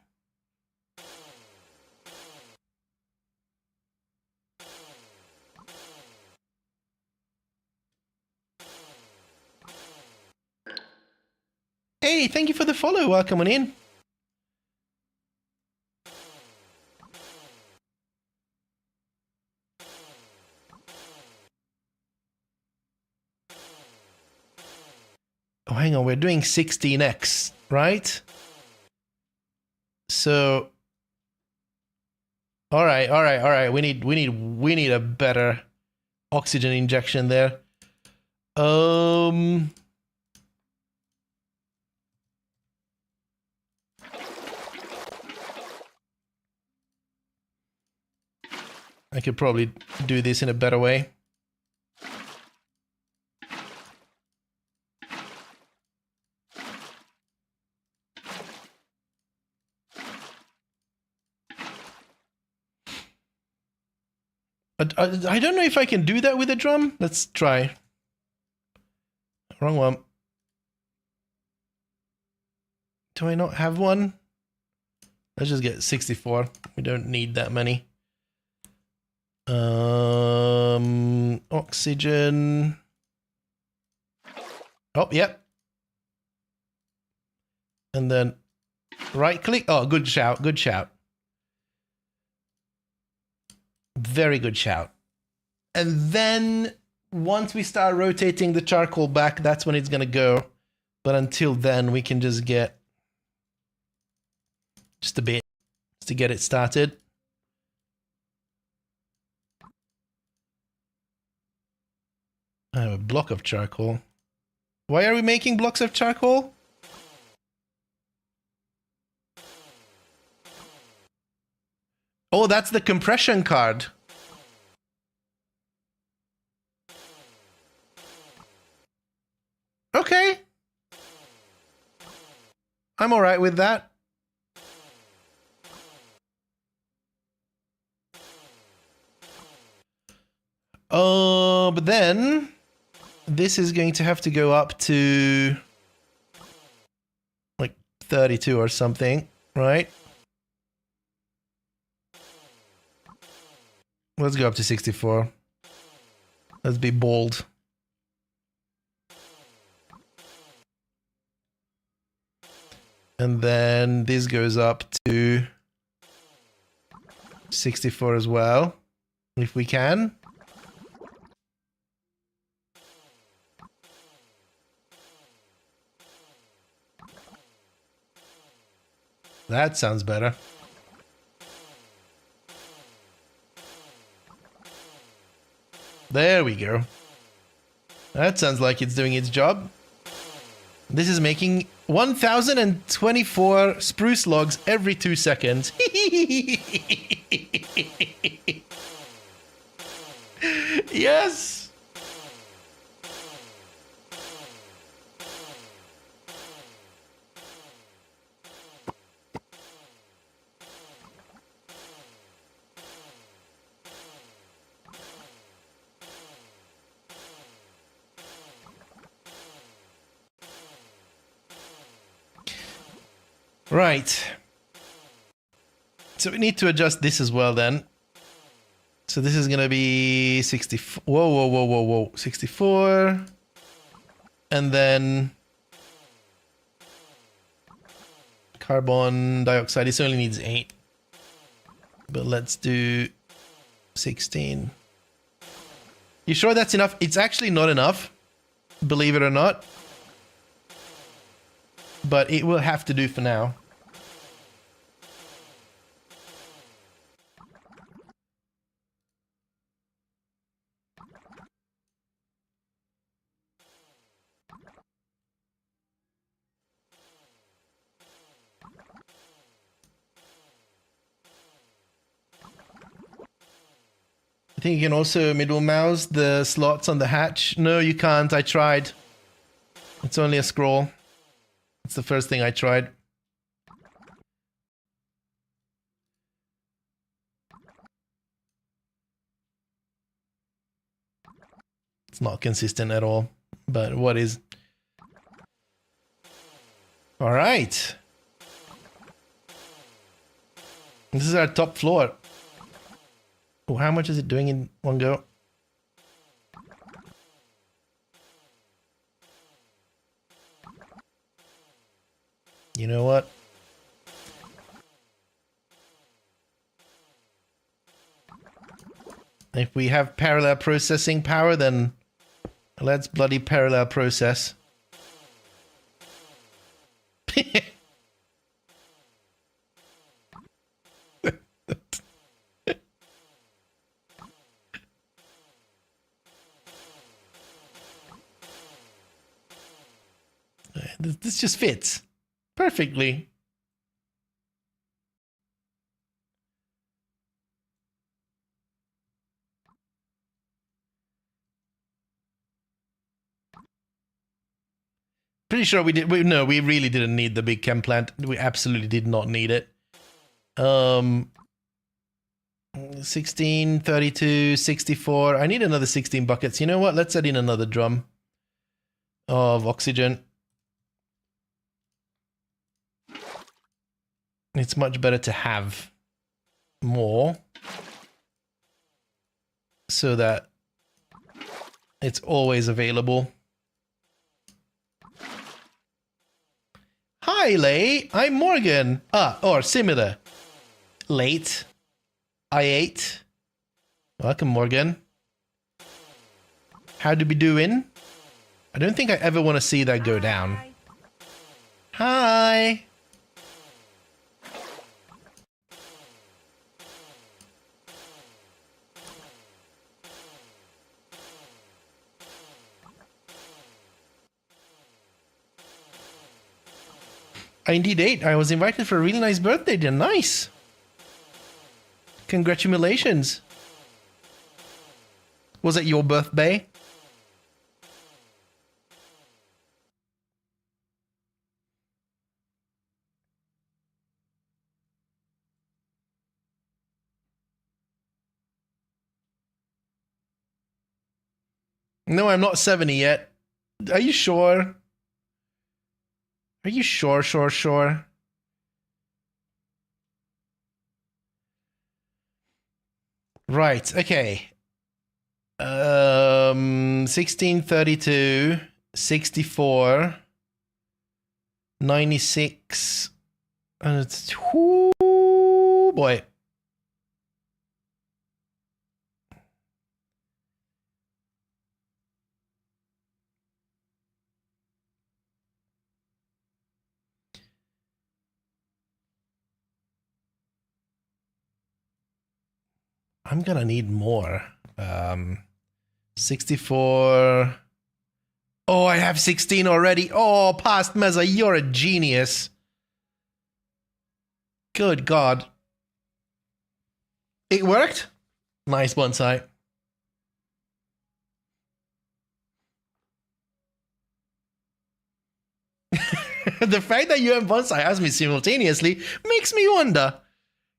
Hey, thank you for the follow. Welcome on in. Oh, hang on. We're doing 16x, right? So, all right. We need a better oxygen injection there. I could probably do this in a better way. I don't know if I can do that with a drum. Let's try. Wrong one. Do I not have one? Let's just get 64. We don't need that many. Oxygen. Oh, yep. And then right click. Oh, good shout. Good shout. Very good shout. And then once we start rotating the charcoal back, that's when it's going to go. But until then, we can just get just a bit to get it started. I have a block of charcoal. Why are we making blocks of charcoal? Oh, that's the compression card. Okay. I'm all right with that. But then this is going to have to go up to like 32 or something, right? Let's go up to 64. Let's be bold. And then this goes up to 64 as well, if we can. That sounds better. There we go. That sounds like it's doing its job. This is making 1,024 spruce logs every 2 seconds. Yes! Right. So we need to adjust this as well then. So this is going to be 64. Whoa. 64. And then carbon dioxide. This only needs 8. But let's do 16. You sure that's enough? It's actually not enough, believe it or not. But it will have to do for now. I think you can also middle mouse the slots on the hatch. No, you can't. I tried. It's only a scroll. It's the first thing I tried. It's not consistent at all. But what is? All right. This is our top floor. Oh, how much is it doing in one go? You know what? If we have parallel processing power, then let's bloody parallel process. This just fits perfectly. Pretty sure we did. No, we really didn't need the big chem plant. We absolutely did not need it. 16, 32, 64. I need another 16 buckets. You know what? Let's add in another drum of oxygen. It's much better to have more so that it's always available. Hi, Lay. I'm Morgan. Or similar. Late. I ate. Welcome, Morgan. How do we doing? I don't think I ever want to see that go down. Hi. I indeed ate. I was invited for a really nice birthday dinner. Nice. Congratulations. Was it your birthday? No, I'm not 70 yet. Are you sure? Are you sure? Right, okay. 1632, 64, 96, and it's, whoo, boy. I'm gonna need more. 64. Oh, I have 16 already. Oh, past Meza, you're a genius. Good God. It worked? Nice bonsai. The fact that you and bonsai asked me simultaneously makes me wonder.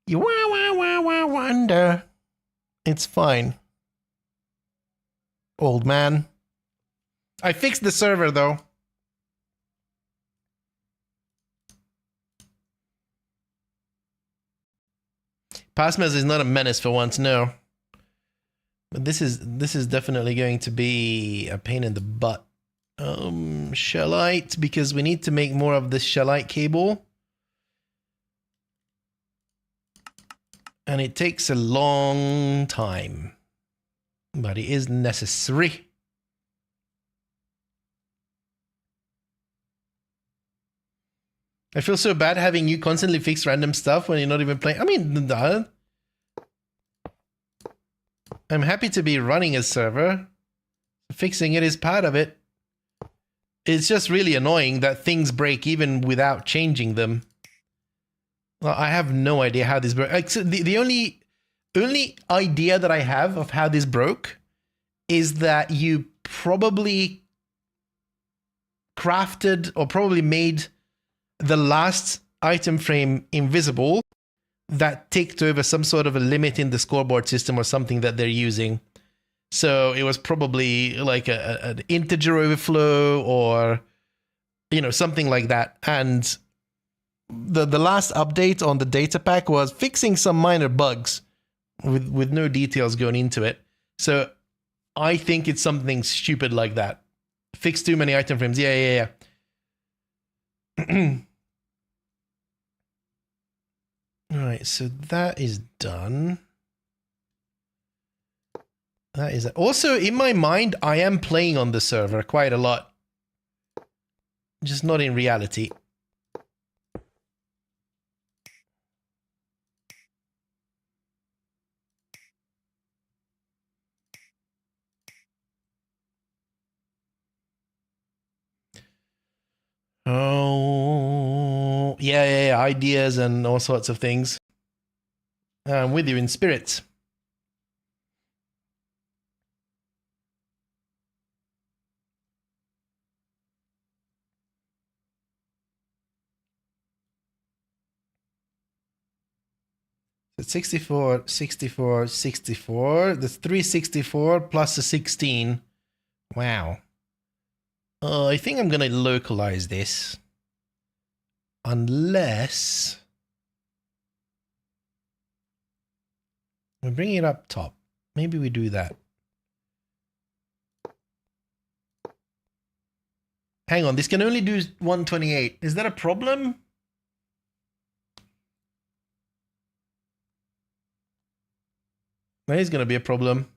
You wonder. It's fine. Old man. I fixed the server though. Passmez is not a menace for once, no. But this is definitely going to be a pain in the butt. Shellite, because we need to make more of this shellite cable. And it takes a long time. But it is necessary. I feel so bad having you constantly fix random stuff when you're not even playing. I mean, I'm happy to be running a server. Fixing it is part of it. It's just really annoying that things break even without changing them. Well, I have no idea how this broke. The only idea that I have of how this broke is that you probably crafted or probably made the last item frame invisible that ticked over some sort of a limit in the scoreboard system or something that they're using. So it was probably like an integer overflow or, you know, something like that. And the last update on the data pack was fixing some minor bugs with no details going into it. So I think it's something stupid like that. Fix too many item frames. Yeah. All right, so that is done. That is also in my mind. I am playing on the server quite a lot, just not in reality. Oh, yeah, ideas and all sorts of things. I'm with you in spirit. It's 64, 64, 64. That's 364 plus a 16. Wow. I think I'm going to localize this. Unless we bring it up top. Maybe we do that. Hang on, this can only do 128. Is that a problem? That is going to be a problem.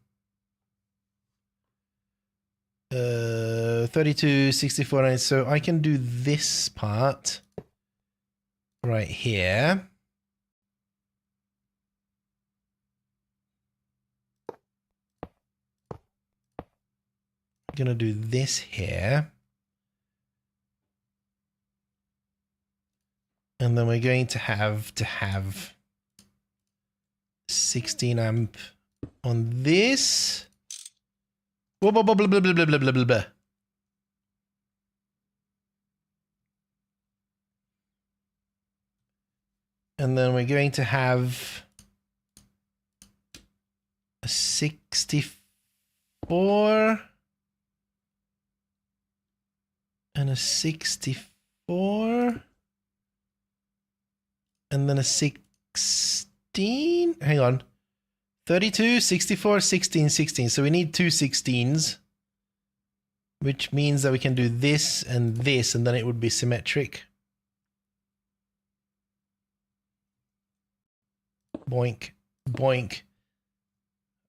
32, 64, so I can do this part right here. I'm going to do this here. And then we're going to have 16 amp on this. Blah, blah, blah, blah, blah, blah, blah, blah, blah, blah. And then we're going to have a 64 and a 64 and then a 16. Hang on. 32, 64, 16, 16. So we need two 16s, which means that we can do this, and then it would be symmetric. Boink, boink.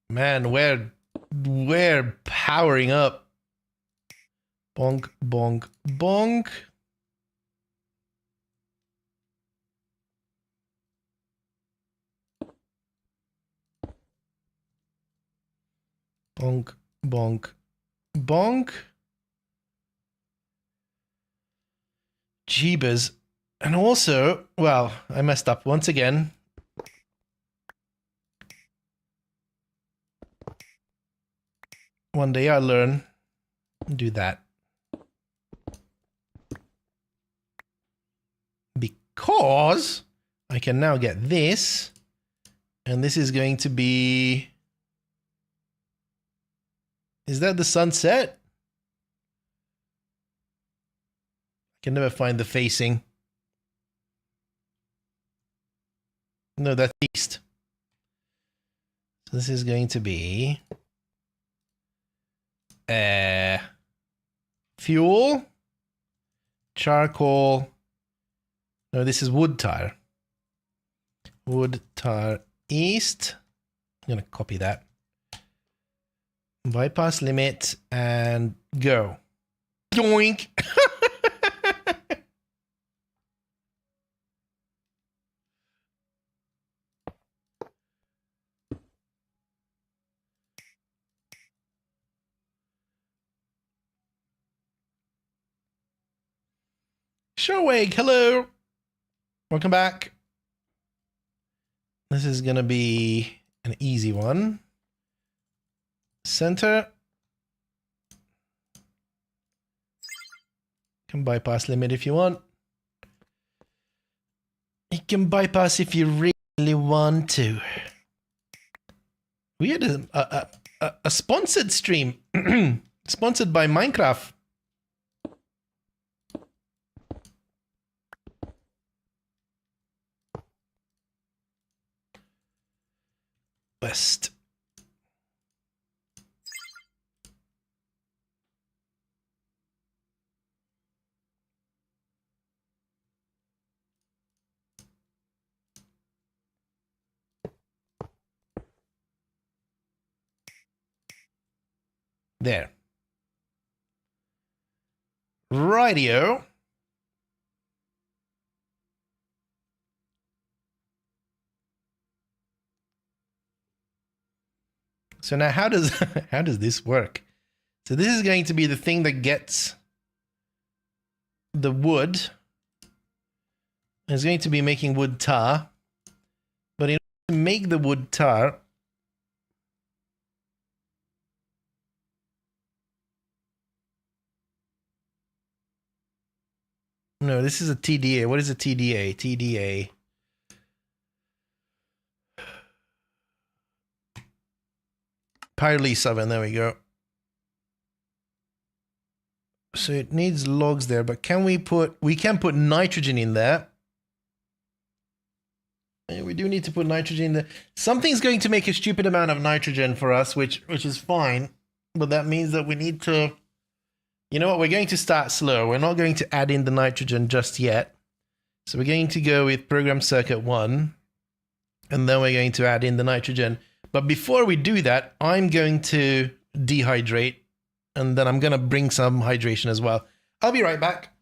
Man, we're powering up. Bonk, bonk, bonk. Bonk, bonk, bonk. Jeebus. And also, well, I messed up once again. One day I'll learn. Do that. Because I can now get this. And this is going to be... Is that the sunset? I can never find the facing. No, that's east. So this is going to be... fuel, charcoal. No, this is wood tar. Wood tar east. I'm going to copy that. Bypass limit and go. Doink. Shoreweg, hello. Welcome back. This is going to be an easy one. Center. Can bypass limit if you want. You can bypass if you really want to. We had a sponsored stream. Sponsored by Minecraft. West. There. Rightio. So now how does how does this work? So this is going to be the thing that gets the wood. It's going to be making wood tar. But in order to make the wood tar, no, this is a TDA. What is a TDA? TDA. Pyrolese oven, there we go. So it needs logs there, but can we can put nitrogen in there. And we do need to put nitrogen in there. Something's going to make a stupid amount of nitrogen for us, which is fine. But that means that we need to, you know what, we're going to start slow. We're not going to add in the nitrogen just yet. So we're going to go with program circuit 1. And then we're going to add in the nitrogen. But before we do that, I'm going to dehydrate. And then I'm going to bring some hydration as well. I'll be right back.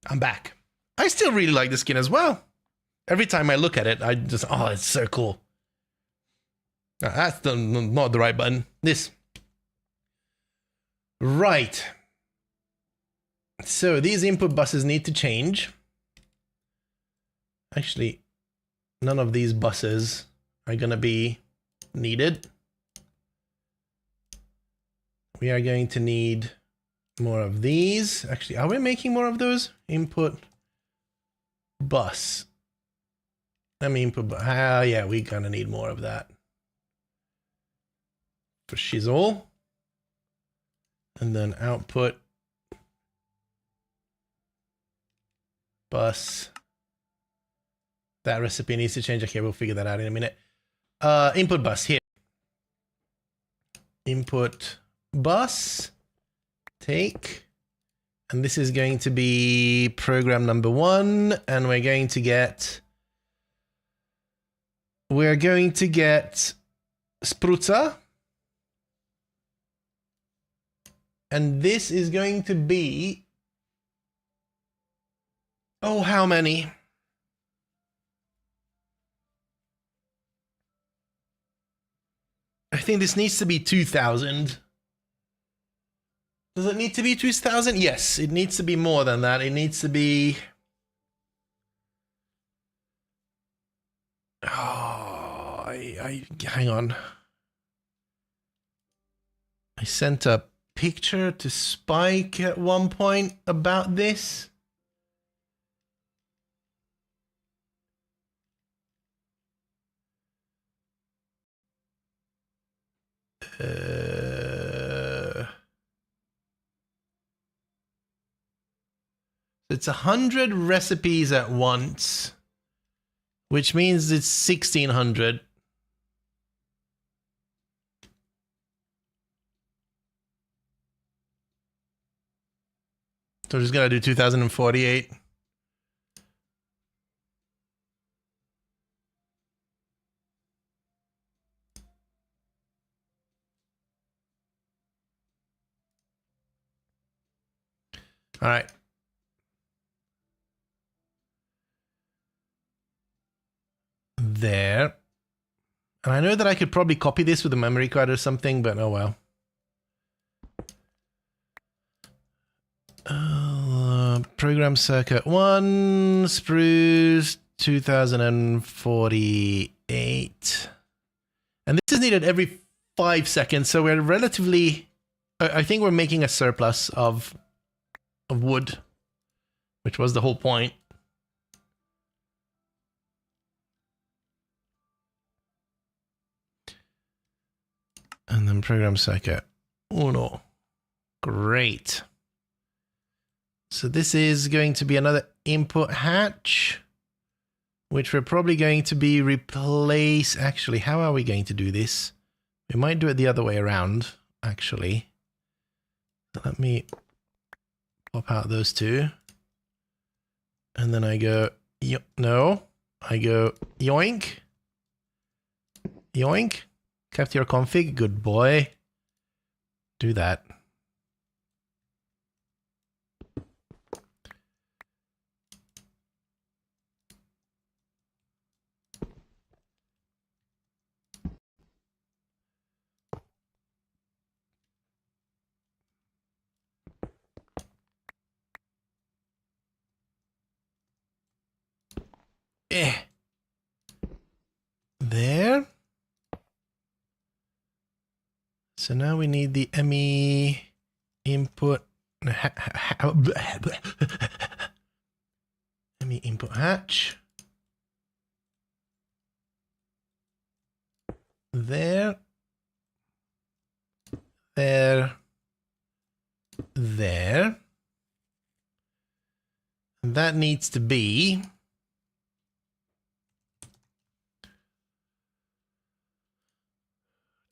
I'm back. I still really like the skin as well. Every time I look at it, I just, oh, it's so cool. That's not the right button. This. Right. So these input buses need to change. Actually, none of these buses are going to be needed. We are going to need more of these. Actually, are we making more of those? Input bus. I mean, input bus. Yeah, we kind of need more of that. For shizzle. And then output bus. That recipe needs to change. Okay, we'll figure that out in a minute. Input bus here. Input bus. take. And this is going to be program number 1. And we're going to get Sprutza. And this is going to be, oh, how many? I think this needs to be 2,000. Does it need to be 2,000? Yes, it needs to be more than that. It needs to be... Oh, hang on. I sent a picture to Spike at one point about this. It's 100 recipes at once, which means it's 1,600. So we're just gonna do 2,048. All right. There. And I know that I could probably copy this with a memory card or something, but oh well. Program circuit 1, spruce 2048. And this is needed every 5 seconds, so we're relatively... I think we're making a surplus of wood, which was the whole point. And then program circuit 1. Great. So this is going to be another input hatch, which we're probably going to be replace. Actually, how are we going to do this? We might do it the other way around, actually. Let me pop out those two. And then I go, no, I go yoink, yoink, kept your config, good boy. Do that. There. So now we need the ME input. ME input hatch. There. There. There. And that needs to be...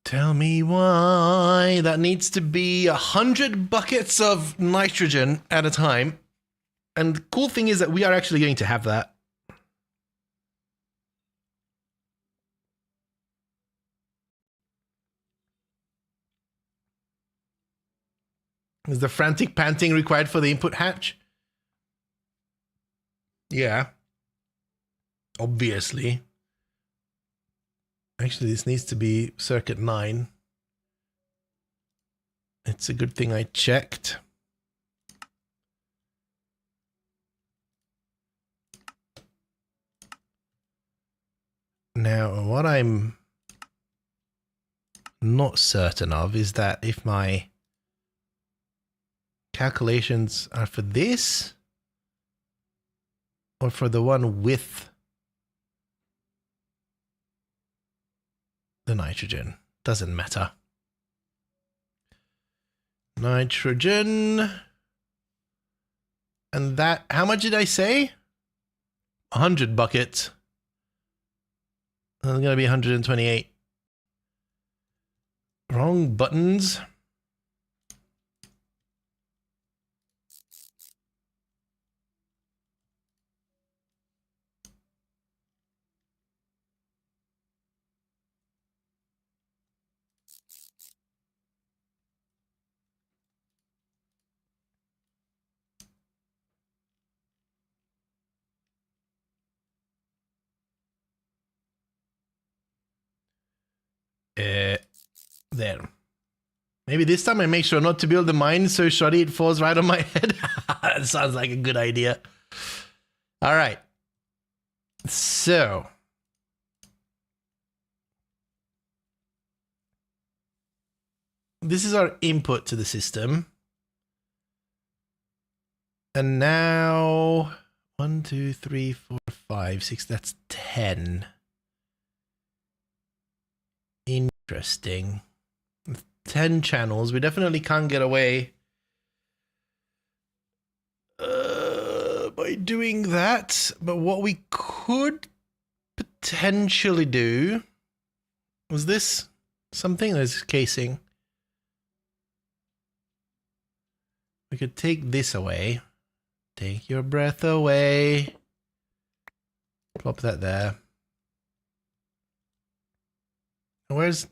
Tell me why. That needs to be 100 buckets of nitrogen at a time. And the cool thing is that we are actually going to have that. Is the frantic panting required for the input hatch? Yeah. Obviously. Actually, this needs to be circuit 9. It's a good thing I checked. Now, what I'm not certain of is that if my calculations are for this or for the one with the nitrogen. Doesn't matter. Nitrogen. And that, how much did I say? 100 buckets. That's going to be 128. Wrong buttons. There. Maybe this time I make sure not to build the mine so shoddy it falls right on my head. That sounds like a good idea. All right. So. This is our input to the system. And now 1, 2, 3, 4, 5, 6, that's 10. Interesting. 10 channels. We definitely can't get away by doing that. But what we could potentially do was this something that's casing. We could take this away. Take your breath away. Plop that there. Where's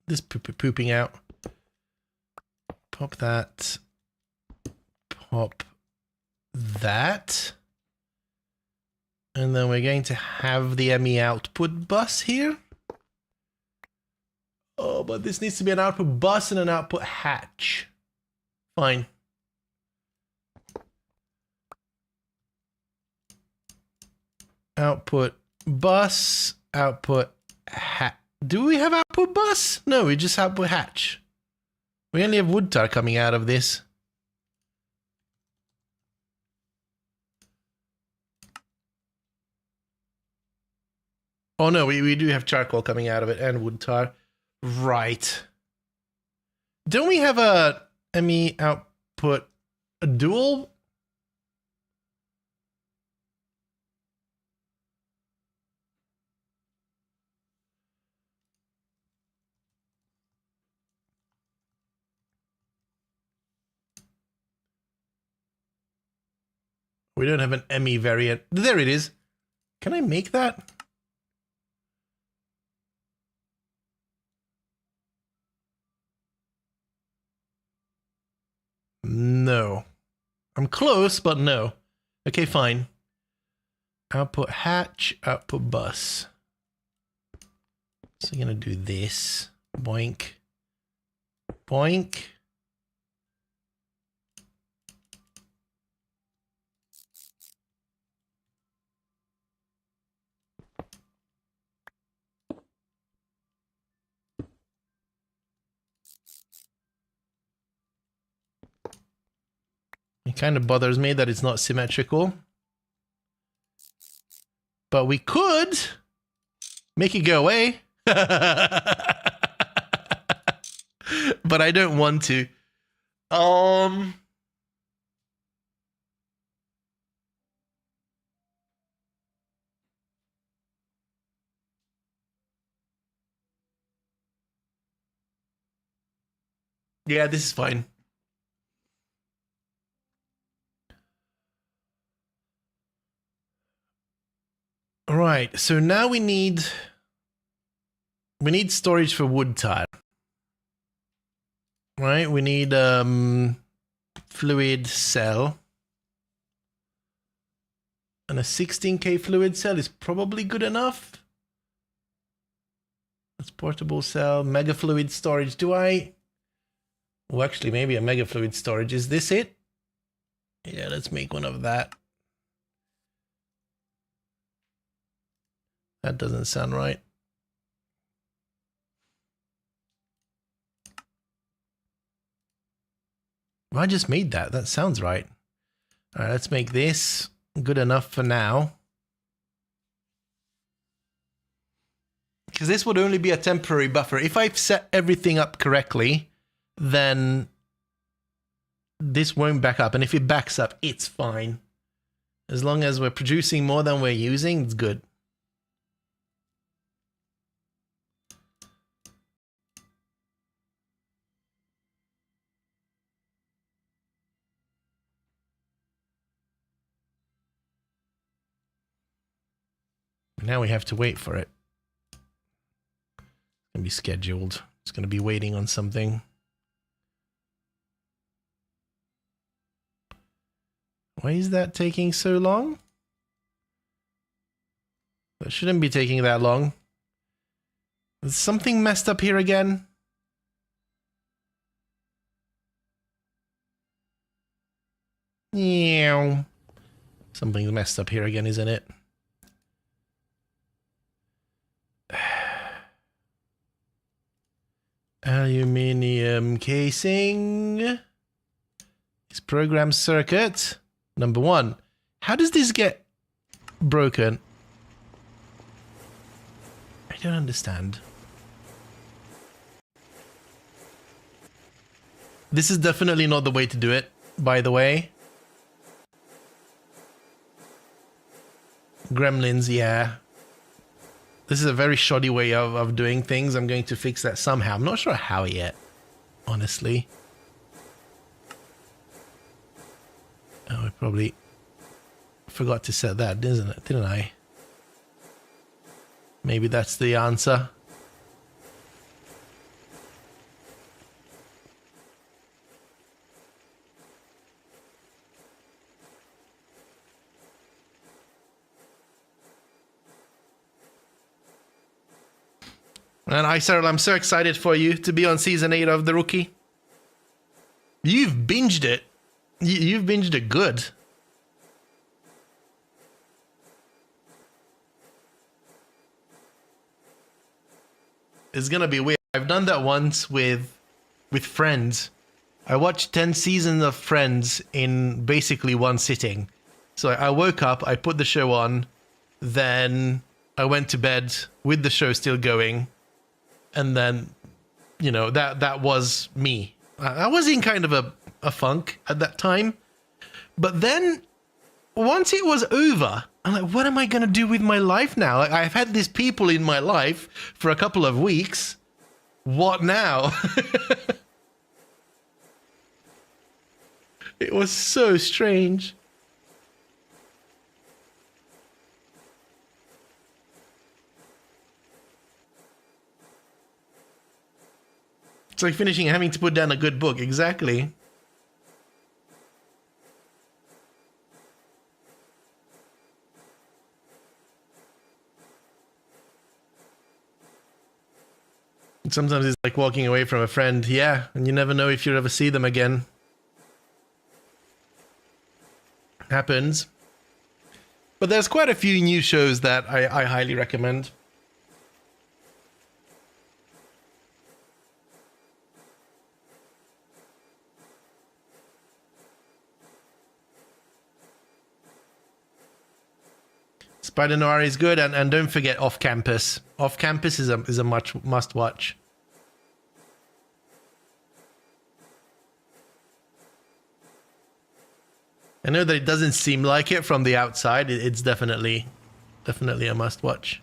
this pooping out? Pop that. Pop that. And then we're going to have the ME output bus here. Oh, but this needs to be an output bus and an output hatch. Fine. Output bus, output hatch. Do we have output bus? No, we just output hatch. We only have wood tar coming out of this. Oh no, we do have charcoal coming out of it and wood tar. Right. Don't we have a ME output, a dual? We don't have an ME variant. There it is. Can I make that? No. I'm close, but no. Okay, fine. Output hatch, output bus. So I'm gonna do this. Boink. Boink. It kind of bothers me that it's not symmetrical. But we could make it go away. But I don't want to. Yeah, this is fine. All right, so now we need storage for wood tar. Right, we need fluid cell. And a 16K fluid cell is probably good enough. That's portable cell, mega fluid storage. Do I? Well, actually, maybe a mega fluid storage. Is this it? Yeah, let's make one of that. That doesn't sound right. Well, I just made that. That sounds right. All right, let's make this good enough for now. Because this would only be a temporary buffer. If I've set everything up correctly, then this won't back up. And if it backs up, it's fine. As long as we're producing more than we're using, it's good. Now we have to wait for it. It's going to be scheduled. It's going to be waiting on something. Why is that taking so long? That shouldn't be taking that long. Is something messed up here again? Yeah. Something's messed up here again, isn't it? Aluminium casing. Is program circuit. Number 1. How does this get broken? I don't understand. This is definitely not the way to do it, by the way. Gremlins, yeah. This is a very shoddy way of doing things. I'm going to fix that somehow. I'm not sure how yet, honestly. Oh, I probably forgot to set that, didn't I? Maybe that's the answer. And I'm so excited for you to be on season 8 of The Rookie. You've binged it. You've binged it good. It's gonna be weird. I've done that once with Friends. I watched 10 seasons of Friends in basically one sitting. So I woke up, I put the show on, then I went to bed with the show still going, and then, you know, that was me. I was in kind of a funk at that time. But then, once it was over, I'm like, what am I going to do with my life now? Like, I've had these people in my life for a couple of weeks. What now? It was so strange. It's like finishing having to put down a good book. Exactly. Sometimes it's like walking away from a friend. Yeah, and you never know if you'll ever see them again. Happens. But there's quite a few new shows that I highly recommend. Spider Noir is good, and don't forget Off Campus. Off Campus is a must watch. I know that it doesn't seem like it from the outside. It's definitely a must watch.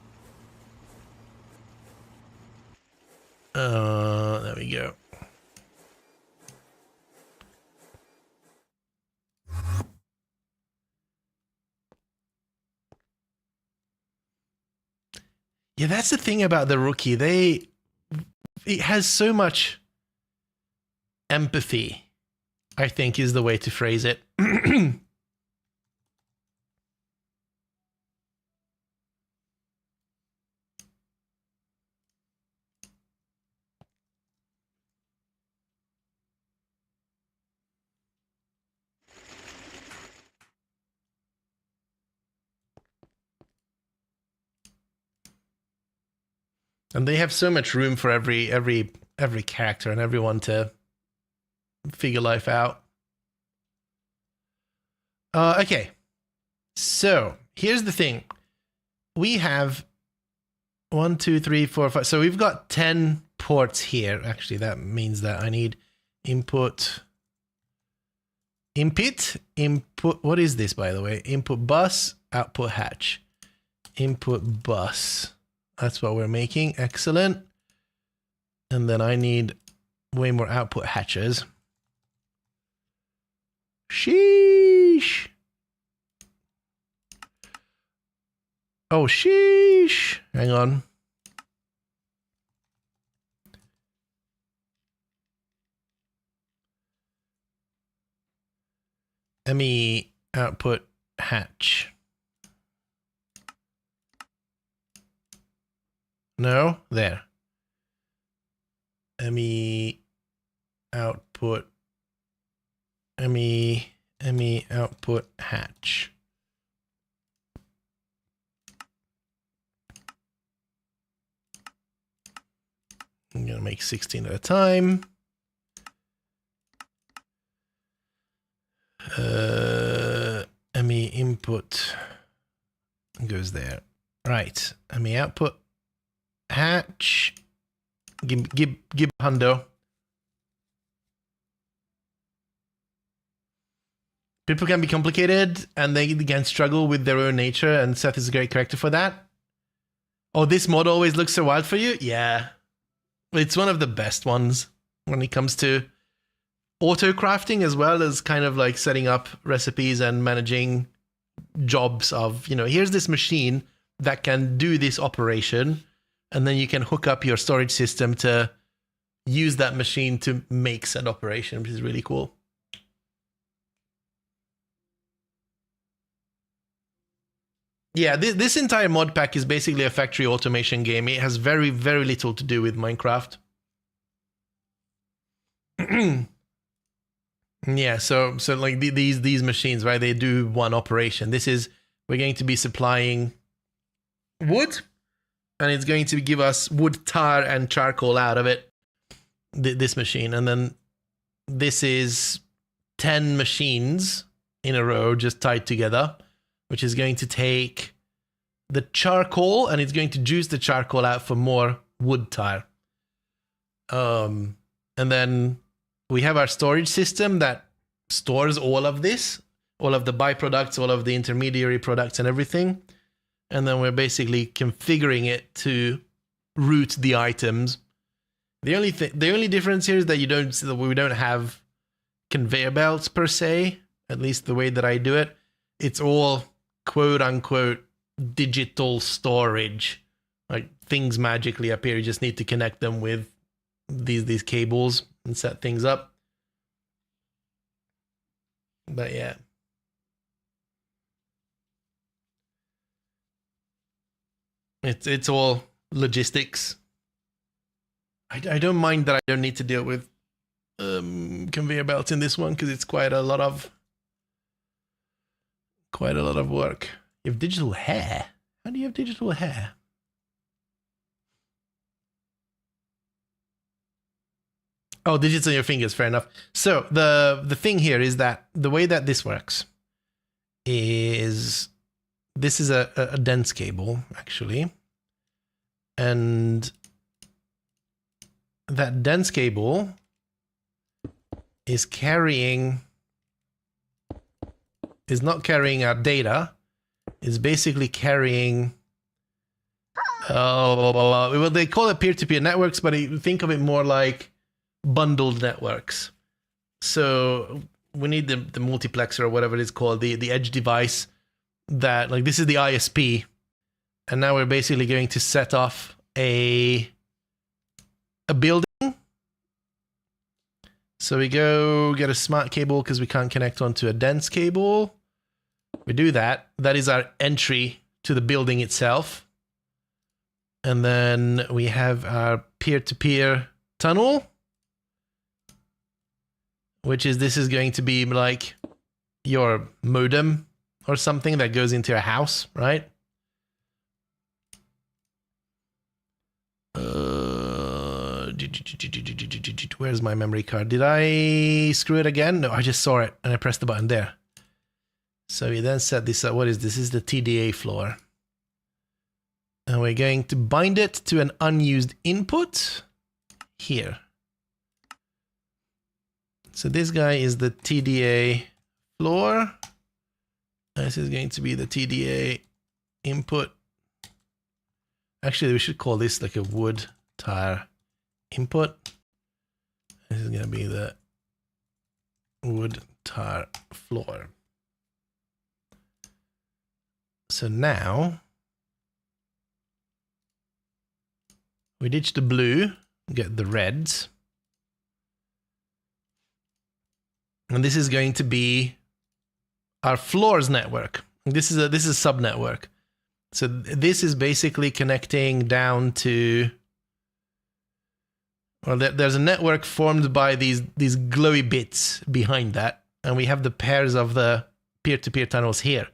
There we go. Yeah, that's the thing about The Rookie. It has so much empathy, I think is the way to phrase it. And they have so much room for every character and everyone to figure life out. Okay. So here's the thing. We have 1, 2, 3, 4, 5. So we've got 10 ports here. Actually, that means that I need input. What is this, by the way? Input bus, output hatch. Input bus. That's what we're making. Excellent. And then I need way more output hatches. Sheesh. Oh, sheesh. Hang on. ME output hatch. No, there. ME output. ME ME output hatch. I'm gonna make 16 at a time. ME input goes there. Right. ME output hatch. Give hundo. People can be complicated and they can struggle with their own nature, and Seth is a great character for that. Oh, this mod always looks so wild for you? Yeah. It's one of the best ones when it comes to auto crafting, as well as kind of like setting up recipes and managing jobs of, you know, here's this machine that can do this operation, and then you can hook up your storage system to use that machine to make said operation, which is really cool. Yeah, this entire mod pack is basically a factory automation game. It has very, very little to do with Minecraft. Yeah, so like these machines, right? They do one operation. We're going to be supplying wood, and it's going to give us wood tar and charcoal out of it. This machine, and then this is 10 machines in a row just tied together, which is going to take the charcoal and it's going to juice the charcoal out for more wood tar. And then we have our storage system that stores all of this, all of the byproducts, all of the intermediary products and everything. And then we're basically configuring it to route the items. The only difference here is that we don't have conveyor belts per se, at least the way that I do it. It's all quote unquote digital storage. Like things magically appear. You just need to connect them with these cables and set things up. But yeah. It's all logistics. I don't mind that I don't need to deal with conveyor belts in this one, because it's quite a lot of work. You have digital hair? How do you have digital hair? Oh, digits on your fingers, fair enough. So the thing here is that the way that this works is this is a dense cable, actually. And that dense cable is not carrying our data. It's basically carrying well, they call it peer-to-peer networks, but think of it more like bundled networks. So we need the multiplexer or whatever it is called, the edge device that, like, this is the ISP, and now we're basically going to set off a building. So we go get a smart cable because we can't connect onto a dense cable. We do that. That is our entry to the building itself. And then we have our peer-to-peer tunnel, which is, this is going to be like your modem or something that goes into your house, right? Where's my memory card? Did I screw it again? No, I just saw it and I pressed the button there. So we then set this up. What is this? This is the TDA floor. And we're going to bind it to an unused input here. So this guy is the TDA floor. This is going to be the TDA input. Actually, we should call this like a wood tar input. This is going to be the wood tar floor. So now we ditch the blue, get the reds. And this is going to be our floors network. This is a sub network. So this is basically connecting down to, well, there's a network formed by these glowy bits behind that, and we have the pairs of the peer-to-peer tunnels here.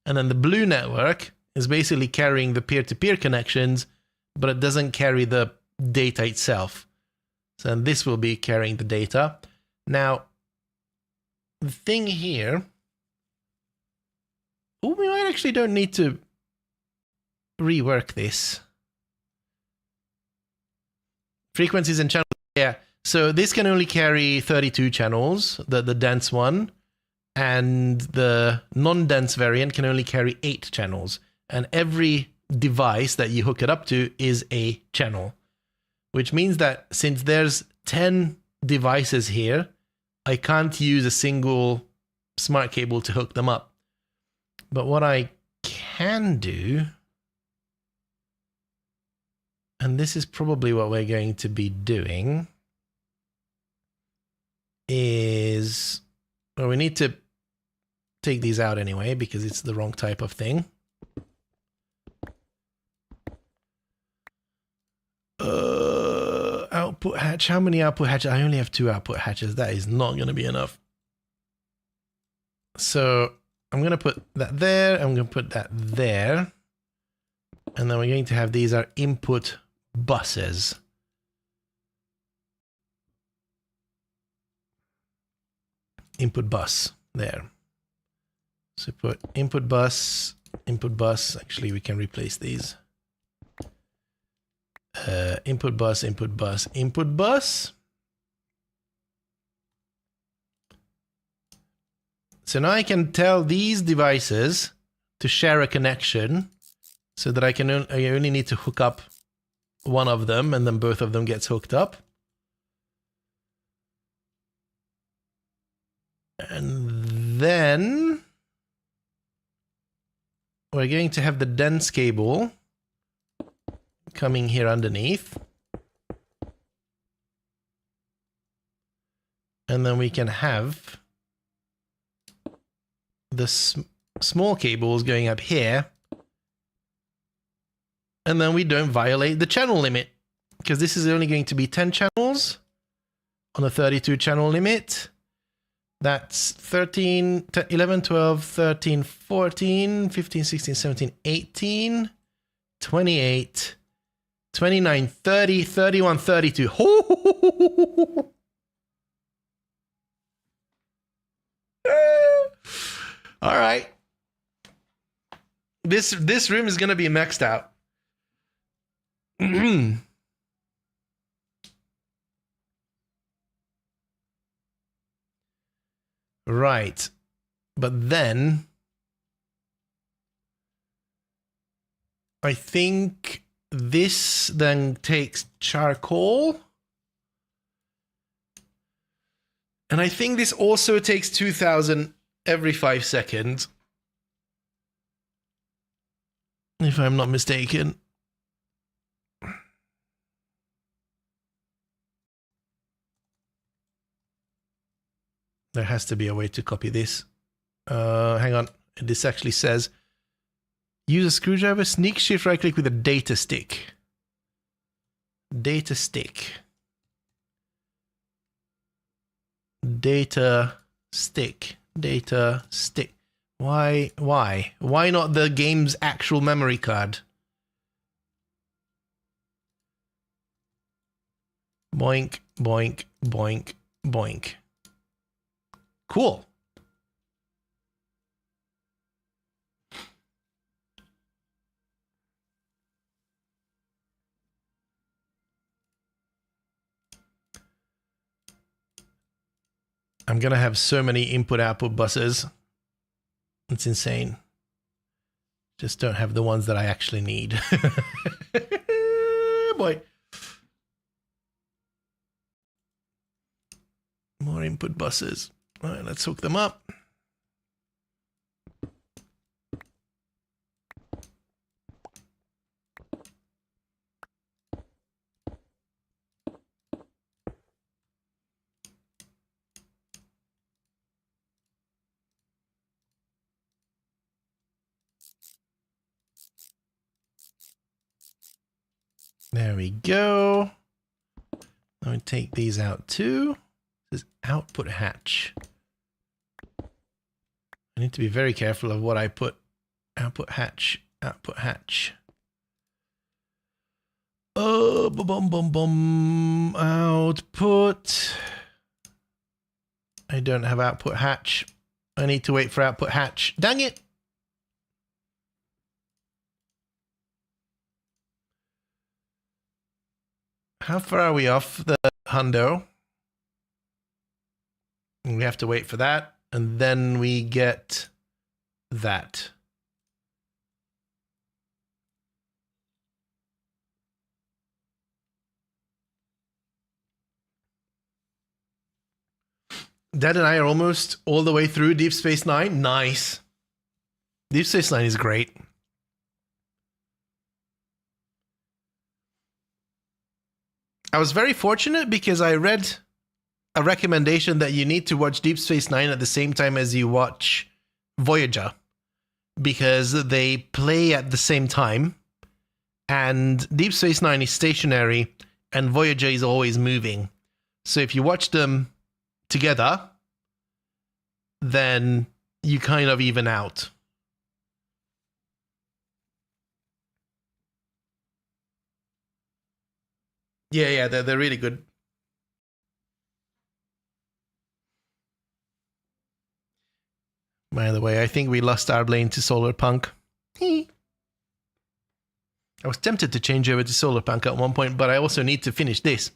And then the blue network is basically carrying the peer-to-peer connections, but it doesn't carry the data itself. So this will be carrying the data. Now, the thing here, we might actually don't need to rework this. Frequencies and channels, yeah. So this can only carry 32 channels, the dense one, and the non-dense variant can only carry 8 channels. And every device that you hook it up to is a channel, which means that since there's 10 devices here, I can't use a single smart cable to hook them up. But what I can do, and this is probably what we're going to be doing, is, well, we need to take these out anyway because it's the wrong type of thing. Output hatch. How many output hatches? I only have 2 output hatches. That is not going to be enough. So I'm going to put that there. I'm going to put that there. And then we're going to have these are input buses. Input bus there. So put input bus, input bus. Actually, we can replace these. Input bus, input bus, input bus. So now I can tell these devices to share a connection so that I only need to hook up one of them and then both of them gets hooked up. And then we're going to have the dense cable coming here underneath. And then we can have the small cables going up here. And then we don't violate the channel limit because this is only going to be 10 channels on a 32 channel limit. That's 13, 11, 12, 13, 14, 15, 16, 17, 18, 28, 29, 30, 31, 32. All right. This room is going to be maxed out. Right. But then I think this then takes charcoal. And I think this also takes 2000 every 5 seconds. If I'm not mistaken. There has to be a way to copy this. Hang on. This actually says, use a screwdriver, sneak shift right click with a data stick. Data stick. Data stick. Data stick. Why? Why not the game's actual memory card? Boink, boink, boink, boink. Cool. I'm gonna have so many input-output buses. It's insane. Just don't have the ones that I actually need. Boy. More input buses. All right, let's hook them up. There we go. I'm going to take these out too. This is output hatch. I need to be very careful of what I put. Output hatch. Output hatch. Oh, boom. Output. I don't have output hatch. I need to wait for output hatch. Dang it! How far are we off the hundo? We have to wait for that, and then we get that. Dad and I are almost all the way through Deep Space Nine. Nice. Deep Space Nine is great. I was very fortunate because I read a recommendation that you need to watch Deep Space Nine at the same time as you watch Voyager, because they play at the same time, and Deep Space Nine is stationary and Voyager is always moving. So if you watch them together, then you kind of even out. Yeah, they're really good. By the way, I think we lost our lane to Solar Punk. I was tempted to change over to Solar Punk at one point, but I also need to finish this.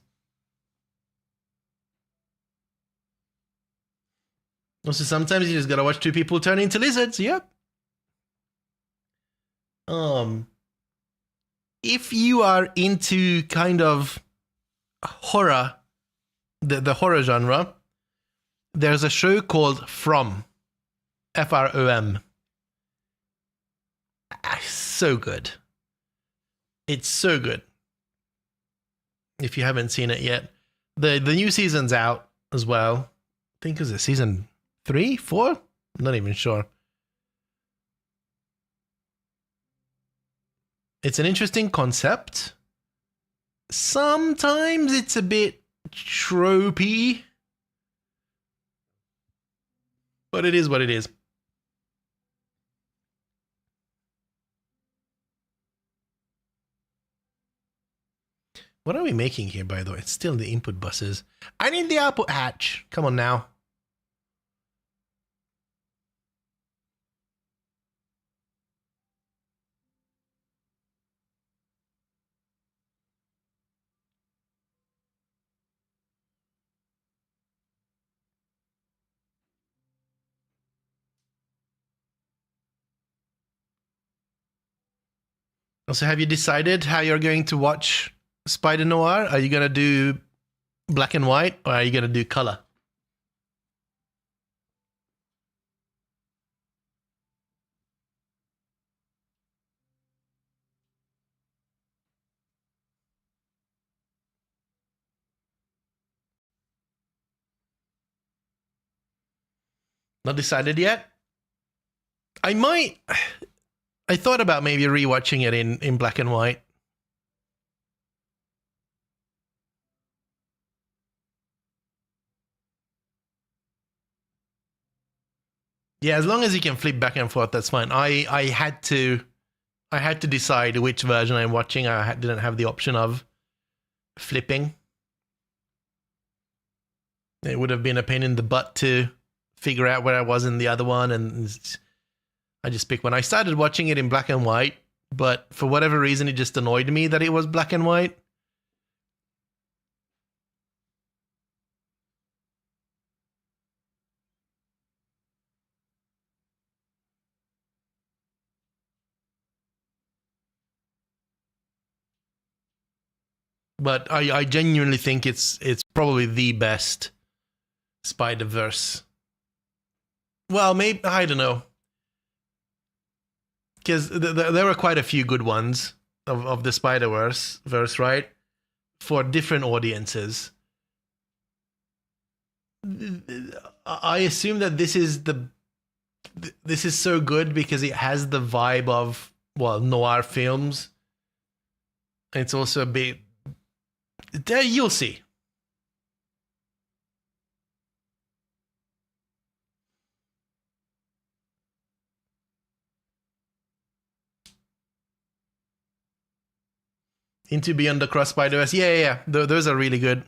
Also, sometimes you just gotta watch two people turn into lizards. Yep. If you are into kind of horror, the horror genre, there's a show called From. From. So good. It's so good. If you haven't seen it yet. The new season's out as well. I think it's season 3, 4? I'm not even sure. It's an interesting concept. Sometimes it's a bit tropey. But it is what it is. What are we making here, by the way? It's still the input buses. I need the output hatch. Come on now. Also, have you decided how you're going to watch Spider Noir? Are you going to do black and white, or are you going to do color? Not decided yet? I might. I thought about maybe rewatching it in black and white. Yeah, as long as you can flip back and forth, that's fine. I had to decide which version I'm watching. Didn't have the option of flipping. It would have been a pain in the butt to figure out where I was in the other one, and I just picked one. I started watching it in black and white, but for whatever reason, it just annoyed me that it was black and white. But I genuinely think it's probably the best Spider-Verse. Well, maybe, I don't know. Because there were quite a few good ones of the Spider-Verse, right? For different audiences. I assume that this is so good because it has the vibe of, well, noir films. It's also a bit... You'll see. Into Beyond the Cross Spider-Verse. Yeah. Those are really good.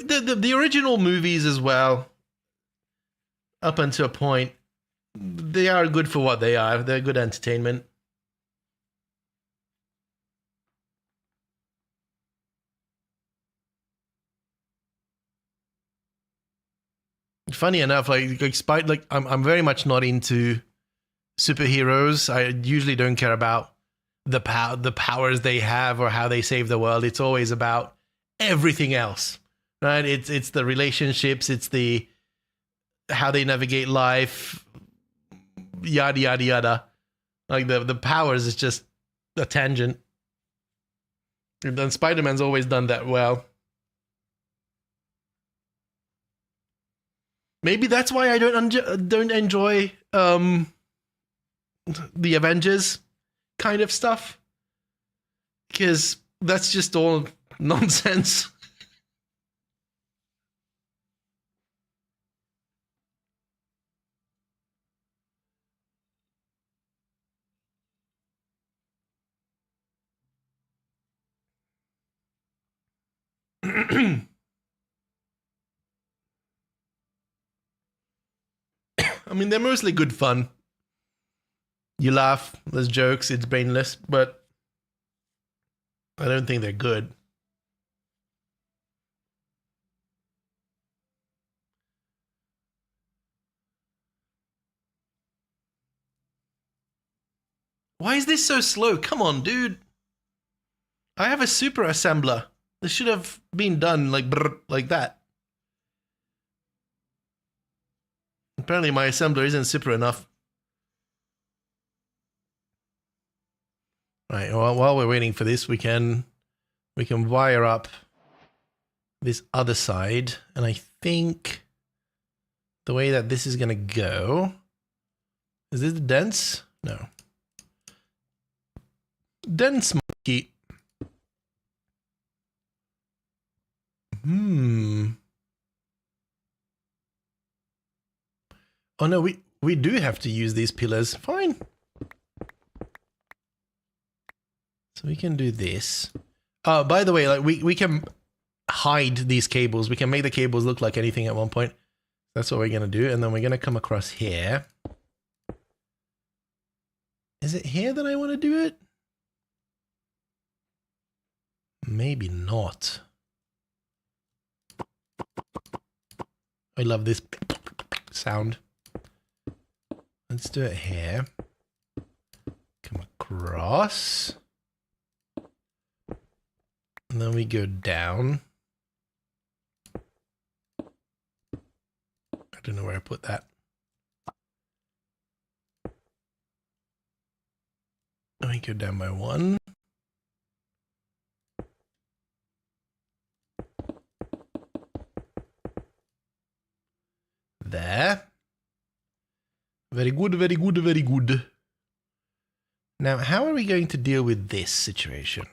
The original movies as well, up until a point, they are good for what they are. They're good entertainment. Funny enough, I'm very much not into superheroes. I usually don't care about the powers they have or how they save the world. It's always about everything else, right? It's the relationships, it's the how they navigate life, yada yada yada. Like the powers is just a tangent. And then Spider-Man's always done that well. Maybe that's why I don't enjoy the Avengers kind of stuff, because that's just all nonsense. I mean, they're mostly good fun. You laugh, there's jokes, it's brainless, but I don't think they're good. Why is this so slow? Come on, dude. I have a super assembler. This should have been done like that. Apparently my assembler isn't super enough. Right, well, while we're waiting for this, we can wire up this other side, and I think the way that this is gonna go, is this dense? No. Dense monkey. Oh no, we do have to use these pillars. Fine. So we can do this. By the way, like we can hide these cables. We can make the cables look like anything at one point. That's what we're gonna do, and then we're gonna come across here. Is it here that I want to do it? Maybe not. I love this sound. Let's do it here. Come across. And then we go down. I don't know where I put that. Let me go down by one. There. Very good, very good, very good. Now, how are we going to deal with this situation?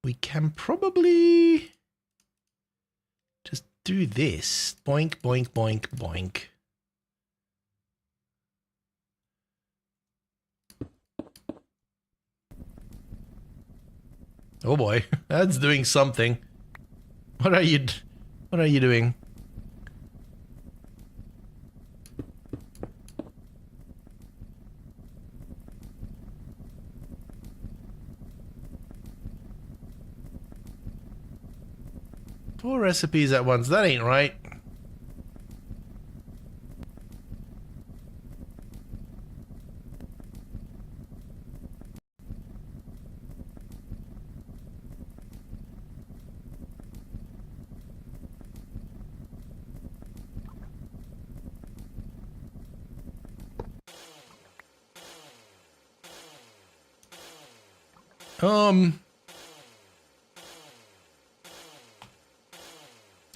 We can probably just do this. Boink, boink, boink, boink. Oh boy, that's doing something. What are you doing? Four recipes at once, that ain't right.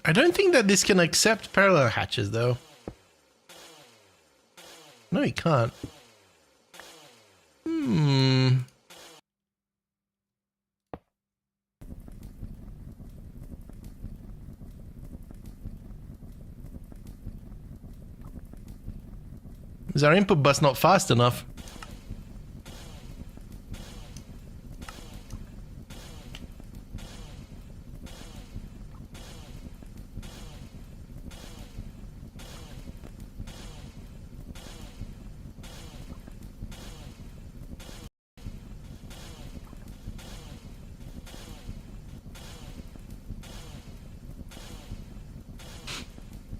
I don't think that this can accept parallel hatches, though. No, you can't. Is our input bus not fast enough?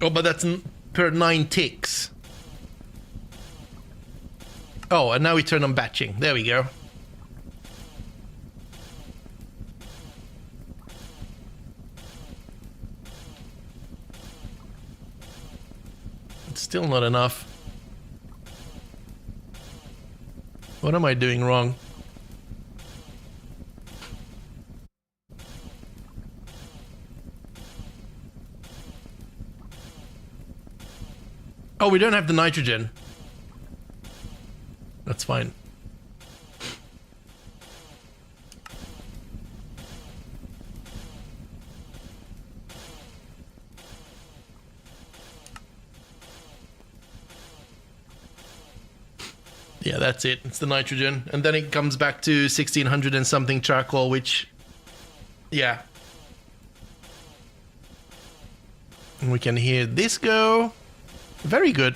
Oh, but that's per 9 ticks. Oh, and now we turn on batching. There we go. It's still not enough. What am I doing wrong? Oh, we don't have the nitrogen. That's fine. Yeah, that's it. It's the nitrogen. And then it comes back to 1600 and something charcoal, which... yeah. And we can hear this go. Very good.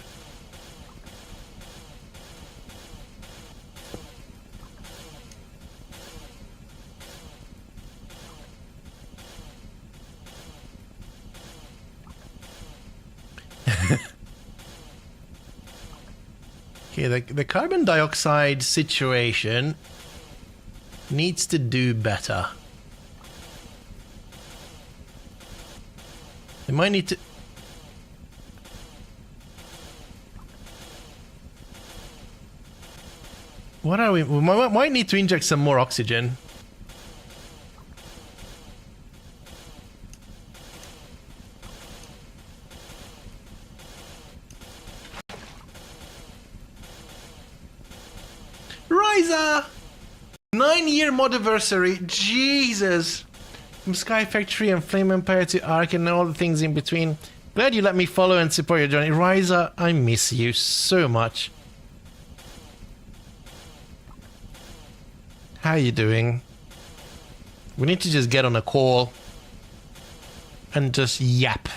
Okay, the carbon dioxide situation needs to do better. They might need to... what are we might need to inject some more oxygen. Ryza! 9-year modiversary. Jesus! From Sky Factory and Flame Empire to Ark and all the things in between. Glad you let me follow and support your journey. Ryza, I miss you so much. How you doing? We need to just get on a call and just yap.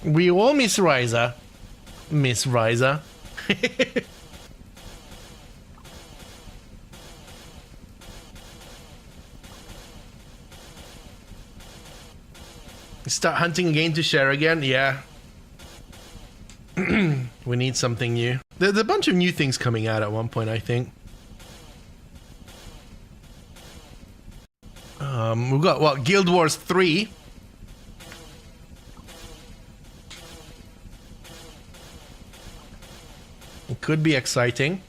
We all miss Ryza. Miss Ryza. Start hunting again to share again? Yeah. We need something new. There's a bunch of new things coming out at one point, I think. We've got, what, Guild Wars 3. It could be exciting.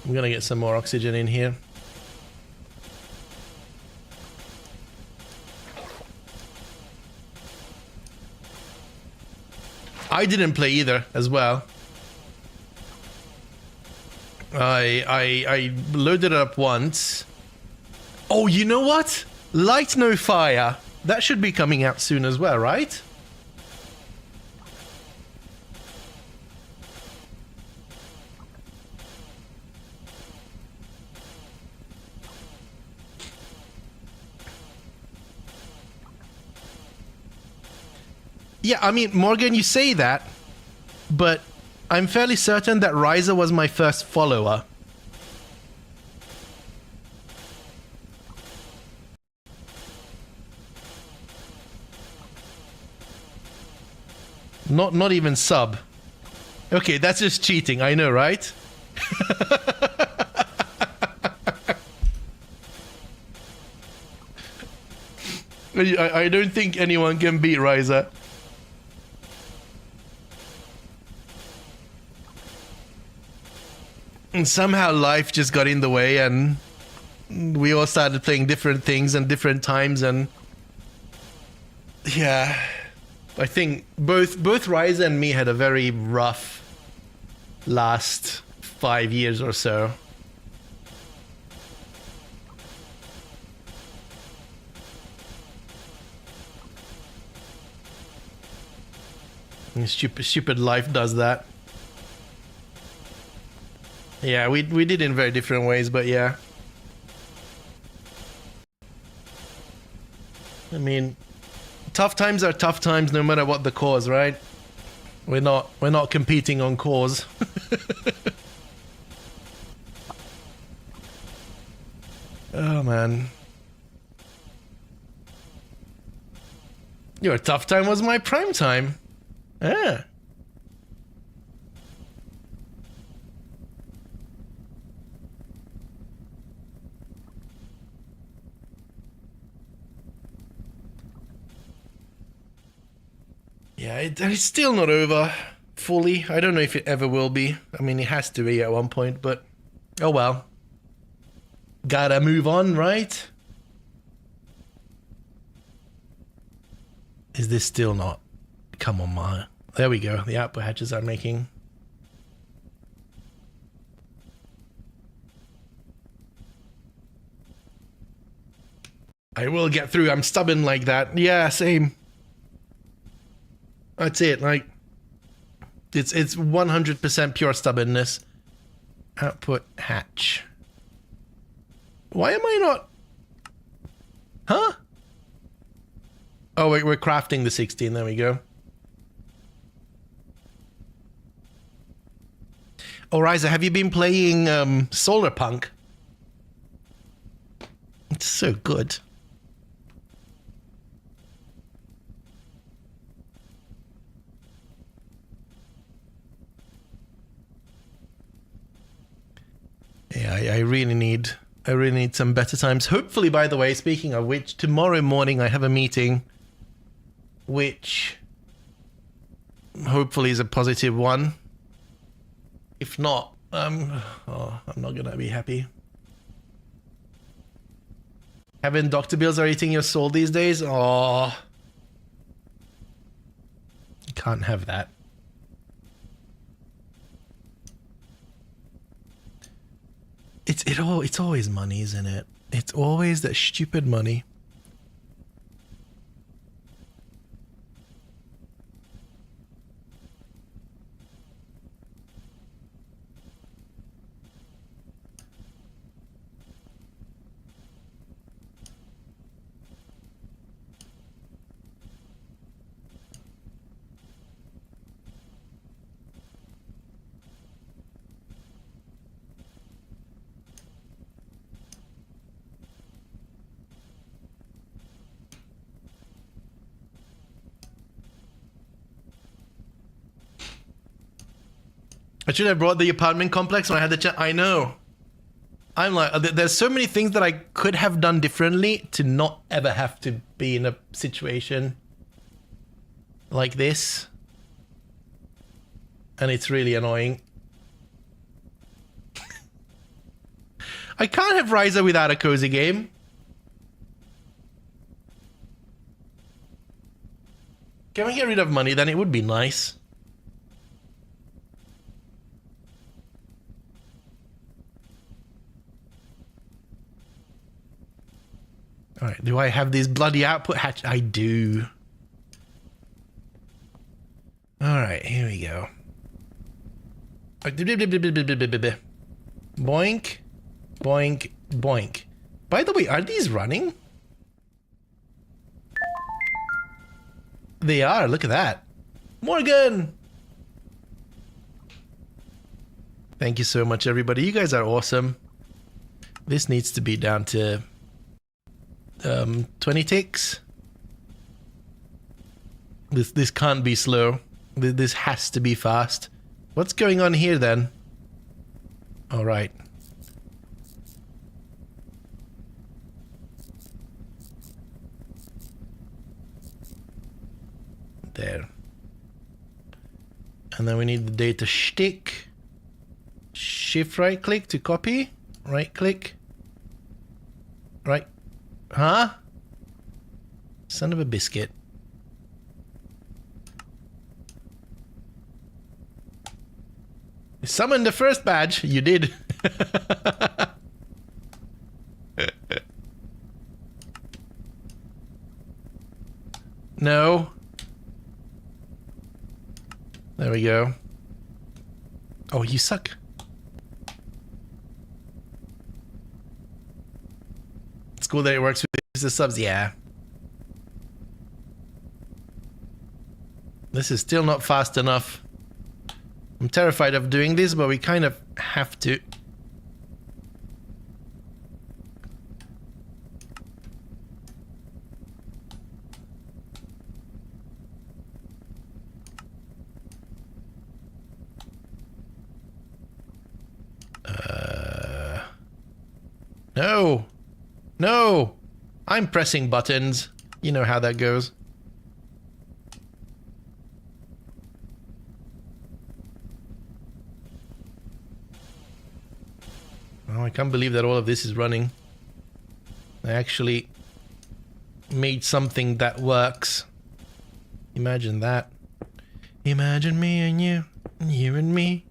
I'm gonna get some more oxygen in here. I didn't play either, as well. I loaded it up once. Oh, you know what? Light No Fire. That should be coming out soon as well, right? Yeah, I mean, Morgan, you say that, but I'm fairly certain that Ryza was my first follower. Not even sub. Okay, that's just cheating, I know, right? I don't think anyone can beat Ryza. And somehow life just got in the way and we all started playing different things and different times, and yeah, I think both Ryza and me had a very rough last 5 years or so. Stupid life does that. Yeah, we did in very different ways, but yeah. I mean, tough times are tough times no matter what the cause, right? We're not competing on cause. Oh man. Your tough time was my prime time. Ah. Yeah, it's still not over fully. I don't know if it ever will be. I mean, it has to be at one point, but oh well. Gotta move on, right? Is this still not? Come on, Ma. There we go. The output hatches are making. I will get through. I'm stubborn like that. Yeah, same. That's it. Like, it's 100% pure stubbornness. Output hatch. Why am I not? Huh? Oh, wait, we're crafting the 16. There we go. Oh, Ryza, have you been playing Solar Punk? It's so good. Yeah, I really need some better times. Hopefully, by the way, speaking of which, tomorrow morning I have a meeting, which hopefully is a positive one. If not, I'm not gonna be happy. Having doctor bills are eating your soul these days? Oh, you can't have that. It's always money, isn't it? It's always that stupid money. I should have brought the apartment complex when I had the chat. I know. I'm like, there's so many things that I could have done differently to not ever have to be in a situation like this. And it's really annoying. I can't have Ryza without a cozy game. Can we get rid of money? Then it would be nice. Alright, do I have these bloody output hatch? I do. Alright, here we go. Boink. Boink. Boink. By the way, are these running? They are, look at that. Morgan! Thank you so much, everybody. You guys are awesome. This needs to be down to 20 ticks. This can't be slow. This has to be fast. What's going on here then? All right. There. And then we need the data stick. Shift right click to copy. Right click. Right. Huh? Son of a biscuit. Summon the first badge. You did. No. There we go. Oh, you suck. It's cool that it works with the subs. Yeah. This is still not fast enough. I'm terrified of doing this, but we kind of have to. No! No! I'm pressing buttons. You know how that goes. Oh, I can't believe that all of this is running. I actually made something that works. Imagine that. Imagine me and you and me.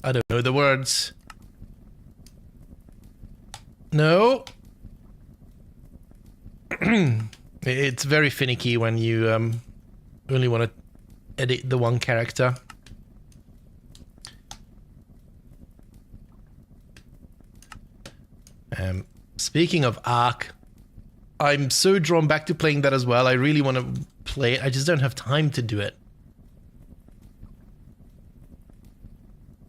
I don't know the words. No. It's very finicky when you only want to edit the one character. Speaking of Ark, I'm so drawn back to playing that as well. I really want to play it. I just don't have time to do it.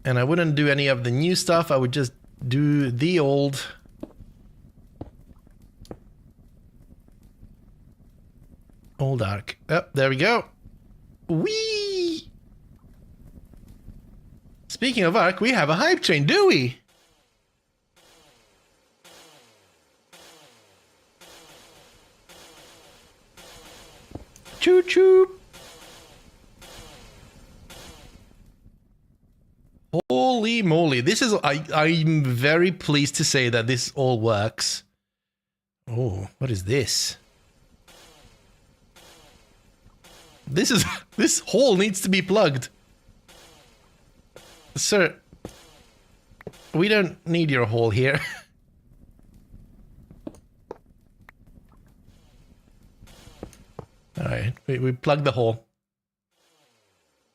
And I wouldn't do any of the new stuff. I would just do the old. Old Ark. Oh, there we go. Whee! Speaking of Ark, we have a hype train, do we? Choo choo. Holy moly. This is, I'm very pleased to say that this all works. Oh, what is this? This hole needs to be plugged. Sir, we don't need your hole here. Alright, we plug the hole.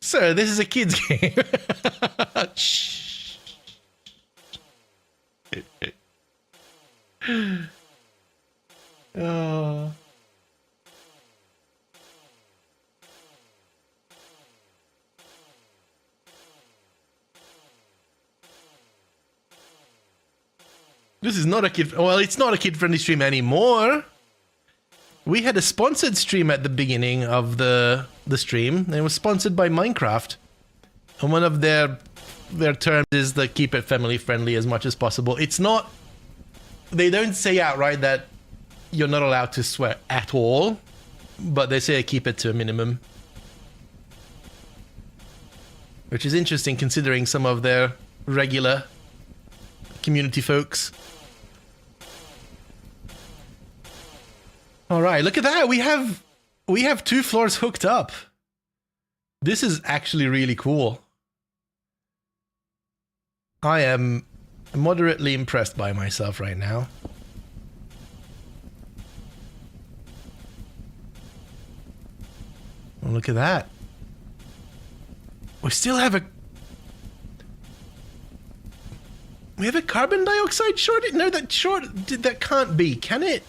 Sir, this is a kid's game. Shh. Oh. This is not a kid. Well, it's not a kid-friendly stream anymore. We had a sponsored stream at the beginning of the stream, and it was sponsored by Minecraft. And one of their terms is to keep it family-friendly as much as possible. It's not. They don't say outright that you're not allowed to swear at all, but they say keep it to a minimum. Which is interesting considering some of their regular community folks. All right, look at that. We have 2 floors hooked up. This is actually really cool. I am moderately impressed by myself right now. Oh, look at that. We still have a... We have a carbon dioxide shortage? No, that can't be, can it?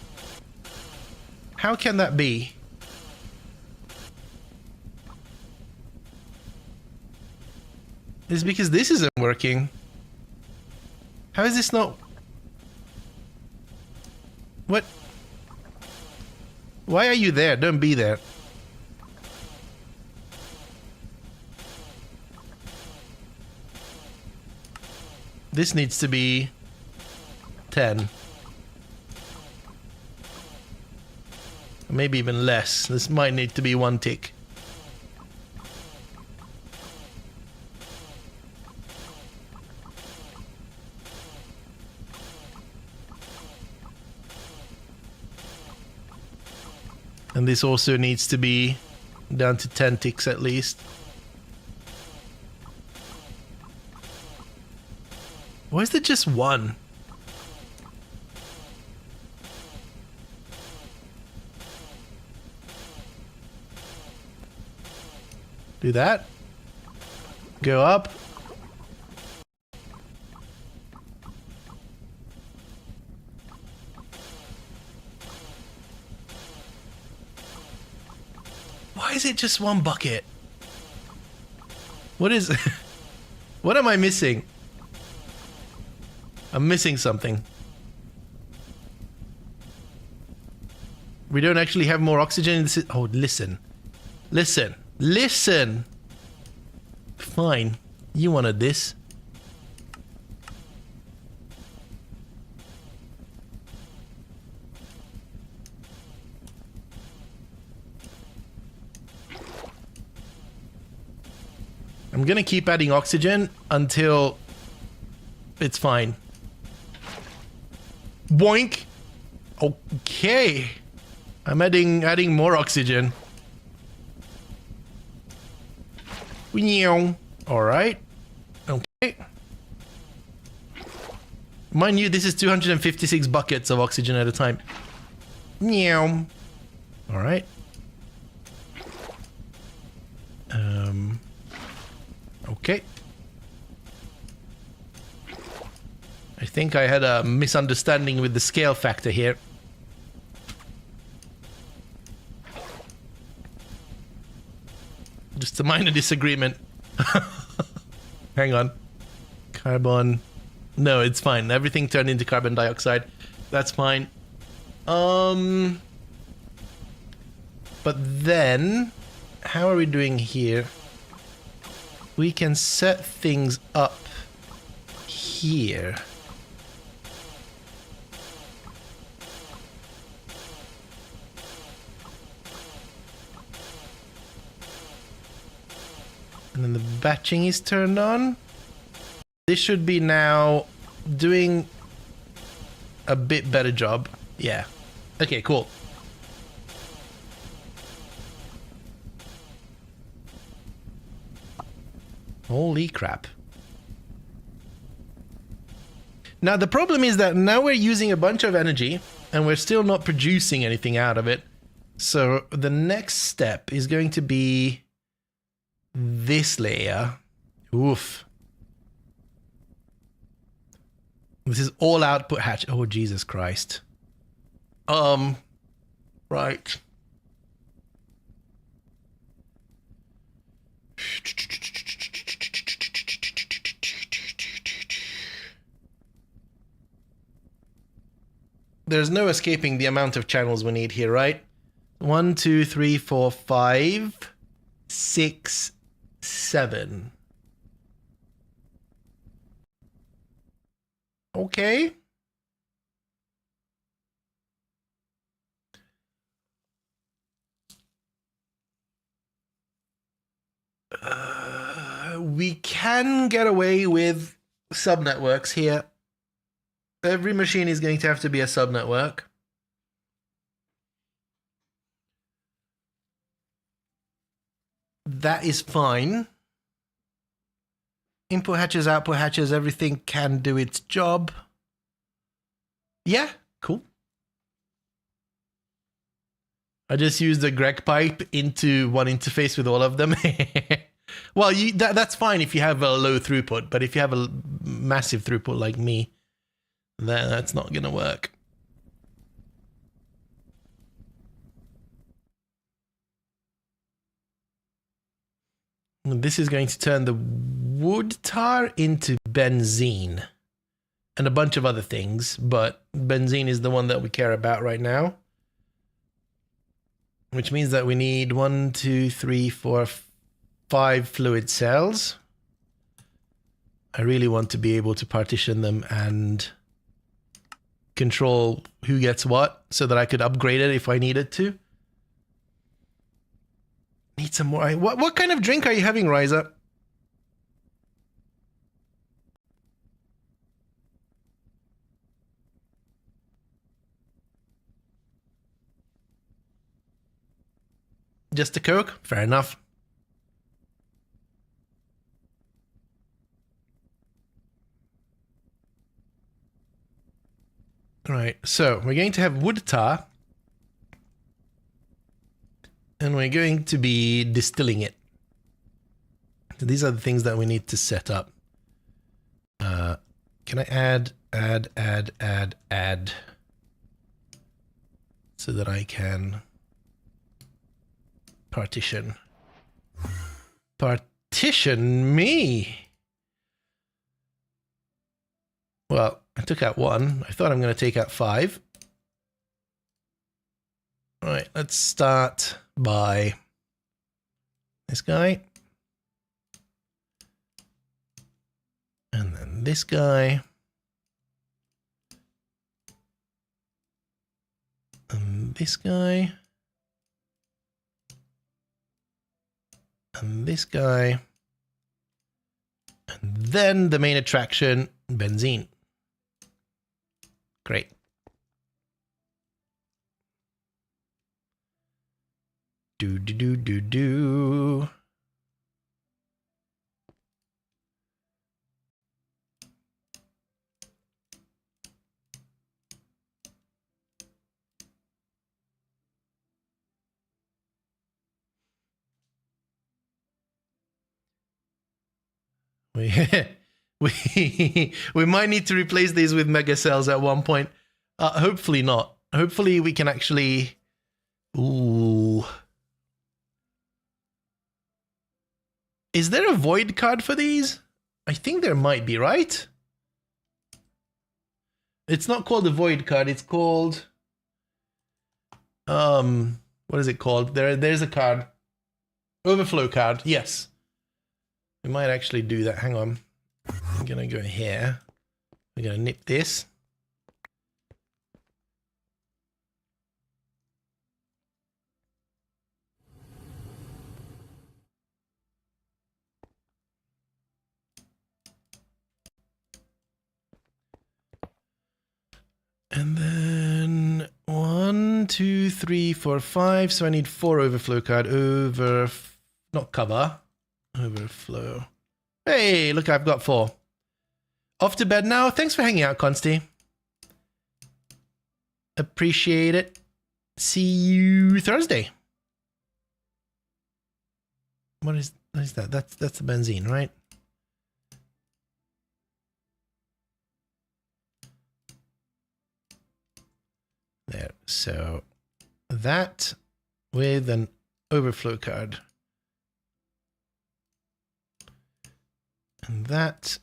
How can that be? It's because this isn't working. How is this not... What? Why are you there? Don't be there. This needs to be 10. Maybe even less. This might need to be 1 tick. And this also needs to be down to 10 ticks at least. Why is it just 1? Do that. Go up. Why is it just one bucket? What is... What am I missing? I'm missing something. We don't actually have more oxygen in this. Oh, listen. Listen. Listen! Fine. You wanted this. I'm gonna keep adding oxygen until it's fine. Boink! Okay. I'm adding more oxygen. Alright. Okay. Mind you, this is 256 buckets of oxygen at a time. Alright. Okay. I think I had a misunderstanding with the scale factor here. Just a minor disagreement. Hang on. Carbon. No, it's fine. Everything turned into carbon dioxide. That's fine. But then, how are we doing here? We can set things up here. And then the batching is turned on. This should be now doing a bit better job. Yeah. Okay, cool. Holy crap. Now the problem is that now we're using a bunch of energy and we're still not producing anything out of it. So the next step is going to be this layer. Oof. This is all output hatch. Oh, Jesus Christ. Right. There's no escaping the amount of channels we need here, right? 1, 2, 3, 4, 5, 6, 7. Okay. We can get away with subnetworks here. Every machine is going to have to be a subnetwork. That is fine. Input hatches, output hatches, everything can do its job. Yeah, cool. I just used the Greg pipe into one interface with all of them. Well, that's fine if you have a low throughput, but if you have a massive throughput like me, then that's not going to work. This is going to turn the wood tar into benzene and a bunch of other things, but benzene is the one that we care about right now. Which means that we need 1, 2, 3, 4, 5 fluid cells. I really want to be able to partition them and control who gets what so that I could upgrade it if I needed to. Need some more. What kind of drink are you having, Ryza? Just a Coke? Fair enough. Right, so we're going to have wood tar. And we're going to be distilling it. These are the things that we need to set up. Can I add, so that I can partition me? Well, I took out 1. I thought I'm going to take out 5. All right, let's start by this guy. And then this guy. And this guy. And this guy. And then the main attraction, benzene. Great. Do. We might need to replace these with mega cells at one point. Hopefully not. Hopefully we can actually... Ooh. Is there a void card for these? I think there might be, right? It's not called a void card. It's called... what is it called? There's a card. Overflow card. Yes. We might actually do that. Hang on. I'm gonna go here. We're gonna nip this. And then 1, 2, 3, 4, 5. So I need 4 overflow card. Not cover. Overflow. Hey, look, I've got 4. Off to bed now. Thanks for hanging out, Consti. Appreciate it. See you Thursday. What is that? That's the benzene, right? There. So that with an overflow card. And that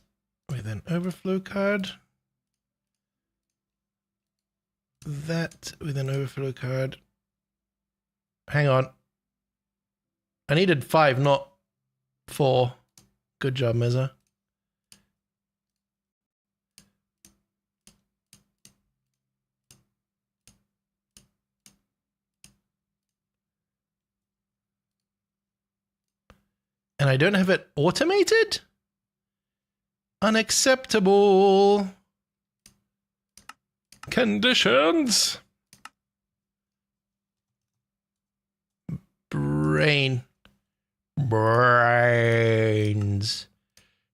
with an overflow card. That with an overflow card. Hang on. I needed 5, not 4. Good job, Meza. And I don't have it automated? Unacceptable. Conditions. Brains.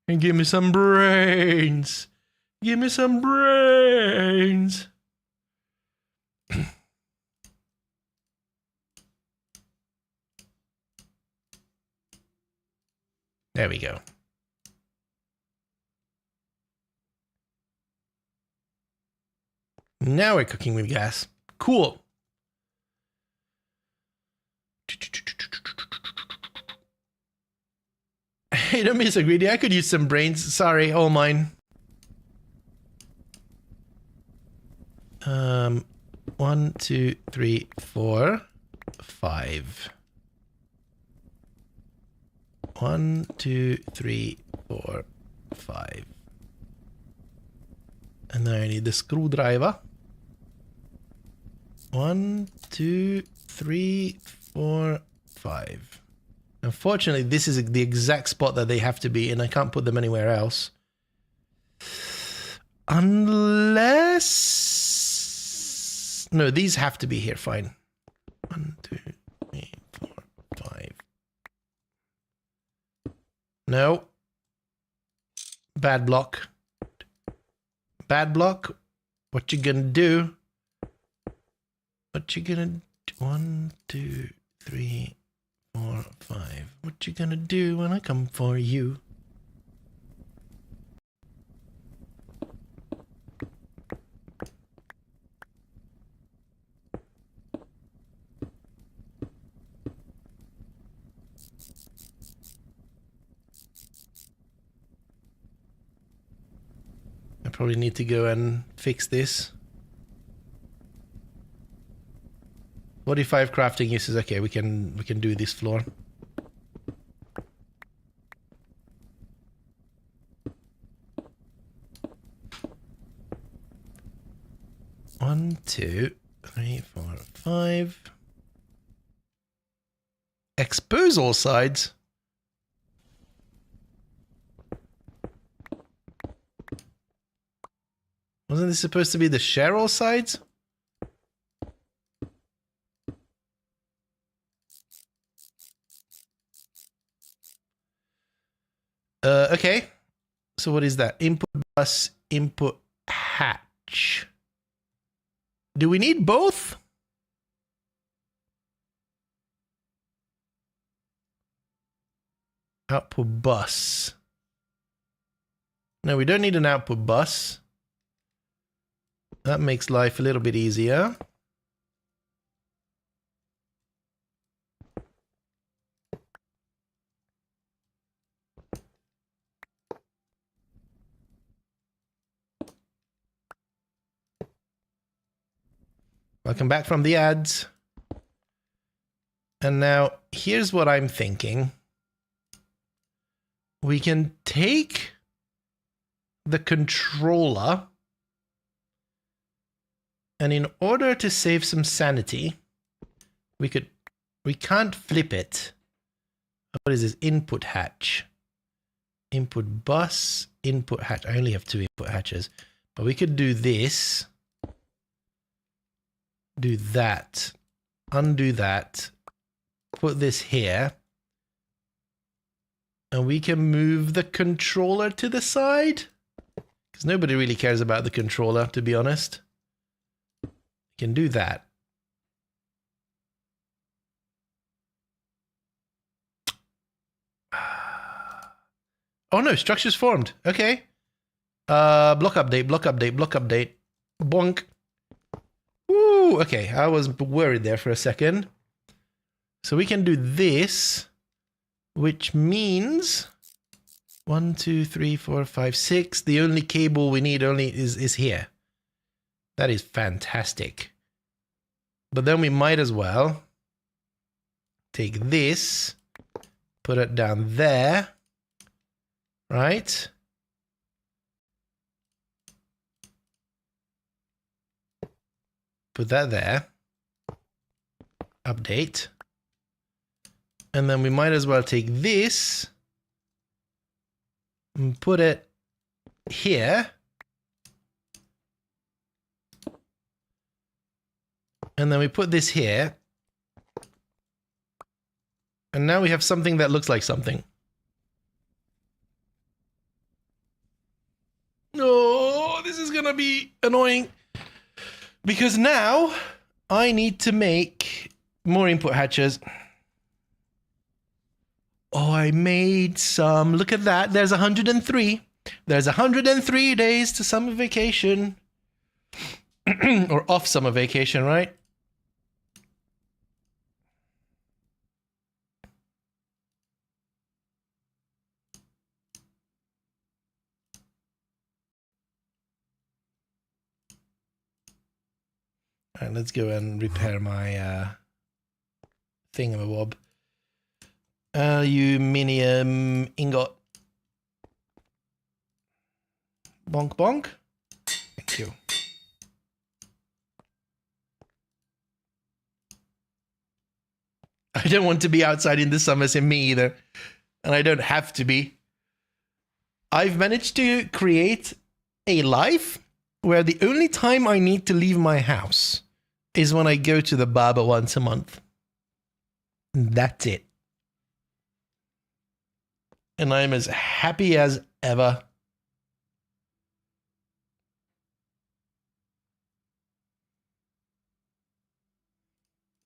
And give me some brains. Give me some brains. There we go. Now we're cooking with gas. Cool. Hey, don't be so greedy. I could use some brains. Sorry, all mine. 1, 2, 3, 4, 5. 1, 2, 3, 4, 5. And then I need the screwdriver. 1, 2, 3, 4, 5. Unfortunately, this is the exact spot that they have to be, and I can't put them anywhere else. Unless... No, these have to be here, fine. 1, 2, 3, 4, 5. No. Bad block. Bad block. What you gonna do? What you gonna do? 1, 2, 3, 4, 5. What you gonna do when I come for you? I probably need to go and fix this. 45 crafting uses. Okay, we can do this floor. One, 2, 3, 4, 5. Expose all sides. Wasn't this supposed to be the share all sides? Okay. So what is that? Input bus, input hatch. Do we need both? Output bus. No, we don't need an output bus. That makes life a little bit easier. Welcome back from the ads. And now here's what I'm thinking. We can take the controller, and in order to save some sanity, we can't flip it. What is this? Input hatch. Input bus, input hatch. I only have 2 input hatches, but we could do this. Do that. Undo that. Put this here. And we can move the controller to the side. Because nobody really cares about the controller, to be honest. We can do that. Oh no, structure's formed. Okay. Block update, block update, block update. Bonk. Ooh, okay. I was worried there for a second. So we can do this, which means 1, 2, 3, 4, 5, 6. The only cable we need is here. That is fantastic. But then we might as well take this, put it down there, right? Put that there. Update. And then we might as well take this and put it here. And then we put this here. And now we have something that looks like something. Oh, this is gonna be annoying. Because now I need to make more input hatches. Oh, I made some. Look at that. There's 103. There's 103 days to summer vacation. Or off summer vacation, right? All right, let's go and repair my thingamabob. Aluminium ingot. Bonk bonk. Thank you. I don't want to be outside in the summer, sim, me either. And I don't have to be. I've managed to create a life where the only time I need to leave my house is when I go to the barber once a month. And that's it. And I'm as happy as ever.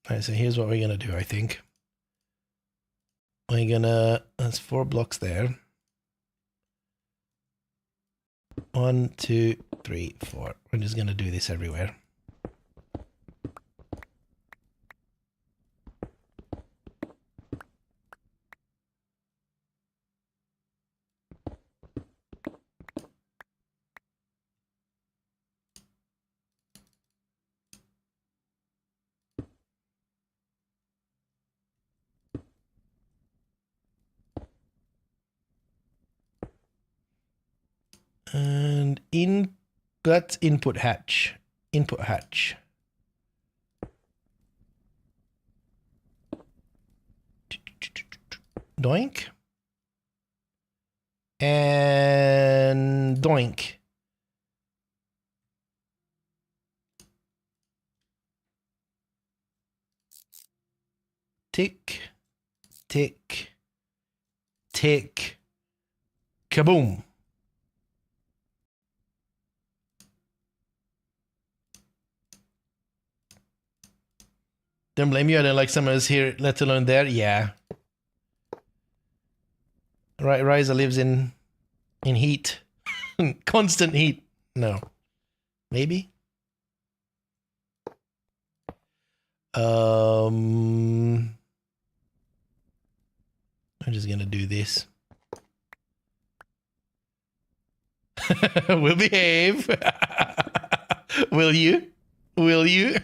All right, so here's what we're going to do, I think. we're gonna, that's 4 blocks there. 1, 2, 3, 4. We're just gonna do this everywhere. And that's input hatch. Input hatch. Doink. And doink. Tick, tick, tick, kaboom. Don't blame you, I don't like someone else here, let alone there. Yeah. Right, Ryza lives in heat. Constant heat. No. Maybe? I'm just gonna do this. We'll behave. Will you? Will you?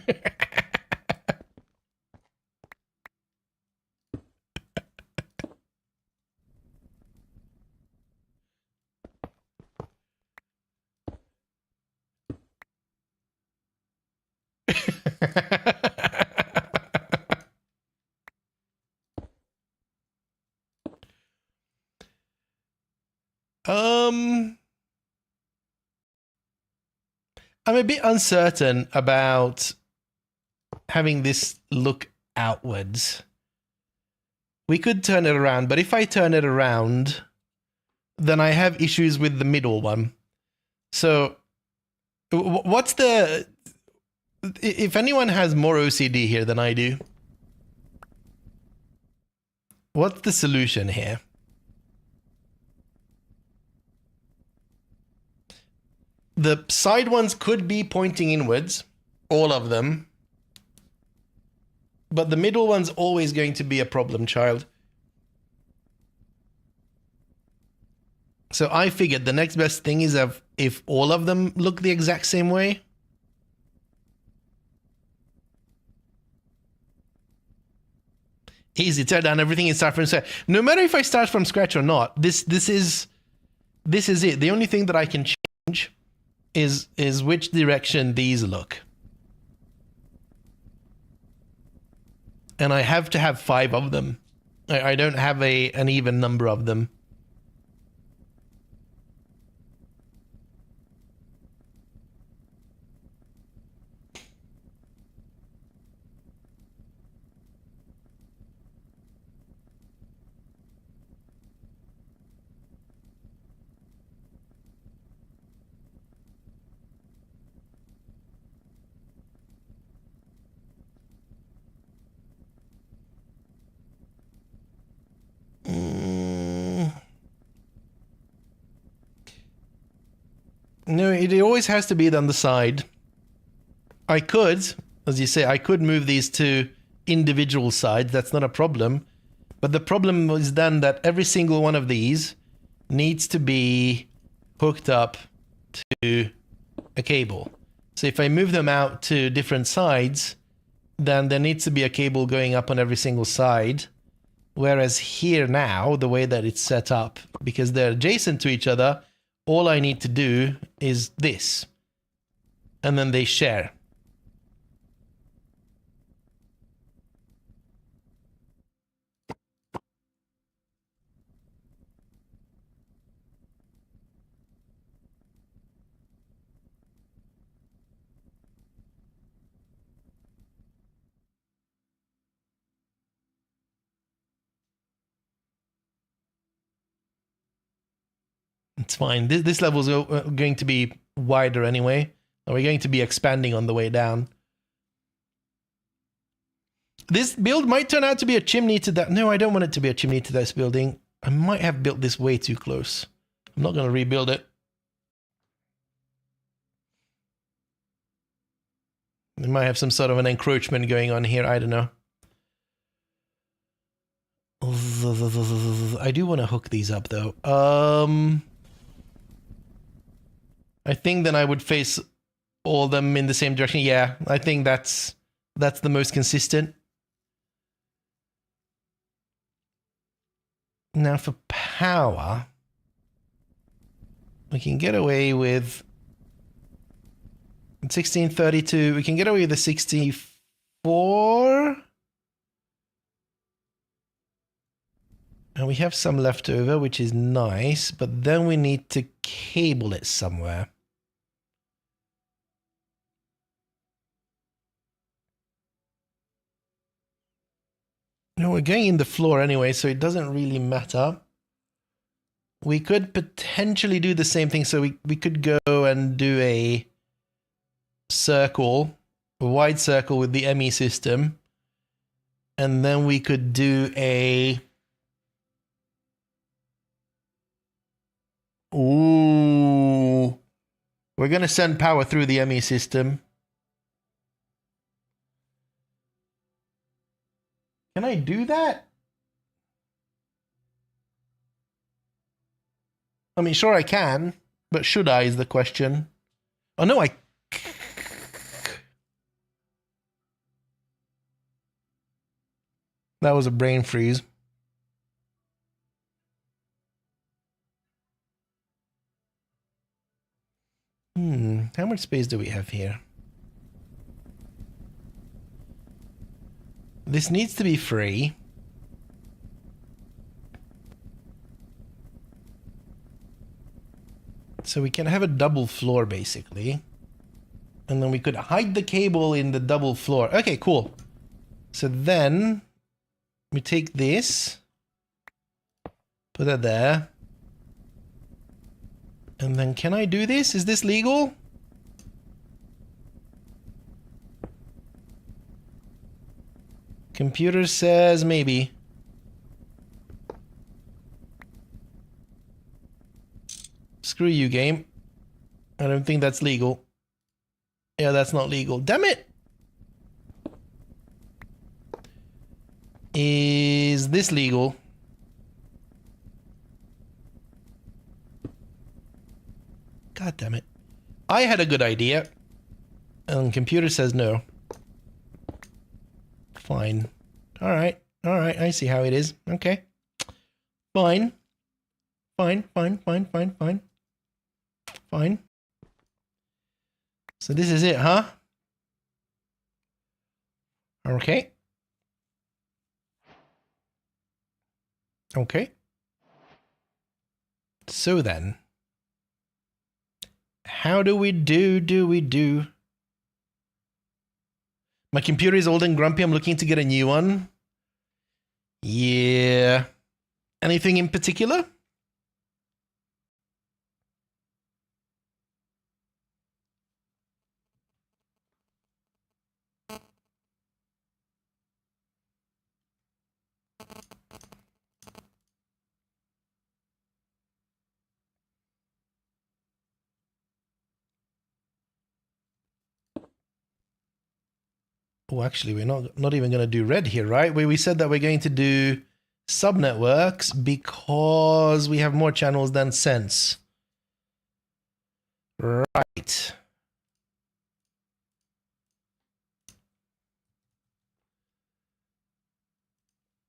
I'm a bit uncertain about having this look outwards. We could turn it around, but if I turn it around, then I have issues with the middle one. So what's the... If anyone has more OCD here than I do, what's the solution here? The side ones could be pointing inwards, all of them. But the middle one's always going to be a problem child. So I figured the next best thing is if all of them look the exact same way. Easy, tear down everything and start from scratch. No matter if I start from scratch or not, this is it. The only thing that I can change is which direction these look. And I have to have 5 of them. I don't have an even number of them. No, it always has to be on the side. I could, as you say, I could move these to individual sides. That's not a problem. But the problem is then that every single one of these needs to be hooked up to a cable. So if I move them out to different sides, then there needs to be a cable going up on every single side. Whereas here now, the way that it's set up, because they're adjacent to each other, all I need to do is this. And then they share. It's fine. This level's going to be wider anyway. We're going to be expanding on the way down. This build might turn out to be a chimney to that. No, I don't want it to be a chimney to this building. I might have built this way too close. I'm not going to rebuild it. We might have some sort of an encroachment going on here. I don't know. I do want to hook these up though. I think then I would face all of them in the same direction. Yeah, I think that's the most consistent. Now for power, we can get away with 1632. We can get away with the 64. And we have some left over, which is nice, but then we need to cable it somewhere. No, we're going in the floor anyway, so it doesn't really matter. We could potentially do the same thing, so we could go and do a circle, a wide circle with the ME system, and then we could do a... Ooh. We're going to send power through the ME system. Can I do that? I mean, sure I can, but should I is the question. Oh no, that was a brain freeze. How much space do we have here? This needs to be free. So we can have a double floor basically. And then we could hide the cable in the double floor. Okay, cool. So then we take this, put it there. And then can I do this? Is this legal? Computer says maybe. Screw you, game. I don't think that's legal. Yeah, that's not legal. Damn it! Is this legal? God damn it. I had a good idea. And computer says no. Fine. Alright. Alright. I see how it is. Okay. Fine. Fine. Fine. Fine. Fine. Fine. Fine. So this is it, huh? Okay. Okay. So then. How do we do? My computer is old and grumpy. I'm looking to get a new one. Yeah. Anything in particular? Oh, actually, we're not even going to do red here, right? We said that we're going to do subnetworks because we have more channels than sense. Right.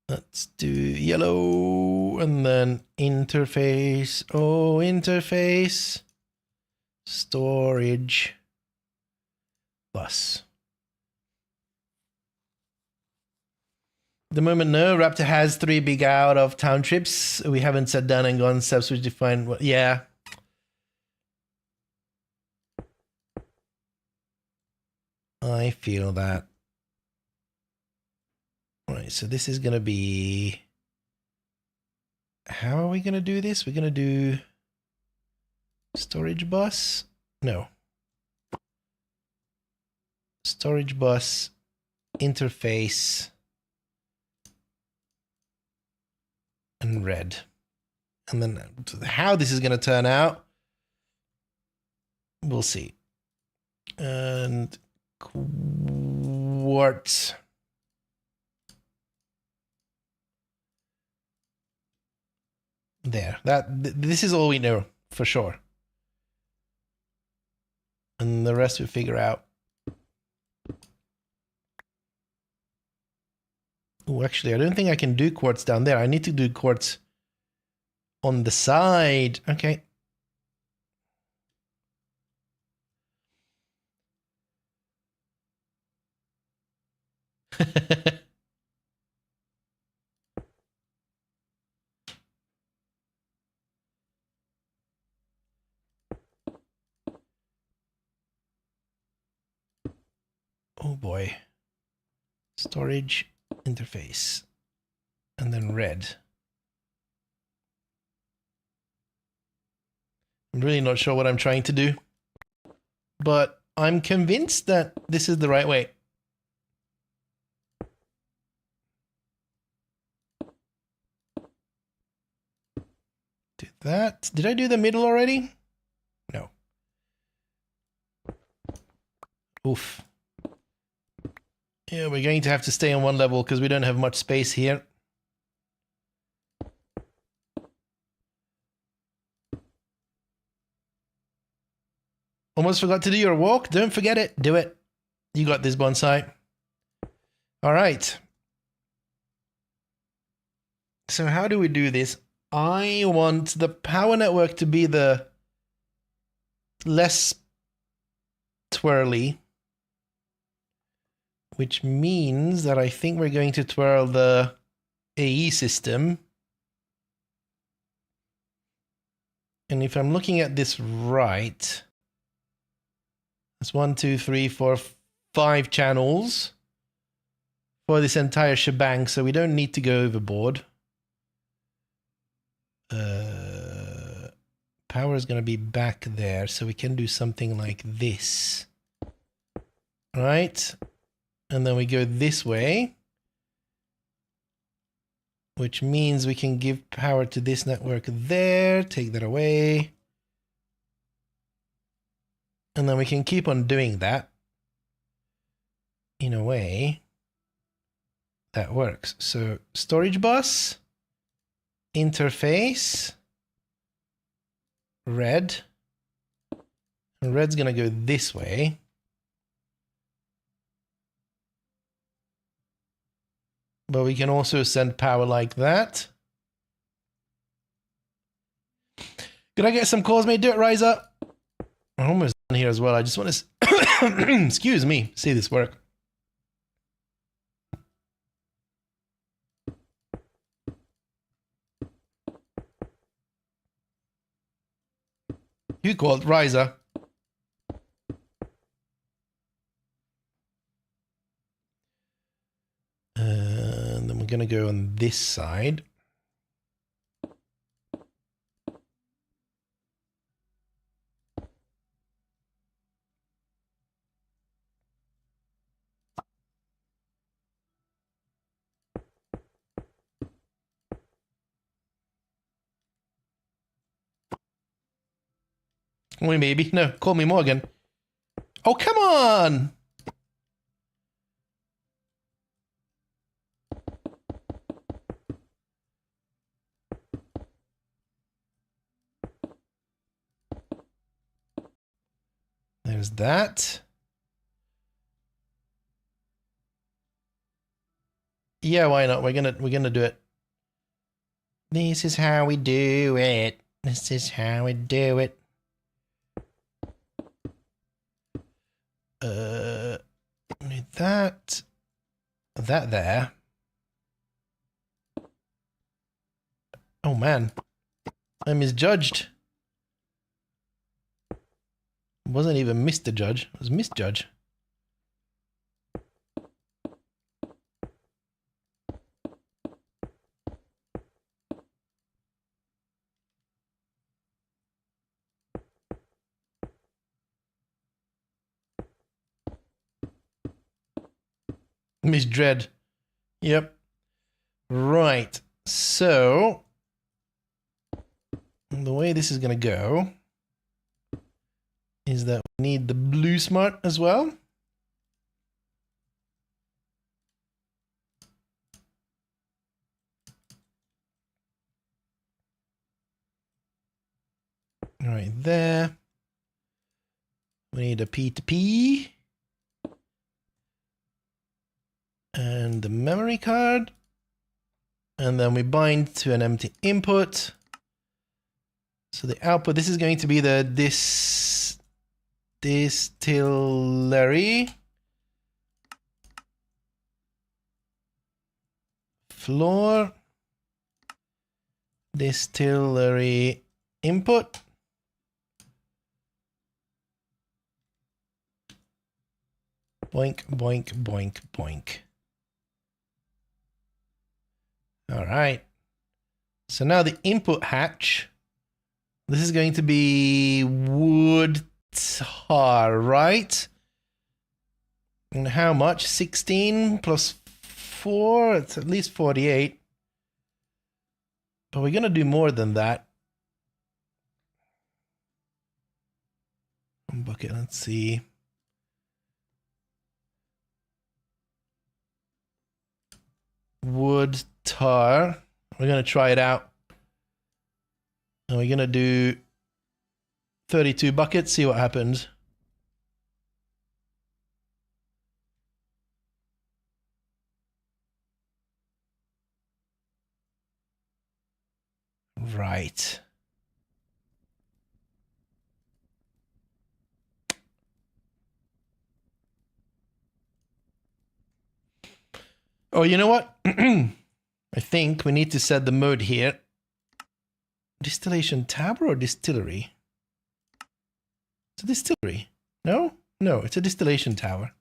Let's do yellow and then interface. Oh, interface. Storage. Bus. The moment, no. Raptor has 3 big out of town trips. We haven't sat down and gone steps which define what. Yeah. I feel that. All right, so this is going to be. How are we going to do this? We're going to do storage bus. No. Storage bus interface. and red. And then how this is going to turn out, we'll see. And quartz. There. This is all we know for sure. And the rest we figure out. Oh, actually, I don't think I can do quartz down there. I need to do quartz on the side. Okay. Oh boy. Storage interface. And then red. I'm really not sure what I'm trying to do. But I'm convinced that this is the right way. Do that. Did I do the middle already? No. Oof. Yeah, we're going to have to stay on one level because we don't have much space here. Almost forgot to do your walk. Don't forget it. Do it. You got this, bonsai. All right. So how do we do this? I want the power network to be the less twirly, which means that I think we're going to twirl the AE system. And if I'm looking at this right, that's 1, 2, 3, 4, 5 channels for this entire shebang, so we don't need to go overboard. Power is going to be back there, so we can do something like this. Right? And then we go this way, which means we can give power to this network there, take that away. And then we can keep on doing that. In a way, that works. So storage bus, interface, red. And red's going to go this way. But we can also send power like that. Could I get some calls, mate? Do it, rise up. I'm almost done here as well. I just want to, excuse me, see this work. You called riser. And then we're going to go on this side. Call me maybe. No, call me Morgan. Oh, come on! There's that. Yeah, why not? We're gonna do it. This is how we do it. This is how we do it. Need that. That there. Oh man. I misjudged. It wasn't even Mr. Judge. It was Miss Judge. Miss Dread. Yep. Right. So And the way this is going to go is that we need the blue smart as well. Right there. We need a P2P. And the memory card. And then we bind to an empty input. So the output, this is going to be the distillery floor distillery input. Boink, boink, boink, boink. All right. So now the input hatch. This is going to be wood tar, right? And how much? 16 plus 4? It's at least 48. But we're going to do more than that. Bucket, let's see. Wood tar. We're going to try it out. And we're going to do 32 buckets, see what happens. Right. Oh, you know what? I think we need to set the mode here. Distillation tower or distillery? It's a distillery. No? No, it's a distillation tower.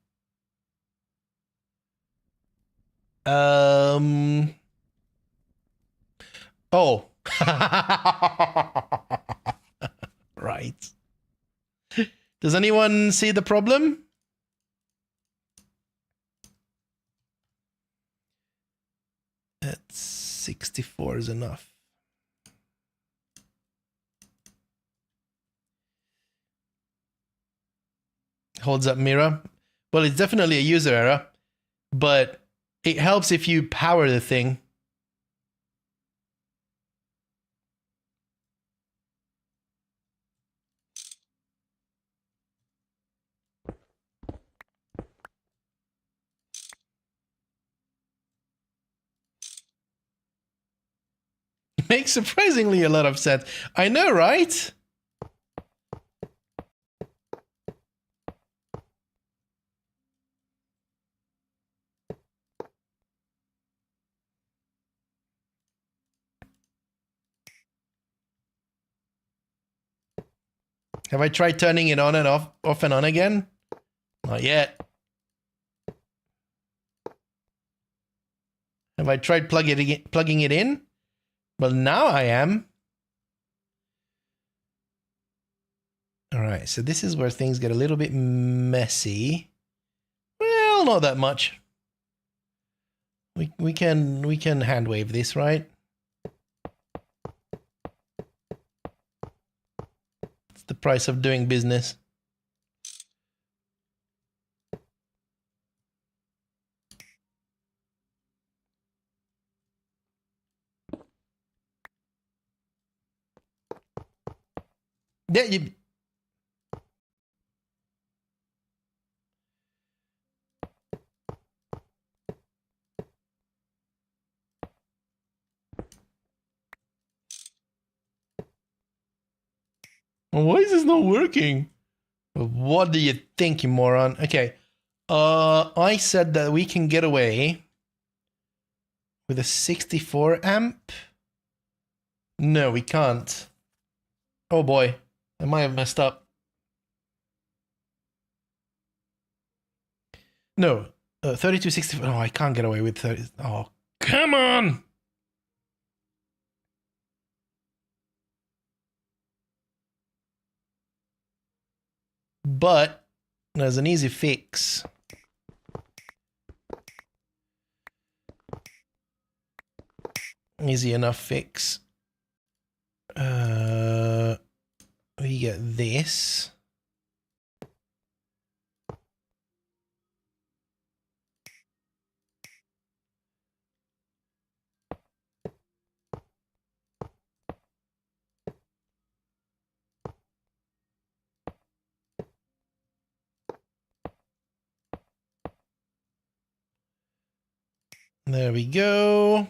Oh. Right. Does anyone see the problem? That's 64 is enough. Holds up mirror. Well, it's definitely a user error, but it helps if you power the thing. It makes surprisingly a lot of sense. I know, right? Have I tried turning it on and off and on again? Not yet. Have I tried plugging it in? Well, now I am. All right, so this is where things get a little bit messy. Well, not that much. We can hand wave this, right? It's the price of doing business. Yeah, you... Why is this not working? What do you think, you moron? Okay. I said that we can get away with a 64 amp. No, we can't. Oh boy, I might have messed up. No, 3264. Oh, I can't get away with 30. Oh, come on! But there's an easy fix. Easy enough fix. we get this. There we go.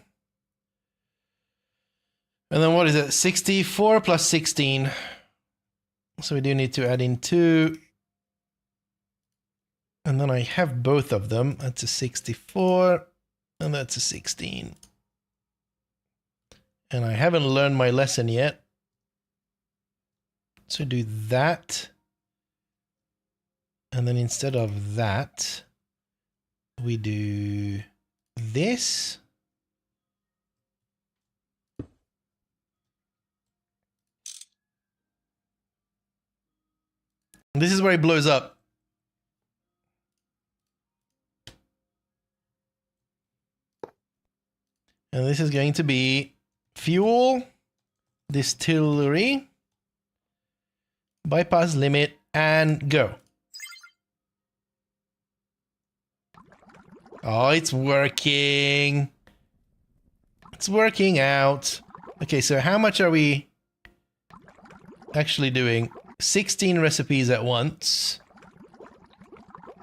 And then what is it? 64 plus 16. So we do need to add in 2. And then I have both of them. That's a 64 and that's a 16. And I haven't learned my lesson yet. So do that. And then instead of that, we do this. This is where it blows up. And this is going to be fuel, distillery, bypass limit, and go. Oh, it's working. It's working out. Okay, so how much are we actually doing? 16 recipes at once,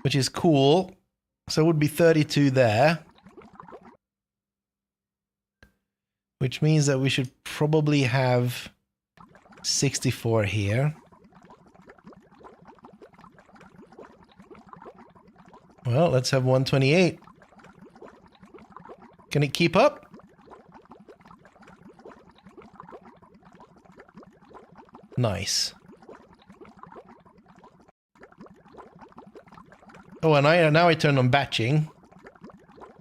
which is cool. So it would be 32 there. Which means that we should probably have 64 here. Well, let's have 128. Can it keep up? Nice. Oh, and now I turn on batching.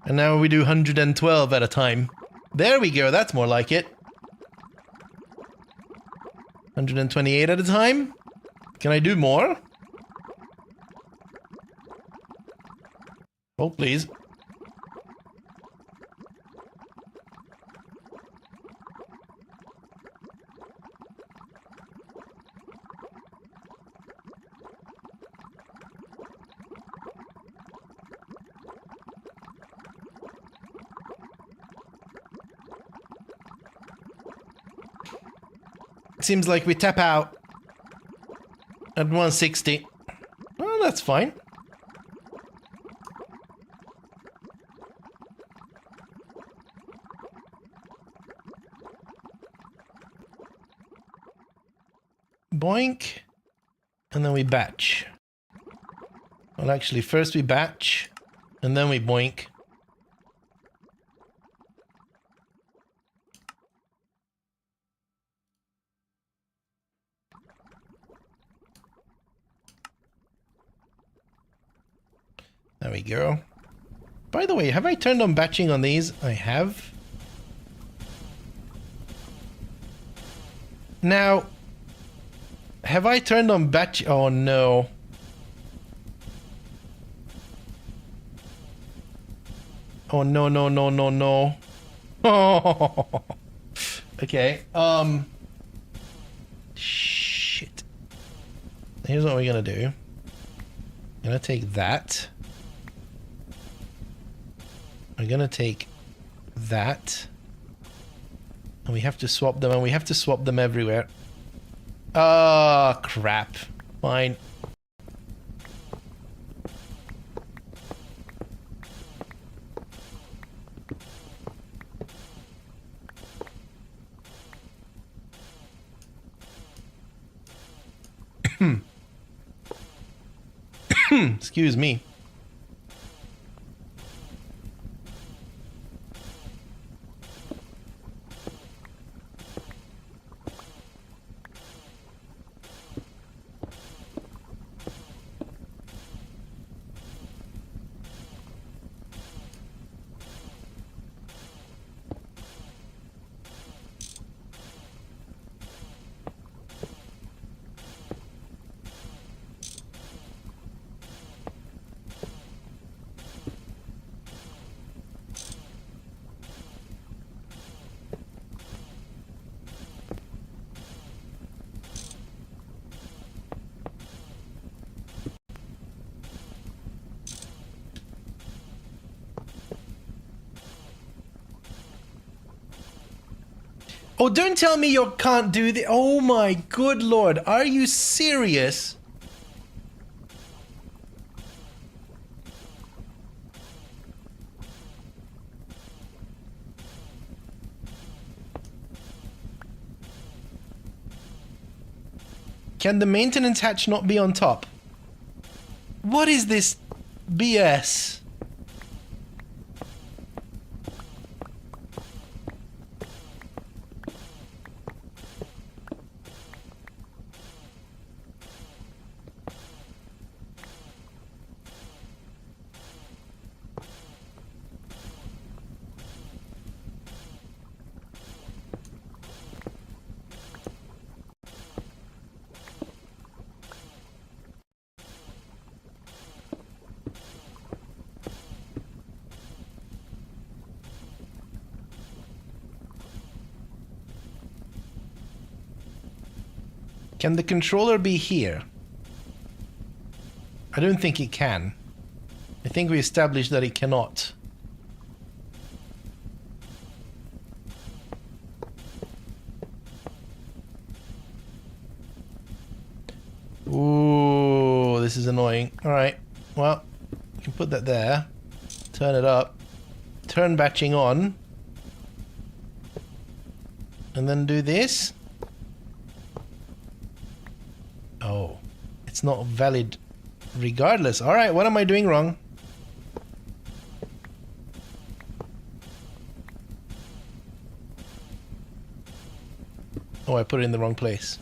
And now we do 112 at a time. There we go, that's more like it. 128 at a time? Can I do more? Oh, please. Seems like we tap out at 160. Well, that's fine. Boink. And then we batch. Well, actually, first we batch, and then we boink. There we go. By the way, have I turned on batching on these? I have. Now, have I turned on batch? Oh no. Oh no, no, no, no, no. Oh. Okay. Shit. Here's what we're gonna do. I'm gonna take that. I'm gonna take that. And we have to swap them, and we have to swap them everywhere. Ah, crap. Fine. Excuse me. Oh, don't tell me you can't do the. Oh my good lord, are you serious? Can the maintenance hatch not be on top? What is this BS? Can the controller be here? I don't think it can. I think we established that it cannot. Ooh, this is annoying. Alright, well, you can put that there. Turn it up. Turn batching on. And then do this. Oh, it's not valid regardless. All right, what am I doing wrong? Oh, I put it in the wrong place.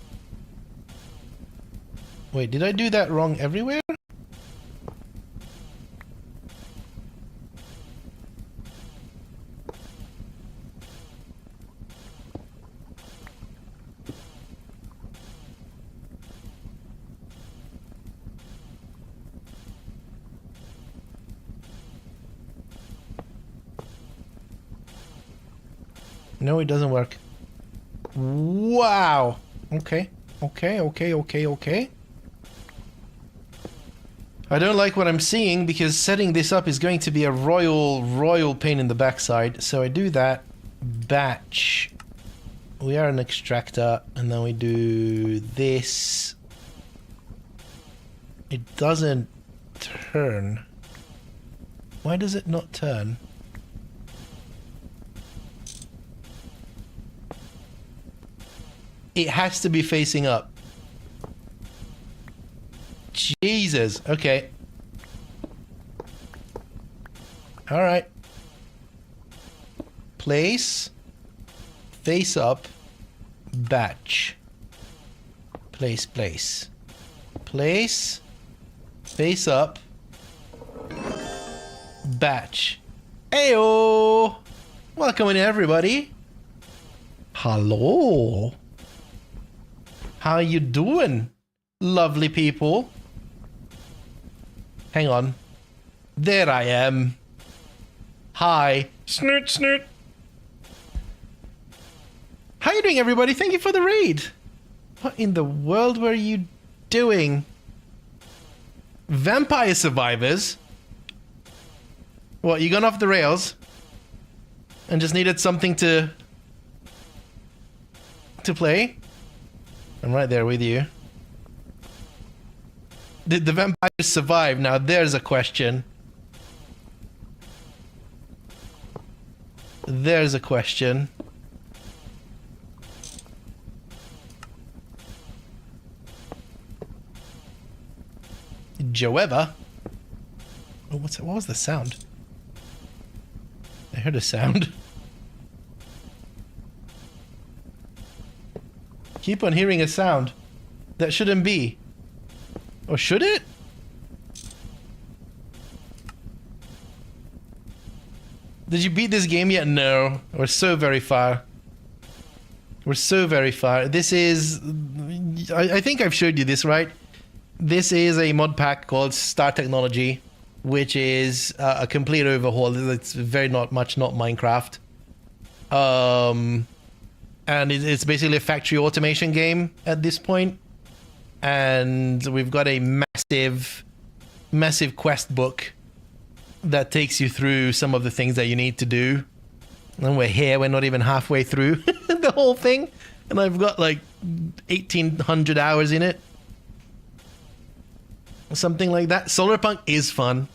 Wait, did I do that wrong everywhere? No, it doesn't work. Wow. Okay. Okay. I don't like what I'm seeing because setting this up is going to be a royal pain in the backside. So I do that. Batch. We are an extractor. And then we do this. It doesn't turn. Why does it not turn? It has to be facing up. Jesus. Okay. All right. Place. Face up. Batch. Place. Place. Face up. Batch. Ayo! Welcome in, everybody. Hello. How you doing, lovely people? Hang on. There I am. Hi. Snoot, snoot. How you doing, everybody? Thank you for the raid. What in the world were you doing? Vampire survivors? What, you gone off the rails? And just needed something to play? I'm right there with you. Did the vampires survive? Now there's a question. There's a question. Joeva? Oh, what's that? What was the sound? I heard a sound. Keep on hearing a sound that shouldn't be. Or should it? Did you beat this game yet? No. We're so very far. We're so very far. This is... I think I've showed you this, right? This is a mod pack called Star Technology, which is a complete overhaul. It's very not Minecraft. And it's basically a factory automation game at this point. And we've got a massive quest book that takes you through some of the things that you need to do. And we're here, we're not even halfway through the whole thing. And I've got like 1,800 hours in it. Something like that. Solarpunk is fun.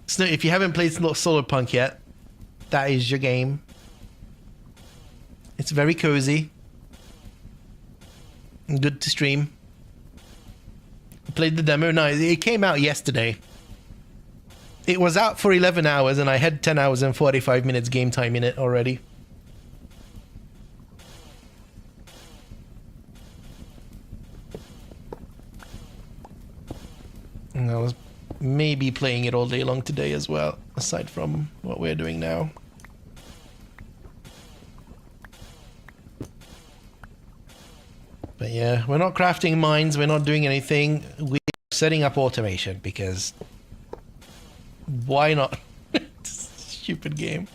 So if you haven't played Solarpunk yet, that is your game. It's very cozy. And good to stream. I played the demo. No, it came out yesterday. It was out for 11 hours and I had 10 hours and 45 minutes game time in it already. And I was maybe playing it all day long today as well, aside from what we're doing now. But yeah, we're not crafting mines, we're not doing anything. We're setting up automation because why not? Stupid game.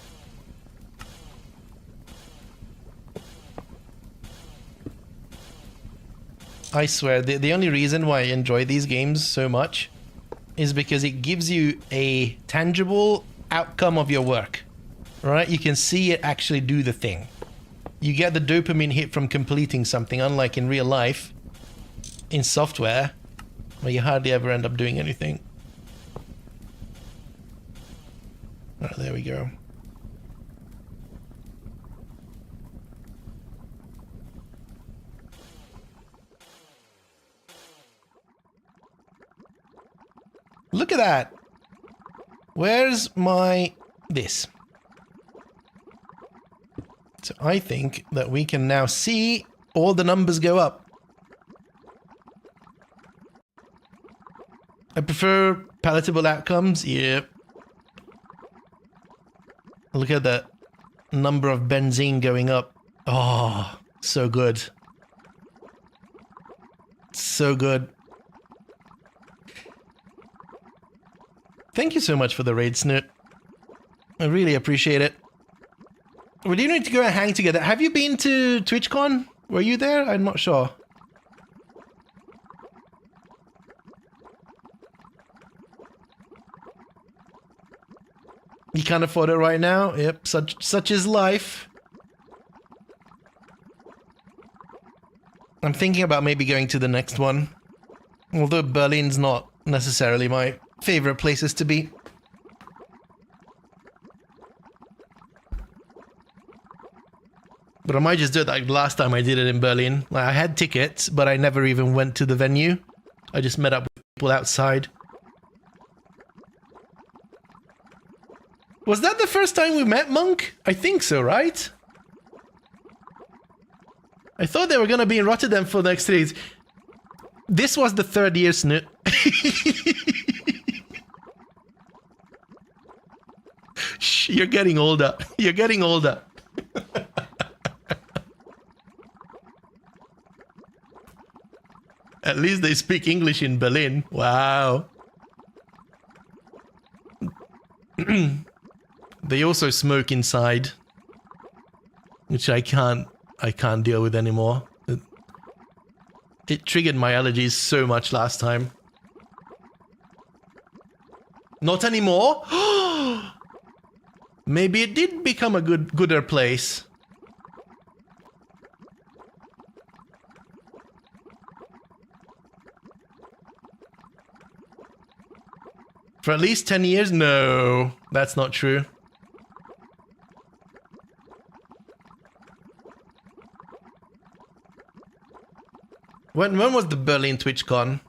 I swear, the only reason why I enjoy these games so much is because it gives you a tangible outcome of your work, right? You can see it actually do the thing. You get the dopamine hit from completing something, unlike in real life, in software, where you hardly ever end up doing anything. Oh, there we go. Look at that. Where's my this? So I think that we can now see all the numbers go up. I prefer palatable outcomes. Yep. Look at that number of benzene going up. Oh, so good. So good. Thank you so much for the raid, Snoot. I really appreciate it. We do need to go and hang together. Have you been to TwitchCon? Were you there? I'm not sure. You can't afford it right now? Yep, such is life. I'm thinking about maybe going to the next one. Although Berlin's not necessarily my favorite places to be. But I might just do it like last time I did it in Berlin. Like, I had tickets, but I never even went to the venue. I just met up with people outside. Was that the first time we met, Monk? I think so, right? I thought they were gonna be in Rotterdam for the next days. This was the third year, Snoot. Shh, you're getting older. You're getting older. At least they speak English in Berlin. Wow. They also smoke inside, which I can't deal with anymore. It triggered my allergies so much last time. Not anymore? Maybe it did become a gooder place. For at least 10 years? No, that's not true. When was the Berlin TwitchCon?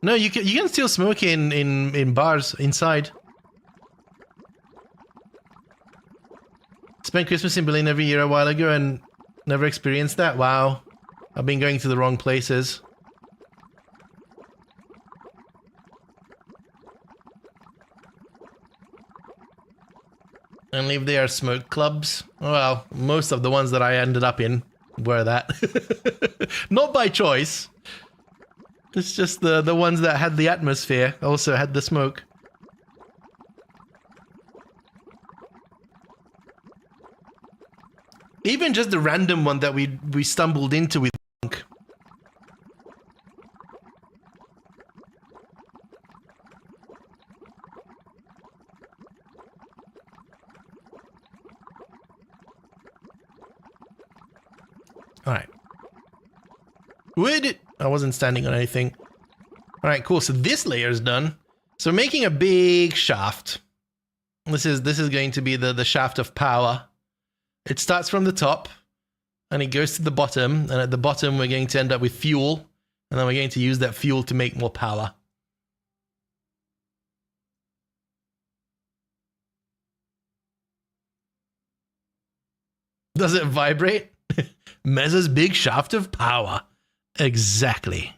No, you can still smoke in bars inside. Spent Christmas in Berlin every year a while ago and never experienced that. Wow, I've been going to the wrong places. And if they are smoke clubs, well, most of the ones that I ended up in were that. Not by choice. It's just the ones that had the atmosphere also had the smoke. Even just the random one that we stumbled into with Monk. Where did... I wasn't standing on anything. All right, cool. So this layer is done. So making a big shaft. This is going to be the shaft of power. It starts from the top and it goes to the bottom. And at the bottom, we're going to end up with fuel. And then we're going to use that fuel to make more power. Does it vibrate? Meza's big shaft of power. Exactly.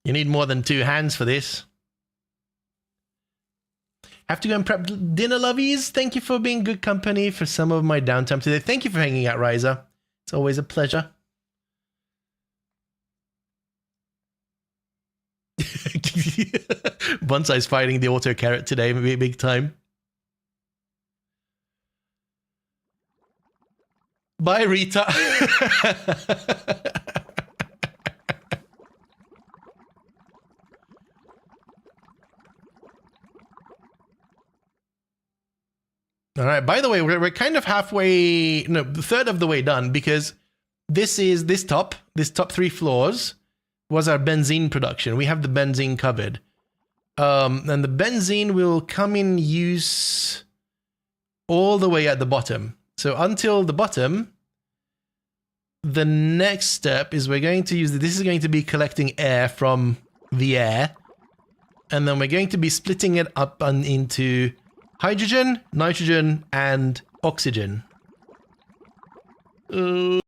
You need more than 2 hands for this. Have to go and prep dinner, lovies. Thank you for being good company for some of my downtime today. Thank you for hanging out, Riza. It's always a pleasure. Bonsai's fighting the auto carrot today, big time. Bye, Rita. All right. By the way, we're kind of halfway, no, the third of the way done, because this top 3 floors was our benzene production. We have the benzene covered. And the benzene will come in use all the way at the bottom. So until the bottom, the next step is we're going to use, this is going to be collecting air from the air. And then we're going to be splitting it up into hydrogen, nitrogen, and oxygen. And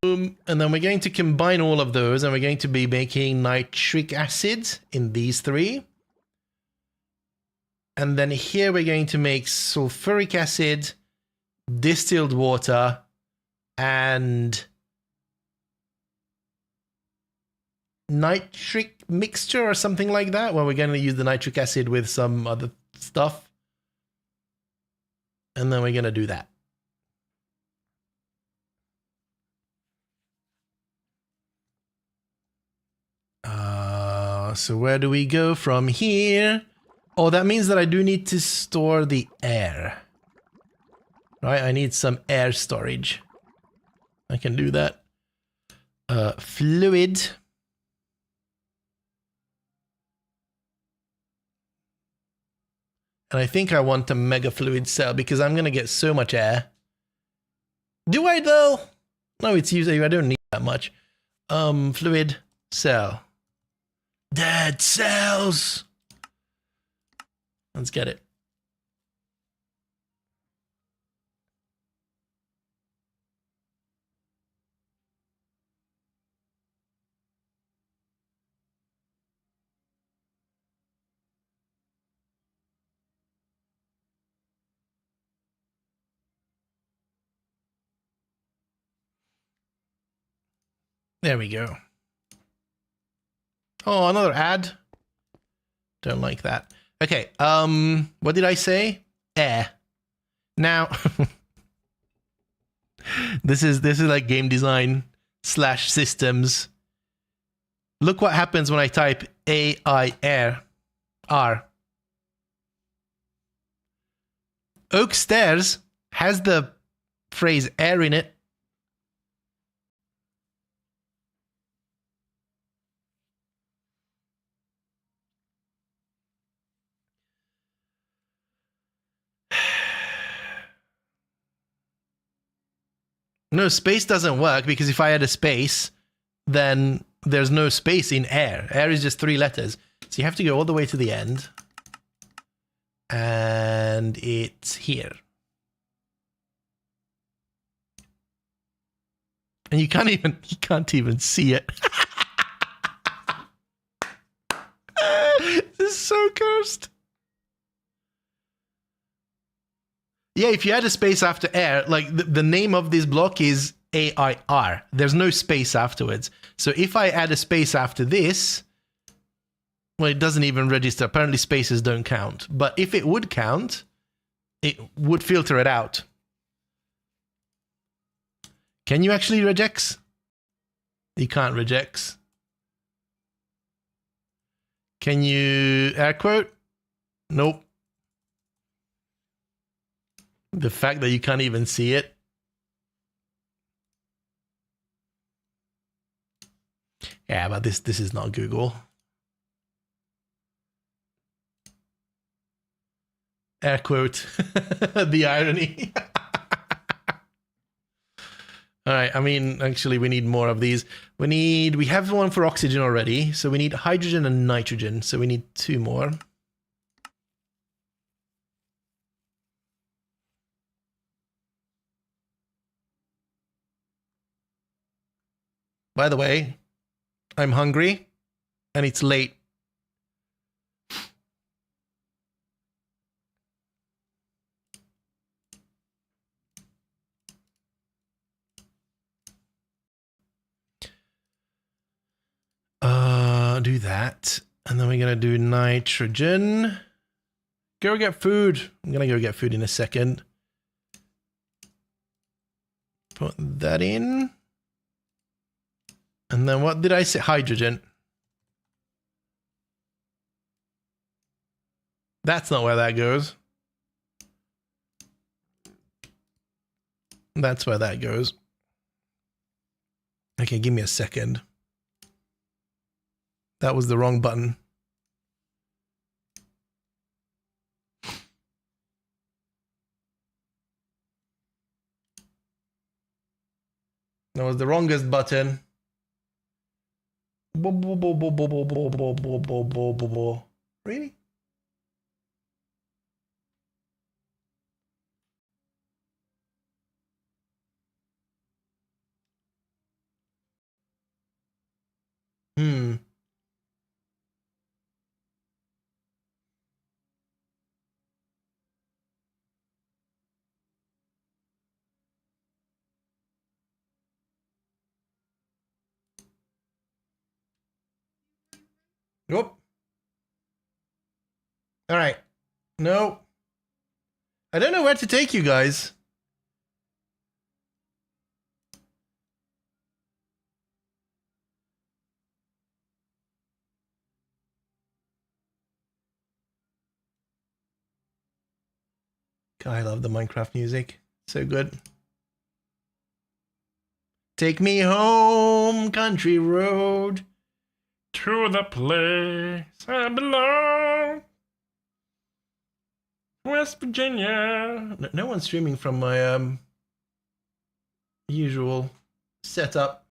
then we're going to combine all of those, and we're going to be making nitric acid in these 3. And then here we're going to make sulfuric acid, distilled water, and nitric mixture or something like that, where we're going to use the nitric acid with some other stuff. And then we're going to do that. So where do we go from here? Oh, that means that I do need to store the air. Right, I need some air storage. I can do that. Fluid. And I think I want a mega fluid cell because I'm going to get so much air. Do I though? No, it's usually, I don't need that much. Fluid cell. Dead cells. Let's get it. There we go. Oh, another ad. Don't like that. Okay, what did I say? Air. Now, this is like game design / systems. Look what happens when I type AI air. R. Oak Stairs has the phrase air in it. No, space doesn't work because if I add a space, then there's no space in air. Air is just 3 letters. So you have to go all the way to the end. And it's here. And you can't even see it. This is so cursed. Yeah, if you add a space after air, like the name of this block is AIR. There's no space afterwards. So if I add a space after this, well, it doesn't even register. Apparently spaces don't count. But if it would count, it would filter it out. Can you actually regex? You can't regex. Can you air quote? Nope. The fact that you can't even see it. Yeah, but this is not Google. Air quote. The irony. All right, I mean, actually, we need more of these. We have one for oxygen already, so we need hydrogen and nitrogen, so we need 2 more. By the way, I'm hungry, and it's late. Do that, and then we're gonna do nitrogen. Go get food. I'm gonna go get food in a second. Put that in. And then what did I say? Hydrogen. That's not where that goes. That's where that goes. Okay, give me a second. That was the wrong button. That was the wrongest button. Really? Nope. All right. No. I don't know where to take you guys. God, I love the Minecraft music. So good. Take me home, country road, to the place I belong. West Virginia. No one's streaming from my usual setup.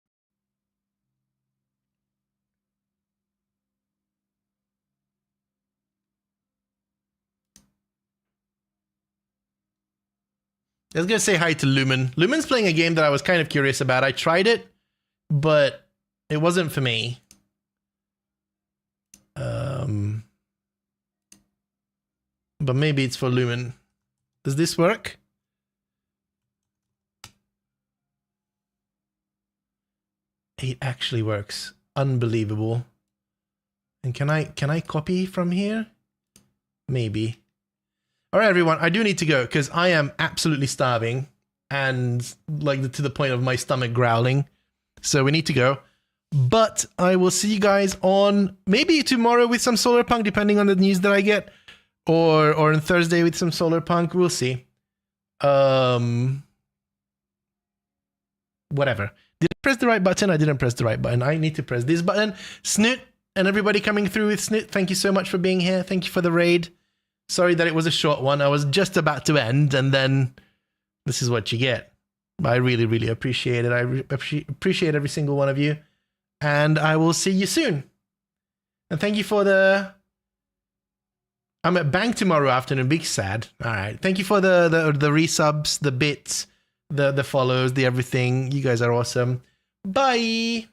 I was gonna say hi to Lumen. Lumen's playing a game that I was kind of curious about. I tried it, but it wasn't for me. But maybe it's for Lumen. Does this work? It actually works. Unbelievable. And can I copy from here? Maybe. All right, everyone, I do need to go because I am absolutely starving and like to the point of my stomach growling. So we need to go. But I will see you guys on maybe tomorrow with some Solar Punk, depending on the news that I get, or on Thursday with some Solar Punk. We'll see. Whatever. Did I press the right button? I didn't press the right button. I need to press this button. Snoot and everybody coming through with Snoot, thank you so much for being here. Thank you for the raid. Sorry that it was a short one. I was just about to end, and then this is what you get. I really, really appreciate it. I appreciate every single one of you. And I will see you soon. And thank you for the... I'm at bank tomorrow afternoon. Big sad. All right. Thank you for the resubs, the bits, the follows, the everything. You guys are awesome. Bye.